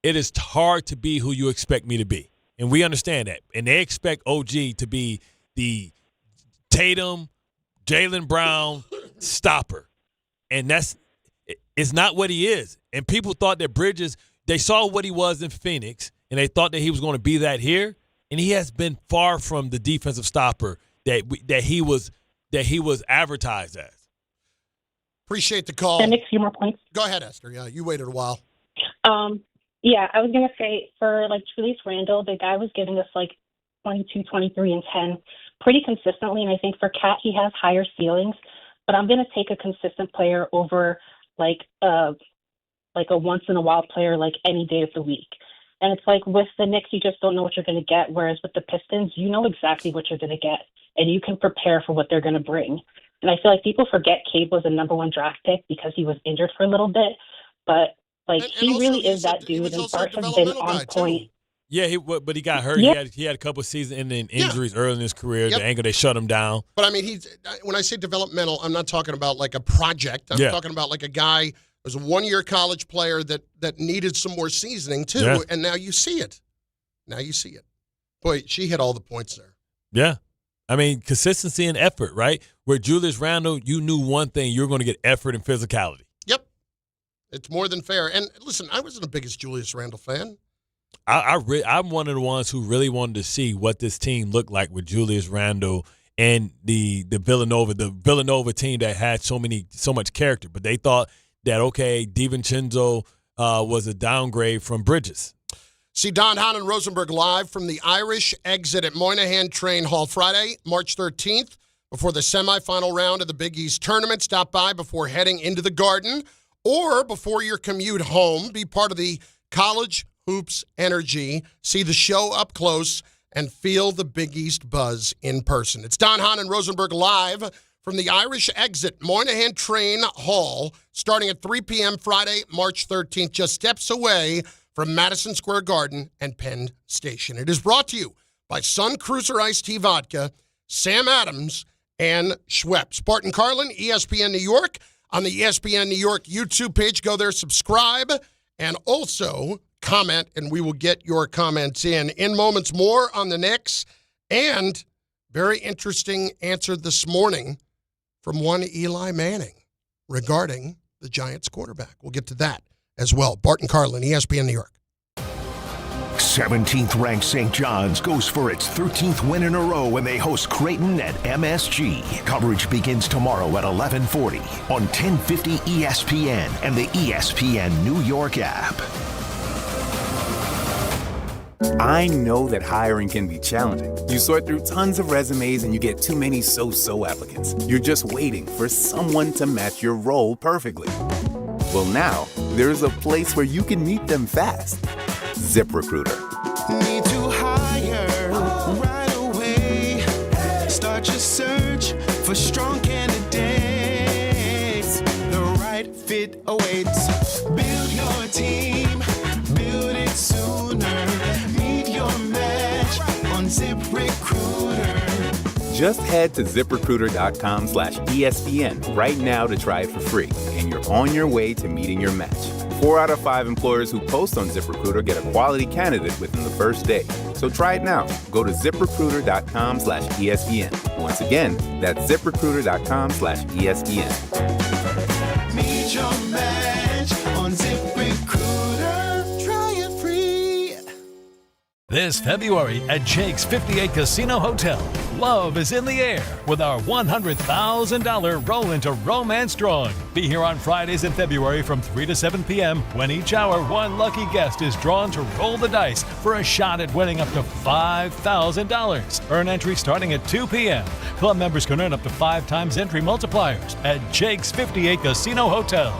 it is hard to be who you expect me to be. And we understand that. And they expect OG to be the Tatum, Jalen Brown stopper. And it's not what he is. And people thought that Bridges, they saw what he was in Phoenix, and they thought that he was going to be that here. And he has been far from the defensive stopper that he was advertised as. Appreciate the call. Can I make a few more points? Go ahead, Esther. Yeah, you waited a while. Yeah, I was going to say for like Julius Randle, the guy was giving us like 22, 23, and 10 pretty consistently. And I think for Cat, he has higher ceilings. But I'm going to take a consistent player over like a once in a while player like any day of the week. And it's like with the Knicks, you just don't know what you're going to get. Whereas with the Pistons, you know exactly what you're going to get, and you can prepare for what they're going to bring. And I feel like people forget Cade was a number 1 draft pick because he was injured for a little bit. But, like, he really is that dude, and Bart has been on point. Yeah, but he got hurt. Yeah. He had a couple of season-ending injuries early in his career. The ankle, they shut him down. But, I mean, when I say developmental, I'm not talking about like a project. I'm talking about like a guy who was a 1-year college player that needed some more seasoning, too. Yeah. And now you see it. Boy, she hit all the points there. Yeah. I mean, consistency and effort, right? Where Julius Randle, you knew one thing, you were going to get effort and physicality. Yep. It's more than fair. And listen, I wasn't the biggest Julius Randle fan. I'm one of the ones who really wanted to see what this team looked like with Julius Randle and the Villanova team that had so much character. But they thought that, okay, DiVincenzo was a downgrade from Bridges. See Don, Hahn, and Rosenberg live from the Irish exit at Moynihan Train Hall Friday, March 13th, before the semifinal round of the Big East tournament. Stop by before heading into the Garden or before your commute home. Be part of the College Hoops energy. See the show up close and feel the Big East buzz in person. It's Don, Hahn, and Rosenberg live from the Irish exit, Moynihan Train Hall, starting at 3 p.m. Friday, March 13th, just steps away from Madison Square Garden and Penn Station. It is brought to you by Sun Cruiser Iced Tea Vodka, Sam Adams, and Schweppes. Bart Carlin, ESPN New York, on the ESPN New York YouTube page. Go there, subscribe, and also comment, and we will get your comments in. In moments more on the Knicks And very interesting answer this morning from one Eli Manning regarding the Giants quarterback. We'll get to that as well. Bart Carlin, ESPN New York. 17th ranked St. John's goes for its 13th win in a row when they host Creighton at MSG. Coverage begins tomorrow at 11:40 on 1050 ESPN and the ESPN New York app. I know that hiring can be challenging. You sort through tons of resumes and you get too many so-so applicants. You're just waiting for someone to match your role perfectly. Well, now, there's a place where you can meet them fast. ZipRecruiter. Need to hire right away. Start your search for strong candidates. The right fit awaits. Build your team. Build it sooner. Meet your match on ZipRecruiter. Just head to ZipRecruiter.com/ESPN right now to try it for free. And you're on your way to meeting your match. 4 out of 5 employers who post on ZipRecruiter get a quality candidate within the first day. So try it now. Go to ZipRecruiter.com/ESPN. Once again, that's ZipRecruiter.com/ESPN. Meet your match on ZipRecruiter. Try it free. This February at Jake's 58 Casino Hotel, love is in the air with our $100,000 Roll into Romance drawing. Be here on Fridays in February from 3 to 7 p.m. when each hour one lucky guest is drawn to roll the dice for a shot at winning up to $5,000. Earn entry starting at 2 p.m. Club members can earn up to 5 times entry multipliers at Jake's 58 Casino Hotel.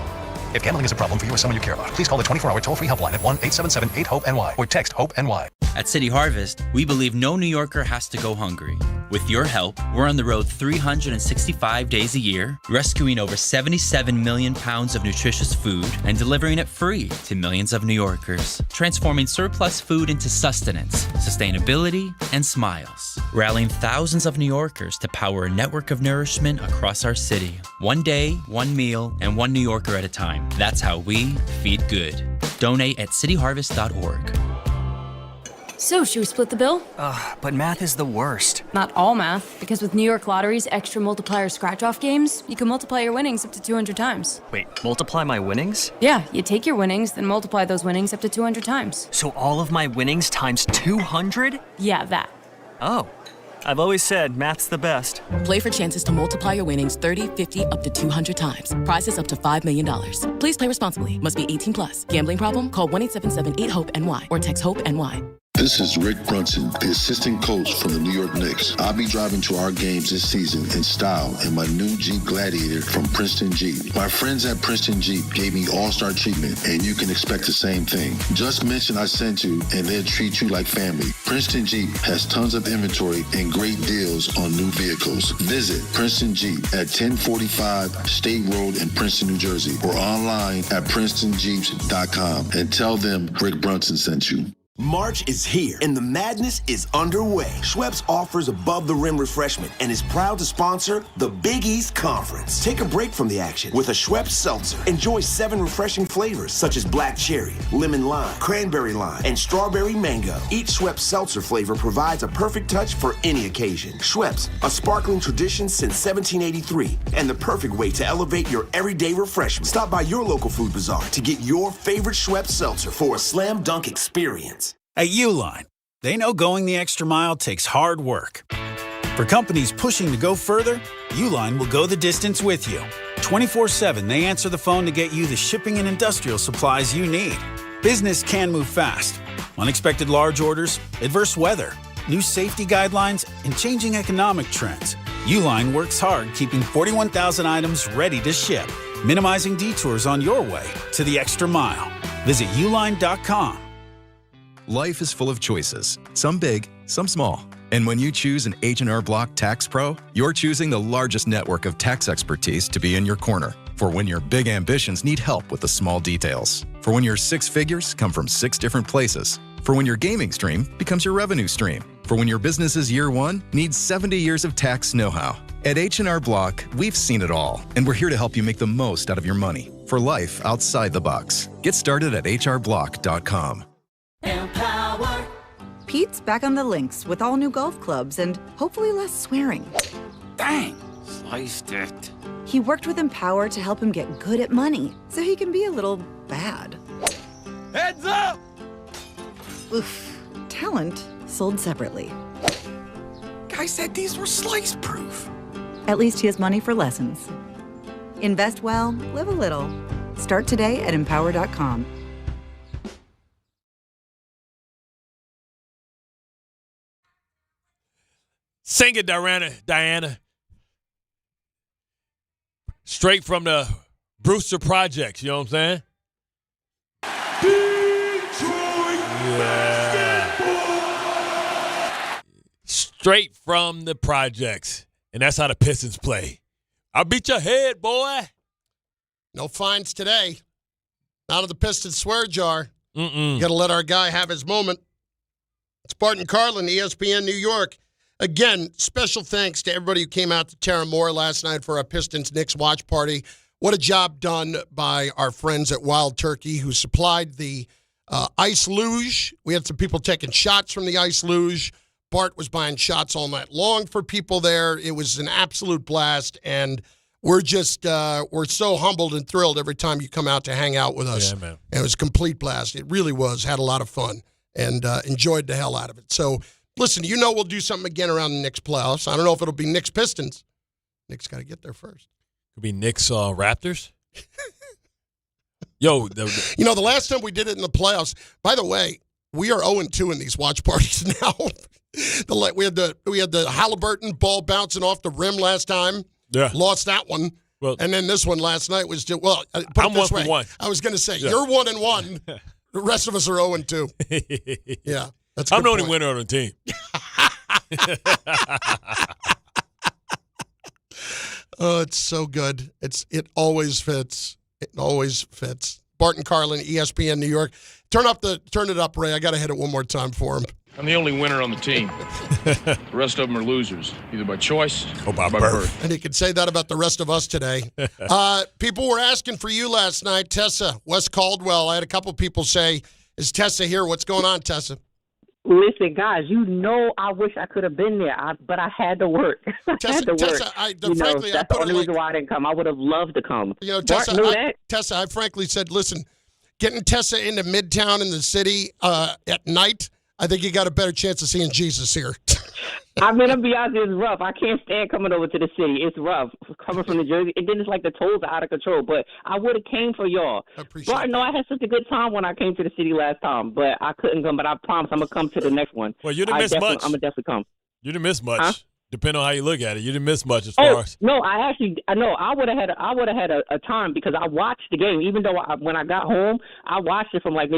If gambling is a problem for you or someone you care about, please call the 24-hour toll-free helpline at 1-877-8-HOPE-NY or text HOPE-NY. At City Harvest, we believe no New Yorker has to go hungry. With your help, we're on the road 365 days a year, rescuing over 77 million pounds of nutritious food and delivering it free to millions of New Yorkers, transforming surplus food into sustenance, sustainability, and smiles, rallying thousands of New Yorkers to power a network of nourishment across our city. One day, one meal, and one New Yorker at a time. That's how we feed good. Donate at cityharvest.org. So, should we split the bill? But math is the worst. Not all math, because with New York Lottery's extra multiplier scratch-off games, you can multiply your winnings up to 200 times. Wait, multiply my winnings? Yeah, you take your winnings, then multiply those winnings up to 200 times. So all of my winnings times 200? Yeah, that. Oh. I've always said math's the best. Play for chances to multiply your winnings 30, 50, up to 200 times. Prizes up to $5 million. Please play responsibly. Must be 18 plus. Gambling problem? Call 1-877-8-HOPE-NY or text HOPE-NY. This is Rick Brunson, the assistant coach from the New York Knicks. I'll be driving to our games this season in style in my new Jeep Gladiator from Princeton Jeep. My friends at Princeton Jeep gave me all-star treatment, and you can expect the same thing. Just mention I sent you, and they'll treat you like family. Princeton Jeep has tons of inventory and great deals on new vehicles. Visit Princeton Jeep at 1045 State Road in Princeton, New Jersey, or online at PrincetonJeeps.com and tell them Rick Brunson sent you. March is here, and the madness is underway. Schweppes offers above-the-rim refreshment and is proud to sponsor the Big East Conference. Take a break from the action with a Schweppes Seltzer. Enjoy 7 refreshing flavors, such as black cherry, lemon lime, cranberry lime, and strawberry mango. Each Schweppes Seltzer flavor provides a perfect touch for any occasion. Schweppes, a sparkling tradition since 1783, and the perfect way to elevate your everyday refreshment. Stop by your local food bazaar to get your favorite Schweppes Seltzer for a slam dunk experience. At Uline, they know going the extra mile takes hard work. For companies pushing to go further, Uline will go the distance with you. 24/7, they answer the phone to get you the shipping and industrial supplies you need. Business can move fast. Unexpected large orders, adverse weather, new safety guidelines, and changing economic trends. Uline works hard keeping 41,000 items ready to ship, minimizing detours on your way to the extra mile. Visit uline.com. Life is full of choices, some big, some small. And when you choose an H&R Block Tax Pro, you're choosing the largest network of tax expertise to be in your corner. For when your big ambitions need help with the small details. For when your 6 figures come from 6 different places. For when your gaming stream becomes your revenue stream. For when your business's year 1 needs 70 years of tax know-how. At H&R Block, we've seen it all, and we're here to help you make the most out of your money for life outside the box. Get started at hrblock.com. Empower. Pete's back on the links with all new golf clubs and hopefully less swearing. Dang, sliced it. He worked with Empower to help him get good at money, so he can be a little bad. Heads up! Oof. Talent sold separately. Guy said these were slice proof. At least he has money for lessons. Invest well, live a little. Start today at empower.com. Sing it, Diana. Straight from the Brewster Projects, you know what I'm saying? Yeah. Straight from the projects. And that's how the Pistons play. I'll beat your head, boy. No fines today. Out of the Pistons swear jar. Mm-mm. Got to let our guy have his moment. It's Bart Carlin, ESPN New York. Again, special thanks to everybody who came out to Terra Moore last night for our Pistons-Knicks watch party. What a job done by our friends at Wild Turkey who supplied the ice luge. We had some people taking shots from the ice luge. Bart was buying shots all night long for people there. It was an absolute blast, and we're just we're so humbled and thrilled every time you come out to hang out with us. Yeah, man. And it was a complete blast. It really was. Had a lot of fun and enjoyed the hell out of it. So, listen, we'll do something again around the Knicks playoffs. I don't know if it'll be Knicks Pistons. Knicks got to get there first. Could be Knicks Raptors. Yo, the last time we did it in the playoffs, by the way, we are 0-2 in these watch parties now. We had the Halliburton ball bouncing off the rim last time. Yeah. Lost that one. Well, and then this one last night was just, I'm 1 for 1. I was going to say, you're 1-1. The rest of us are 0-2. Yeah. That's I'm the only winner on the team. Oh, it's so good. It always fits. It always fits. Bart Carlin, ESPN New York. Turn it up, Ray. I got to hit it one more time for him. I'm the only winner on the team. The rest of them are losers, either by choice or by birth. And he could say that about the rest of us today. People were asking for you last night, Tessa, Wes Caldwell. I had a couple people say, is Tessa here? What's going on, Tessa? Listen, guys, I wish I could have been there, but I had to work. Tessa, frankly, that's the only reason why I didn't come. I would have loved to come. Tessa, I frankly said, listen, getting Tessa into Midtown in the city at night, I think you got a better chance of seeing Jesus here. I'm going to be honest, it's rough. I can't stand coming over to the city. It's rough coming from New Jersey. And then it's like the tolls are out of control. But I would have came for y'all. I appreciate it. No, I had such a good time when I came to the city last time. But I couldn't come. But I promise I'm going to come to the next one. Well, you didn't miss much. I'm going to definitely come. You didn't miss much. Huh? Depending on how you look at it, you didn't miss much as far as. No, I would have had a time because I watched the game. Even though when I got home, I watched it from the end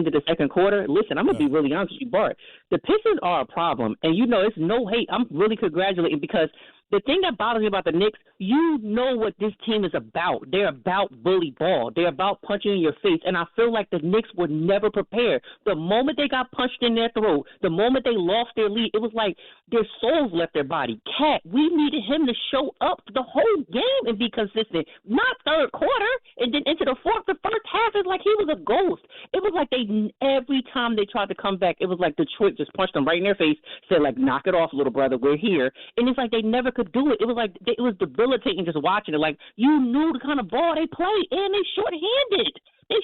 of the second quarter. Listen, I'm gonna be really honest with you, Bart. The Pistons are a problem, and it's no hate. I'm really congratulating because the thing that bothers me about the Knicks, you know what this team is about. They're about bully ball. They're about punching in your face. And I feel like the Knicks were never prepared. The moment they got punched in their throat, the moment they lost their lead, it was like their souls left their body. Cat, we needed him to show up the whole game and be consistent. Not third quarter. And then into the the first half, it's like he was a ghost. It was like every time they tried to come back, it was like Detroit just punched them right in their face, said knock it off, little brother, we're here. And it's like they never could do it. It was like it was debilitating just watching it. Like you knew the kind of ball they play, and they shorthanded. They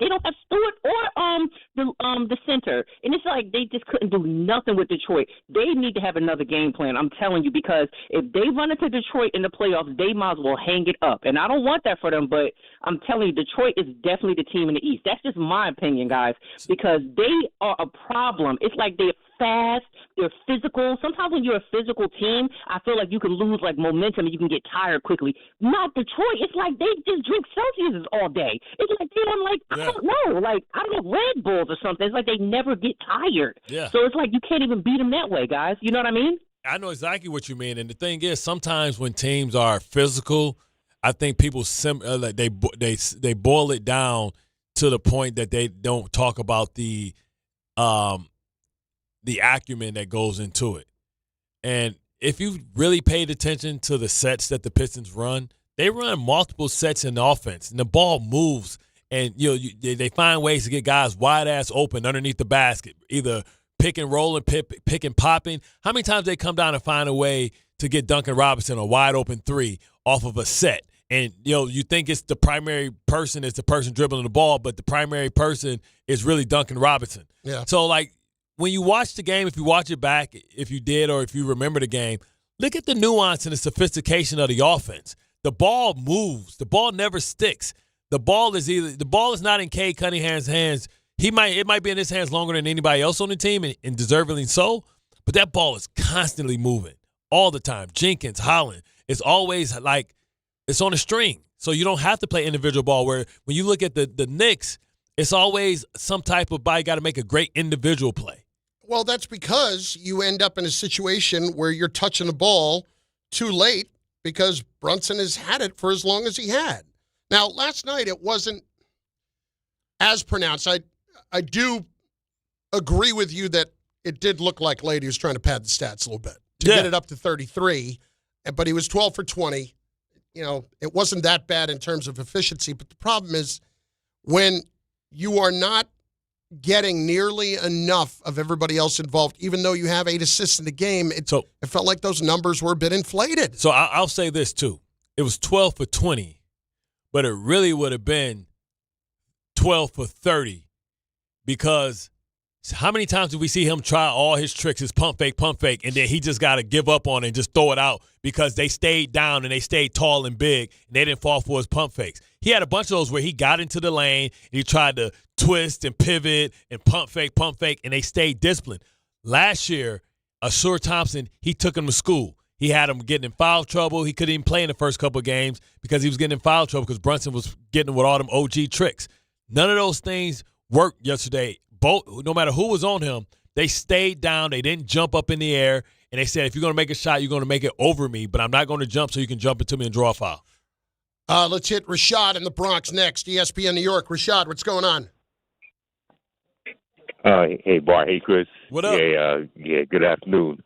don't have Stewart or the center, and it's like they just couldn't do nothing with Detroit. They need to have another game plan. I'm telling you, because if they run into Detroit in the playoffs, they might as well hang it up. And I don't want that for them, but I'm telling you, Detroit is definitely the team in the East. That's just my opinion, guys, because they are a problem. It's like they're fast, they're physical. Sometimes when you're a physical team, I feel like you can lose momentum and you can get tired quickly. Not Detroit. It's like they just drink Celsius all day. It's like they don't I don't know, Red Bulls or something. It's like they never get tired. Yeah. So it's like you can't even beat them that way, guys. You know what I mean? I know exactly what you mean. And the thing is, sometimes when teams are physical, I think people they boil it down to the point that they don't talk about the acumen that goes into it. And if you really paid attention to the sets that the Pistons run, they run multiple sets in offense, and the ball moves, and they find ways to get guys wide ass open underneath the basket, either pick and roll and pick and popping. How many times they come down and find a way to get Duncan Robinson a wide open three off of a set? And, you think it's the primary person is the person dribbling the ball, but the primary person is really Duncan Robinson. Yeah. So, when you watch the game, if you watch it back, if you did or if you remember the game, look at the nuance and the sophistication of the offense. The ball moves. The ball never sticks. The ball is not in Cade Cunningham's hands. It might be in his hands longer than anybody else on the team, and deservedly so, but that ball is constantly moving all the time. Jenkins, Holland, it's always it's on a string, so you don't have to play individual ball. Where when you look at the Knicks, it's always some type of got to make a great individual play. Well, that's because you end up in a situation where you're touching the ball too late because Brunson has had it for as long as he had. Now, last night it wasn't as pronounced. I do agree with you that it did look like Lady was trying to pad the stats a little bit to get it up to 33, but he was 12 for 20. It wasn't that bad in terms of efficiency, but the problem is when you are not getting nearly enough of everybody else involved, even though you have 8 assists in the game, it felt like those numbers were a bit inflated. So I'll say this, too. It was 12 for 20, but it really would have been 12 for 30 because how many times did we see him try all his tricks, his pump fake, and then he just got to give up on it and just throw it out because they stayed down and they stayed tall and big and they didn't fall for his pump fakes. He had a bunch of those where he got into the lane and he tried to twist and pivot and pump fake, and they stayed disciplined. Last year, Asur Thompson, he took him to school. He had him getting in foul trouble. He couldn't even play in the first couple of games because he was getting in foul trouble because Brunson was getting with all them OG tricks. None of those things worked yesterday. No matter who was on him, they stayed down. They didn't jump up in the air. And they said, if you're going to make a shot, you're going to make it over me, but I'm not going to jump so you can jump into me and draw a foul. Let's hit Rashad in the Bronx next. ESPN New York. Rashad, what's going on? Hey, Bart. Hey, Chris. What up? Yeah, good afternoon.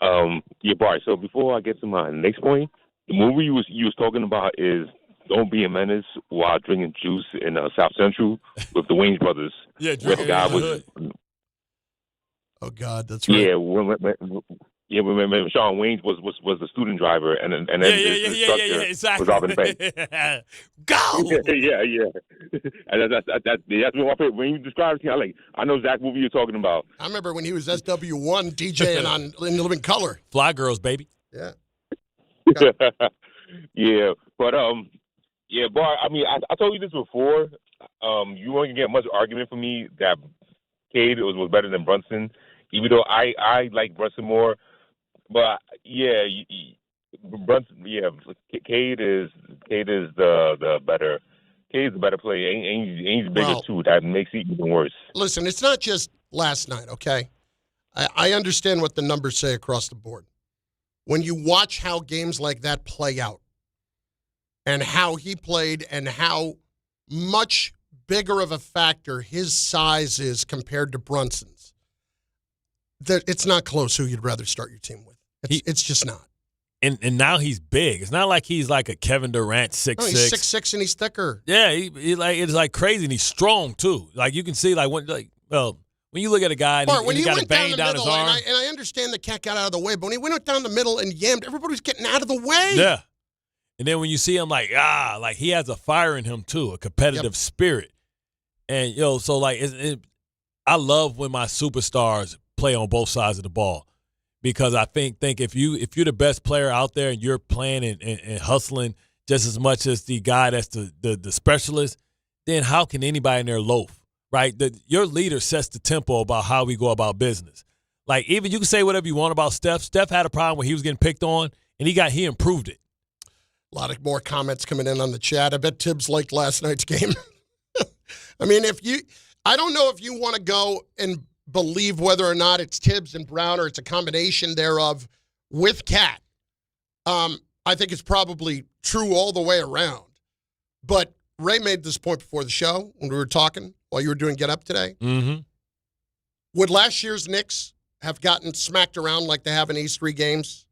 Bart, so before I get to my next point, the movie you was talking about is Don't Be a Menace While Drinking Juice in South Central with the Wayans brothers. Yeah, where the guy was. Oh God, that's right. Yeah, when Sean Wayans was the student driver, and then the instructor exactly. was off in the bank. Go. yeah. And that's what when you described it, I know exactly what you're talking about. I remember when he was SW1 DJing in Living Color. Fly Girls, baby. Yeah. Yeah, but Bart. I mean, I told you this before. You weren't gonna get much argument from me that Cade was better than Brunson, even though I like Brunson more. But Brunson. Yeah, Cade is the better. Cade's the better player. And he's bigger too. That makes it even worse. Listen, it's not just last night. Okay, I understand what the numbers say across the board. When you watch how games like that play out and how he played and how much bigger of a factor his size is compared to Brunson's, it's not close who you'd rather start your team with. It's just not. And now he's big. It's not like he's like a Kevin Durant 6'6". No, he's 6'6" and he's thicker. Yeah, it's like crazy and he's strong too. Like you can see when you look at a guy and he got a vein down his arm. And I understand the cat got out of the way, but when he went down the middle and yammed, everybody was getting out of the way. Yeah. And then when you see him like he has a fire in him too, a competitive spirit. And I love when my superstars play on both sides of the ball. Because I think if you're the best player out there and you're playing and hustling just as much as the guy that's the specialist, then how can anybody in there loaf, right? Your leader sets the tempo about how we go about business. Like even you can say whatever you want about Steph. Steph had a problem when he was getting picked on, and he improved it. A lot of more comments coming in on the chat. I bet Tibbs liked last night's game. I mean, I don't know if you want to go and believe whether or not it's Tibbs and Brown or it's a combination thereof with Cat. I think it's probably true all the way around. But Ray made this point before the show when we were talking while you were doing Get Up today. Mm-hmm. Would last year's Knicks have gotten smacked around like they have in these 3 games?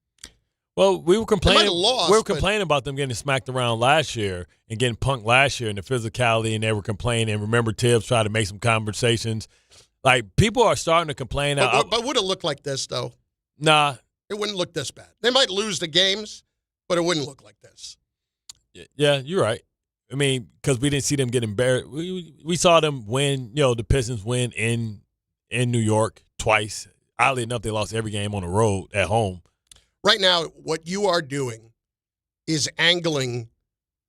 Well, we were complaining. Lost, we were complaining about them getting smacked around last year and getting punked last year and the physicality, and they were complaining. And remember, Tibbs tried to make some conversations Like, people are starting to complain. But would it look like this, though? Nah. It wouldn't look this bad. They might lose the games, but it wouldn't look like this. Yeah, you're right. I mean, because we didn't see them get embarrassed. We saw them win, the Pistons win in New York twice. Oddly enough, they lost every game on the road at home. Right now, what you are doing is angling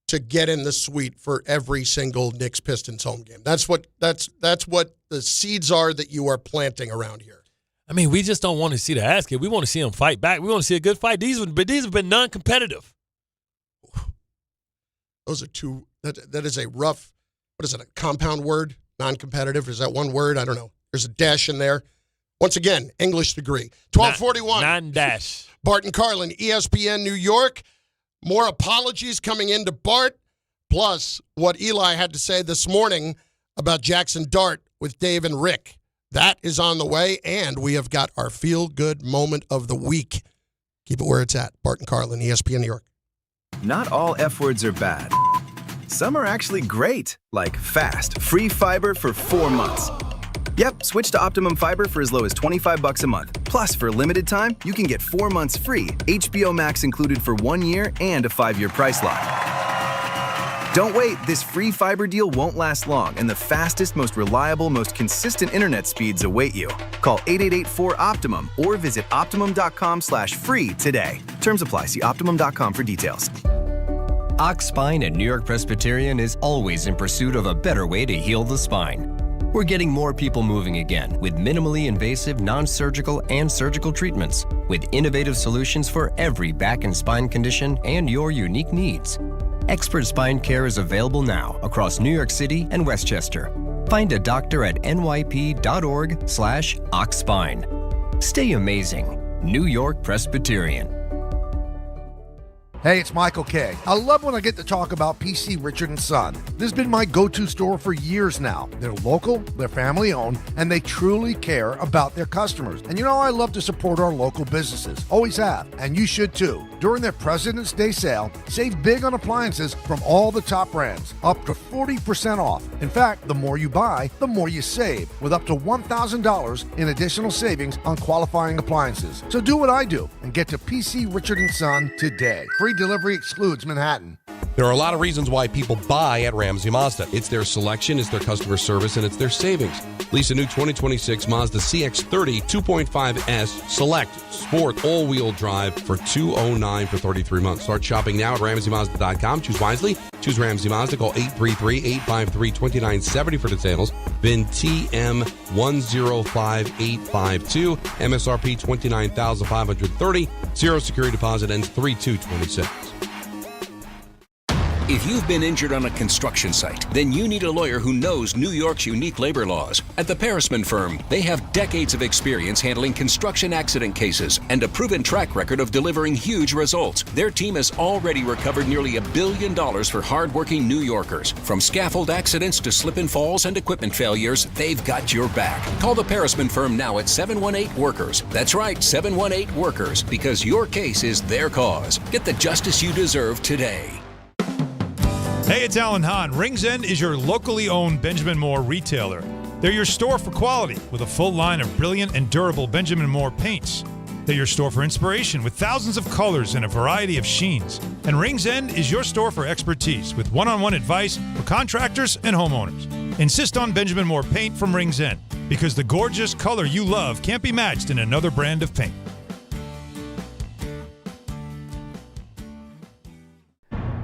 to get in the suite for every single Knicks Pistons home game. That's what the seeds are that you are planting around here. I mean, we just don't want to see the ass kick. We want to see them fight back. We want to see a good fight. These have been non-competitive. Those are two. That is a rough. What is it? A compound word? Non-competitive. Is that one word? I don't know. There's a dash in there. Once again, English degree. 1241. Non-dash. Bart and Carlin, ESPN New York. More apologies coming into Bart, plus what Eli had to say this morning about Jaxson Dart with Dave and Rick. That is on the way, and we have got our feel-good moment of the week. Keep it where it's at. Bart and Carlin, ESPN New York. Not all F words are bad. Some are actually great, like fast, free fiber for 4 months. Yep, switch to Optimum Fiber for as low as $25 a month. Plus, for a limited time, you can get 4 months free, HBO Max included for 1 year, and a 5-year price lock. Don't wait, this free fiber deal won't last long, and the fastest, most reliable, most consistent internet speeds await you. Call 888-4-OPTIMUM or visit Optimum.com/free today. Terms apply. See Optimum.com for details. Ox Spine at New York Presbyterian is always in pursuit of a better way to heal the spine. We're getting more people moving again with minimally invasive, non-surgical, and surgical treatments with innovative solutions for every back and spine condition and your unique needs. Expert spine care is available now across New York City and Westchester. Find a doctor at nyp.org/oxspine. Stay amazing. New York Presbyterian. Hey, it's Michael K. I love when I get to talk about PC Richard & Son. This has been my go-to store for years now. They're local, they're family-owned, and they truly care about their customers. And you know, I love to support our local businesses. Always have, and you should too. During their President's Day sale, save big on appliances from all the top brands, up to 40% off. In fact, the more you buy, the more you save, with up to $1,000 in additional savings on qualifying appliances. So do what I do and get to PC Richard & Son today. Free delivery excludes Manhattan. There are a lot of reasons why people buy at Ramsey Mazda. It's their selection, it's their customer service, and it's their savings. Lease a new 2026 Mazda CX-30 2.5S Select Sport all-wheel drive for $209 for 33 months. Start shopping now at RamseyMazda.com. Choose wisely. Choose Ramsey Mazda. Call 833-853-2970 for details. VIN TM105852. MSRP $29,530. Zero security deposit ends 3/2/26. If you've been injured on a construction site, then you need a lawyer who knows New York's unique labor laws. At the Parisman Firm, they have decades of experience handling construction accident cases and a proven track record of delivering huge results. Their team has already recovered nearly $1 billion for hardworking New Yorkers. From scaffold accidents to slip and falls and equipment failures, they've got your back. Call the Parisman Firm now at 718-WORKERS. That's right, 718-WORKERS, because your case is their cause. Get the justice you deserve today. Hey, it's Alan Hahn. Rings End is your locally owned Benjamin Moore retailer. They're your store for quality with a full line of brilliant and durable Benjamin Moore paints. They're your store for inspiration with thousands of colors and a variety of sheens. And Rings End is your store for expertise with one-on-one advice for contractors and homeowners. Insist on Benjamin Moore paint from Rings End because the gorgeous color you love can't be matched in another brand of paint.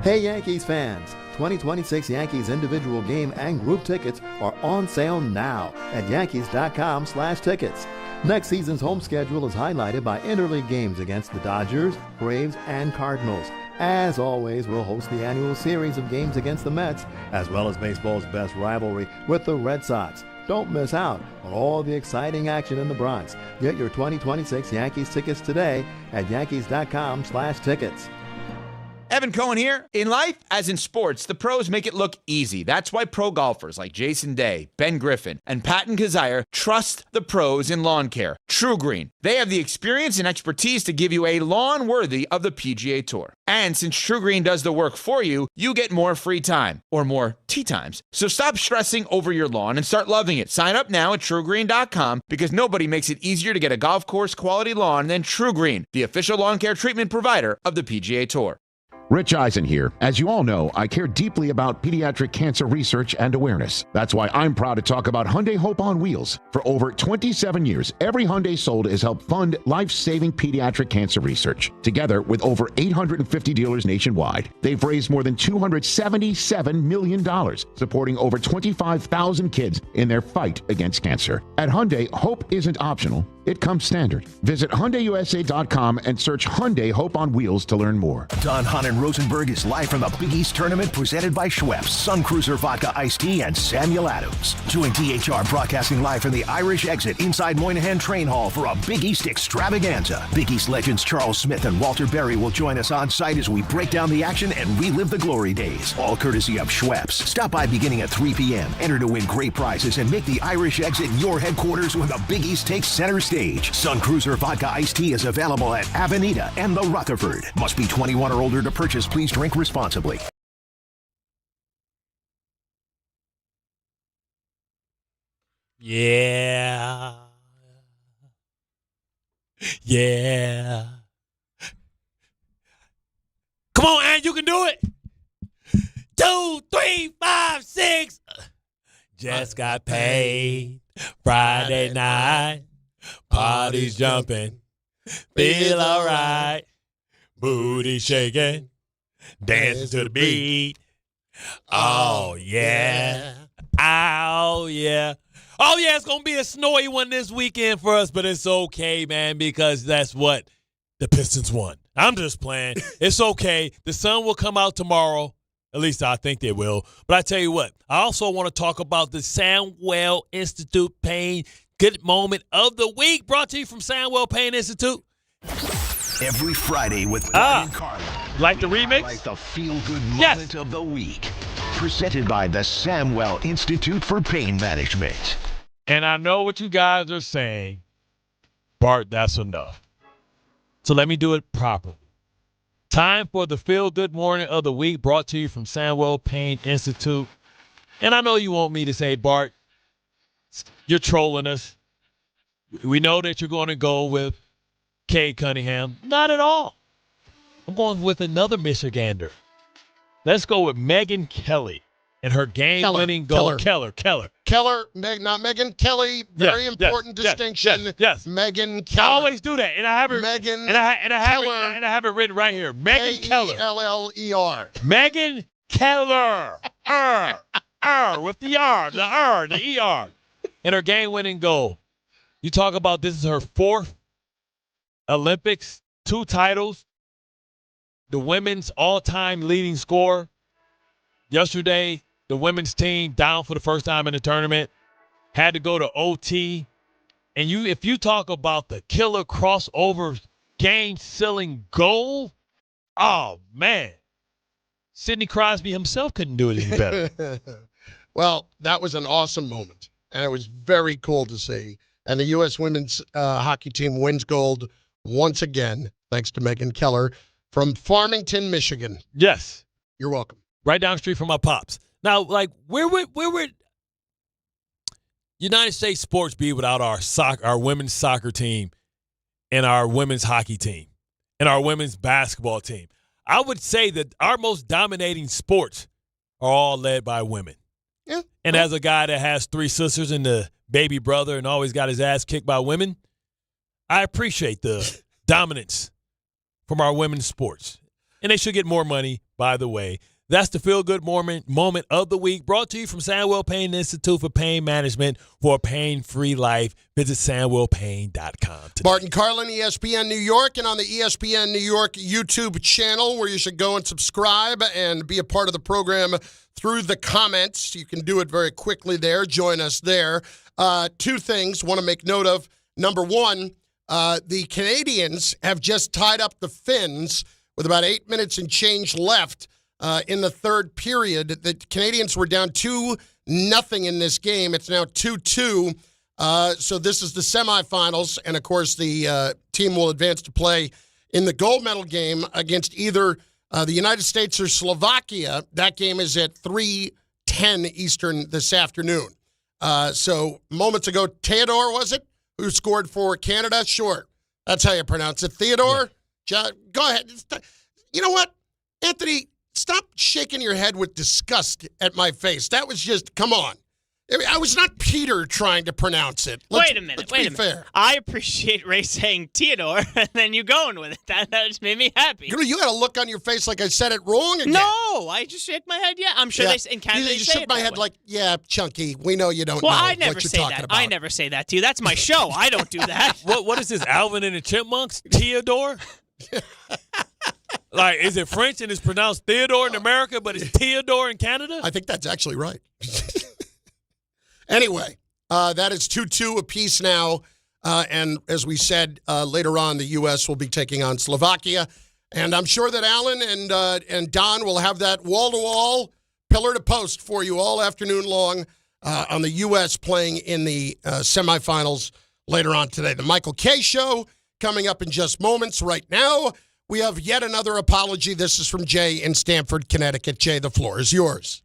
Hey, Yankees fans. 2026 Yankees individual game and group tickets are on sale now at Yankees.com/tickets. Next season's home schedule is highlighted by interleague games against the Dodgers, Braves, and Cardinals. As always, we'll host the annual series of games against the Mets, as well as baseball's best rivalry with the Red Sox. Don't miss out on all the exciting action in the Bronx. Get your 2026 Yankees tickets today at Yankees.com/tickets. Evan Cohen here. In life, as in sports, the pros make it look easy. That's why pro golfers like Jason Day, Ben Griffin, and Patton Kazire trust the pros in lawn care. True Green. They have the experience and expertise to give you a lawn worthy of the PGA Tour. And since True Green does the work for you, you get more free time, or more tee times. So stop stressing over your lawn and start loving it. Sign up now at TrueGreen.com because nobody makes it easier to get a golf course quality lawn than True Green, the official lawn care treatment provider of the PGA Tour. Rich Eisen here. As you all know, I care deeply about pediatric cancer research and awareness. That's why I'm proud to talk about Hyundai Hope on Wheels. For over 27 years, every Hyundai sold has helped fund life-saving pediatric cancer research. Together with over 850 dealers nationwide, they've raised more than $277 million, supporting over 25,000 kids in their fight against cancer. At Hyundai, hope isn't optional. It comes standard. Visit HyundaiUSA.com and search Hyundai Hope on Wheels to learn more. Don Hahn and Rosenberg is live from the Big East Tournament presented by Schweppes, Sun Cruiser Vodka Iced Tea, and Samuel Adams. Join DHR broadcasting live from the Irish Exit inside Moynihan Train Hall for a Big East extravaganza. Big East legends Charles Smith and Walter Berry will join us on site as we break down the action and relive the glory days. All courtesy of Schweppes. Stop by beginning at 3 p.m. Enter to win great prizes and make the Irish Exit your headquarters when the Big East takes center stage. Sun Cruiser Vodka Iced Tea is available at Avenida and the Rutherford. Must be 21 or older to purchase. Please drink responsibly. Yeah. Yeah. Come on, Ann, you can do it. 2, 3, 5, 6. Just got paid Friday night. Party's jumping. Feel all right. Booty shaking. Dancing to the beat. Oh, yeah. Oh, yeah. Oh, yeah, it's going to be a snowy one this weekend for us, but it's okay, man, because that's what the Pistons won. I'm just playing. It's okay. The sun will come out tomorrow. At least I think they will. But I tell you what, I also want to talk about the Samwell Institute Pain Good Moment of the Week, brought to you from Samwell Pain Institute. Every Friday with Bart Carlin. Like the remix? Like the feel-good moment of the week. Presented by the Samwell Institute for Pain Management. And I know what you guys are saying. Bart, that's enough. So let me do it properly. Time for the feel-good morning of the week, brought to you from Samwell Pain Institute. And I know you want me to say, Bart, you're trolling us. We know that you're going to go with Cade Cunningham. Not at all. I'm going with another Michigander. Let's go with Megan Kelly and her game-winning goal. Keller. Not Megan Kelly. Very important distinction. Yes. Megan Keller. I always do that, and I have it. Megan and I have it written right here. Megan Keller. Keller. Megan Keller. With the R, the ER. And her game-winning goal. You talk about this is her 4th Olympics, 2 titles, the women's all-time leading scorer. Yesterday, the women's team down for the first time in the tournament, had to go to OT. And if you talk about the killer crossover game-sealing goal, oh, man. Sidney Crosby himself couldn't do it any better. Well, that was an awesome moment, and it was very cool to see. And the U.S. women's hockey team wins gold once again, thanks to Megan Keller from Farmington, Michigan. Yes. You're welcome. Right down the street from my pops. Now, like, where would United States sports be without our women's soccer team and our women's hockey team and our women's basketball team? I would say that our most dominating sports are all led by women. Yeah. And as a guy that has 3 sisters and the baby brother and always got his ass kicked by women, I appreciate the dominance from our women's sports. And they should get more money, by the way. That's the feel-good moment of the week, brought to you from Samwell Pain Institute for Pain Management. For a pain-free life, visit SamwellPain.com today. Bart Carlin, ESPN New York, and on the ESPN New York YouTube channel, where you should go and subscribe and be a part of the program through the comments. You can do it very quickly there. Join us there. 2 things I want to make note of. Number 1, the Canadians have just tied up the Finns with about 8 minutes and change left in the third period. The Canadians were down 2-0 in this game. It's now 2-2. So this is the semifinals, and of course the team will advance to play in the gold medal game against either the United States or Slovakia. That game is at 3:10 Eastern this afternoon. So moments ago, Theodore, was it, who scored for Canada? Sure, that's how you pronounce it. Theodore? Yeah. Go ahead. You know what, Anthony, stop shaking your head with disgust at my face. That was just, come on. I was not Peter trying to pronounce it. Wait a minute. Fair. I appreciate Ray saying Theodore and then you going with it. That just made me happy. You had a look on your face like I said it wrong again. No, I just shake my head. Yeah, I'm sure in Canada they you say shook it my that head way. like, yeah, Chunky, we know you don't know I never what you're say talking that. about. I never say that to you. That's my show. I don't do that. What is this, Alvin and the Chipmunks? Theodore? Like, is it French and it's pronounced Theodore in America, but it's Theodore in Canada? I think that's actually right. Anyway, that is 2-2 apiece now. And as we said, later on, the U.S. will be taking on Slovakia. And I'm sure that Alan and Don will have that wall-to-wall, pillar-to-post for you all afternoon long on the U.S. playing in the semifinals later on today. The Michael K. Show coming up in just moments. Right now, we have yet another apology. This is from Jay in Stamford, Connecticut. Jay, the floor is yours.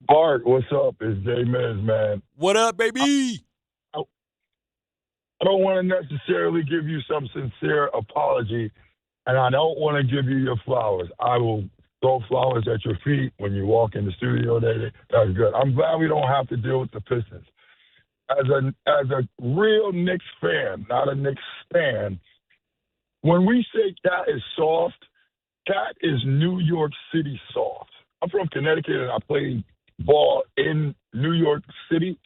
Bart, what's up? It's Jay Miz, man. What up, baby? I don't want to necessarily give you some sincere apology, and I don't want to give you your flowers. I will throw flowers at your feet when you walk in the studio. That's good. I'm glad we don't have to deal with the Pistons. As a real Knicks fan, not a Knicks stan, when we say Cat is soft, Cat is New York City soft. I'm from Connecticut, and I played ball in New York City.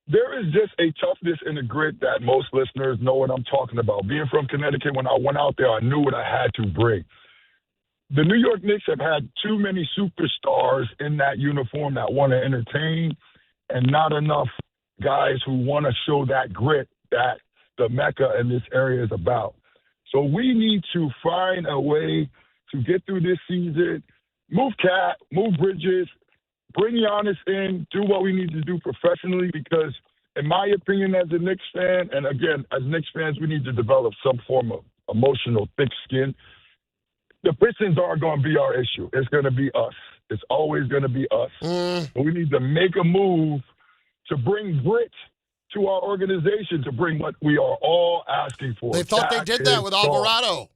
There is just a toughness and a grit that most listeners know what I'm talking about. Being from Connecticut, when I went out there, I knew what I had to bring. The New York Knicks have had too many superstars in that uniform that want to entertain, and not enough guys who want to show that grit that the Mecca in this area is about. So we need to find a way to get through this season, move Cat, move Bridges, bring Giannis in, do what we need to do professionally, because in my opinion as a Knicks fan, and again, as Knicks fans, we need to develop some form of emotional thick skin. The Pistons aren't going to be our issue. It's going to be us. It's always going to be us. But we need to make a move to bring grit to our organization, to bring what we are all asking for. They thought they did that with Alvarado.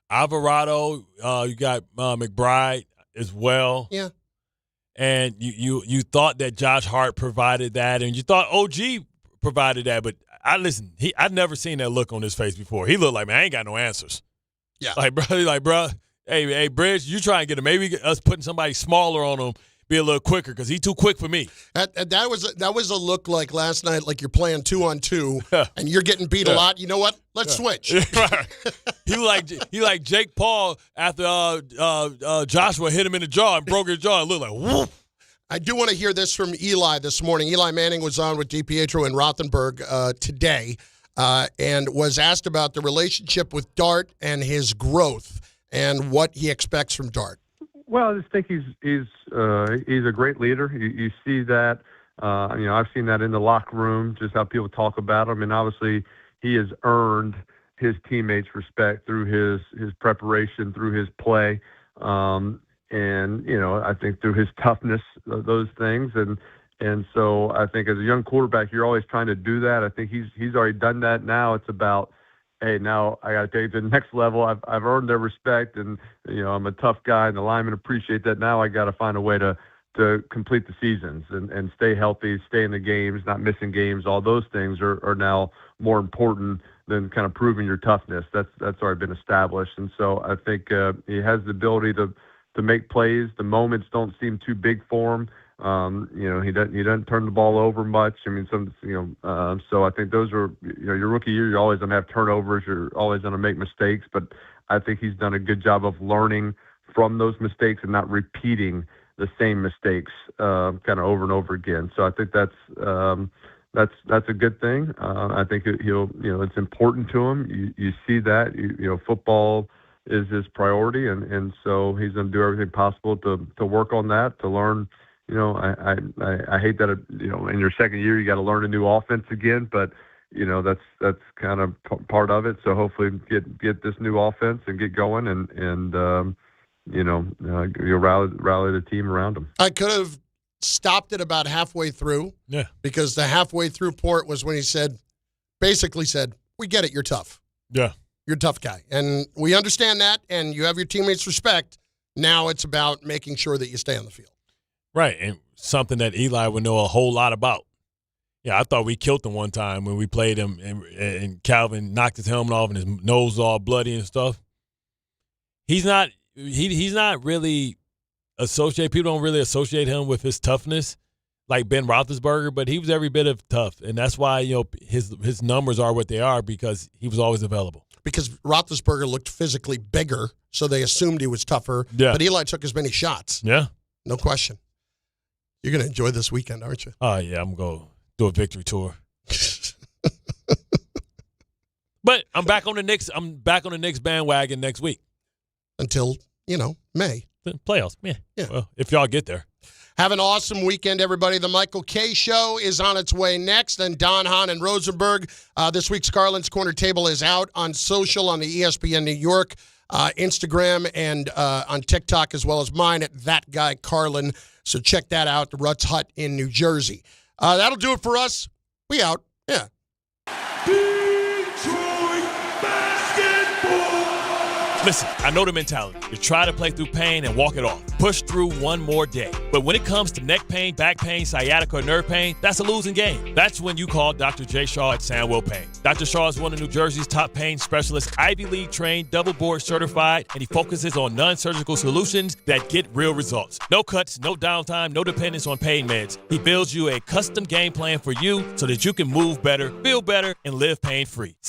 Alvarado, you got McBride as well. Yeah. And you thought that Josh Hart provided that, and you thought OG provided that, but I've never seen that look on his face before. He looked like, man, I ain't got no answers. Yeah. Bro, hey, Bridge, you try and get him. Maybe us putting somebody smaller on him be a little quicker, because he's too quick for me. That was a look like last night, like you're playing 2-on-2 and you're getting beat a lot. You know what? Let's switch. He like Jake Paul after Joshua hit him in the jaw and broke his jaw. It looked like whoop. I do want to hear this from Eli this morning. Eli Manning was on with DiPietro and Rothenberg today and was asked about the relationship with Dart and his growth and what he expects from Dart. Well, I just think he's a great leader. You see that. I've seen that in the locker room, just how people talk about him, and obviously he has earned his teammates' respect through his preparation, through his play, and I think through his toughness, those things, and so I think as a young quarterback, you're always trying to do that. I think he's already done that. Now it's about, hey, now I got to take it to the next level. I've earned their respect, and I'm a tough guy, and the linemen appreciate that. Now I got to find a way to complete the seasons and stay healthy, stay in the games, not missing games. All those things are now more important than kind of proving your toughness. That's already been established, and so I think he has the ability to make plays. The moments don't seem too big for him. He doesn't turn the ball over much. I mean, so I think those are, your rookie year, you're always going to have turnovers. You're always going to make mistakes, but I think he's done a good job of learning from those mistakes and not repeating the same mistakes kind of over and over again. So I think that's a good thing. I think he'll, it's important to him. You see that, football, is his priority, and so he's going to do everything possible to work on that, to learn. I hate that in your second year you got to learn a new offense again, but that's kind of part of it. So hopefully get this new offense and get going, and you'll rally the team around him. I could have stopped it about halfway through. Yeah. Because the halfway through port was when he basically said, "We get it, you're tough. Yeah. You're a tough guy. And we understand that, and you have your teammates' respect. Now it's about making sure that you stay on the field." Right, and something that Eli would know a whole lot about. Yeah, I thought we killed him one time when we played him, and Calvin knocked his helmet off and his nose all bloody and stuff. He's not really associated. People don't really associate him with his toughness like Ben Roethlisberger, but he was every bit of tough, and that's why his numbers are what they are, because he was always available. Because Roethlisberger looked physically bigger, so they assumed he was tougher. Yeah. But Eli took as many shots. Yeah. No question. You're going to enjoy this weekend, aren't you? Oh, yeah, I'm going to do a victory tour. But I'm back on the Knicks. I'm back on the Knicks bandwagon next week. Until, May. Playoffs, yeah. Well, if y'all get there. Have an awesome weekend, everybody. The Michael K. Show is on its way next. Then Don, Hahn, and Rosenberg. This week's Carlin's Corner Table is out on social, on the ESPN New York, Instagram, and on TikTok, as well as mine at That Guy Carlin. So check that out, the Ruts Hut in New Jersey. That'll do it for us. We out. Yeah. Listen, I know the mentality. You try to play through pain and walk it off. Push through one more day. But when it comes to neck pain, back pain, sciatica, or nerve pain, that's a losing game. That's when you call Dr. J. Shaw at Sandwell Pain. Dr. Shaw is one of New Jersey's top pain specialists, Ivy League trained, double board certified, and he focuses on non-surgical solutions that get real results. No cuts, no downtime, no dependence on pain meds. He builds you a custom game plan for you so that you can move better, feel better, and live pain-free.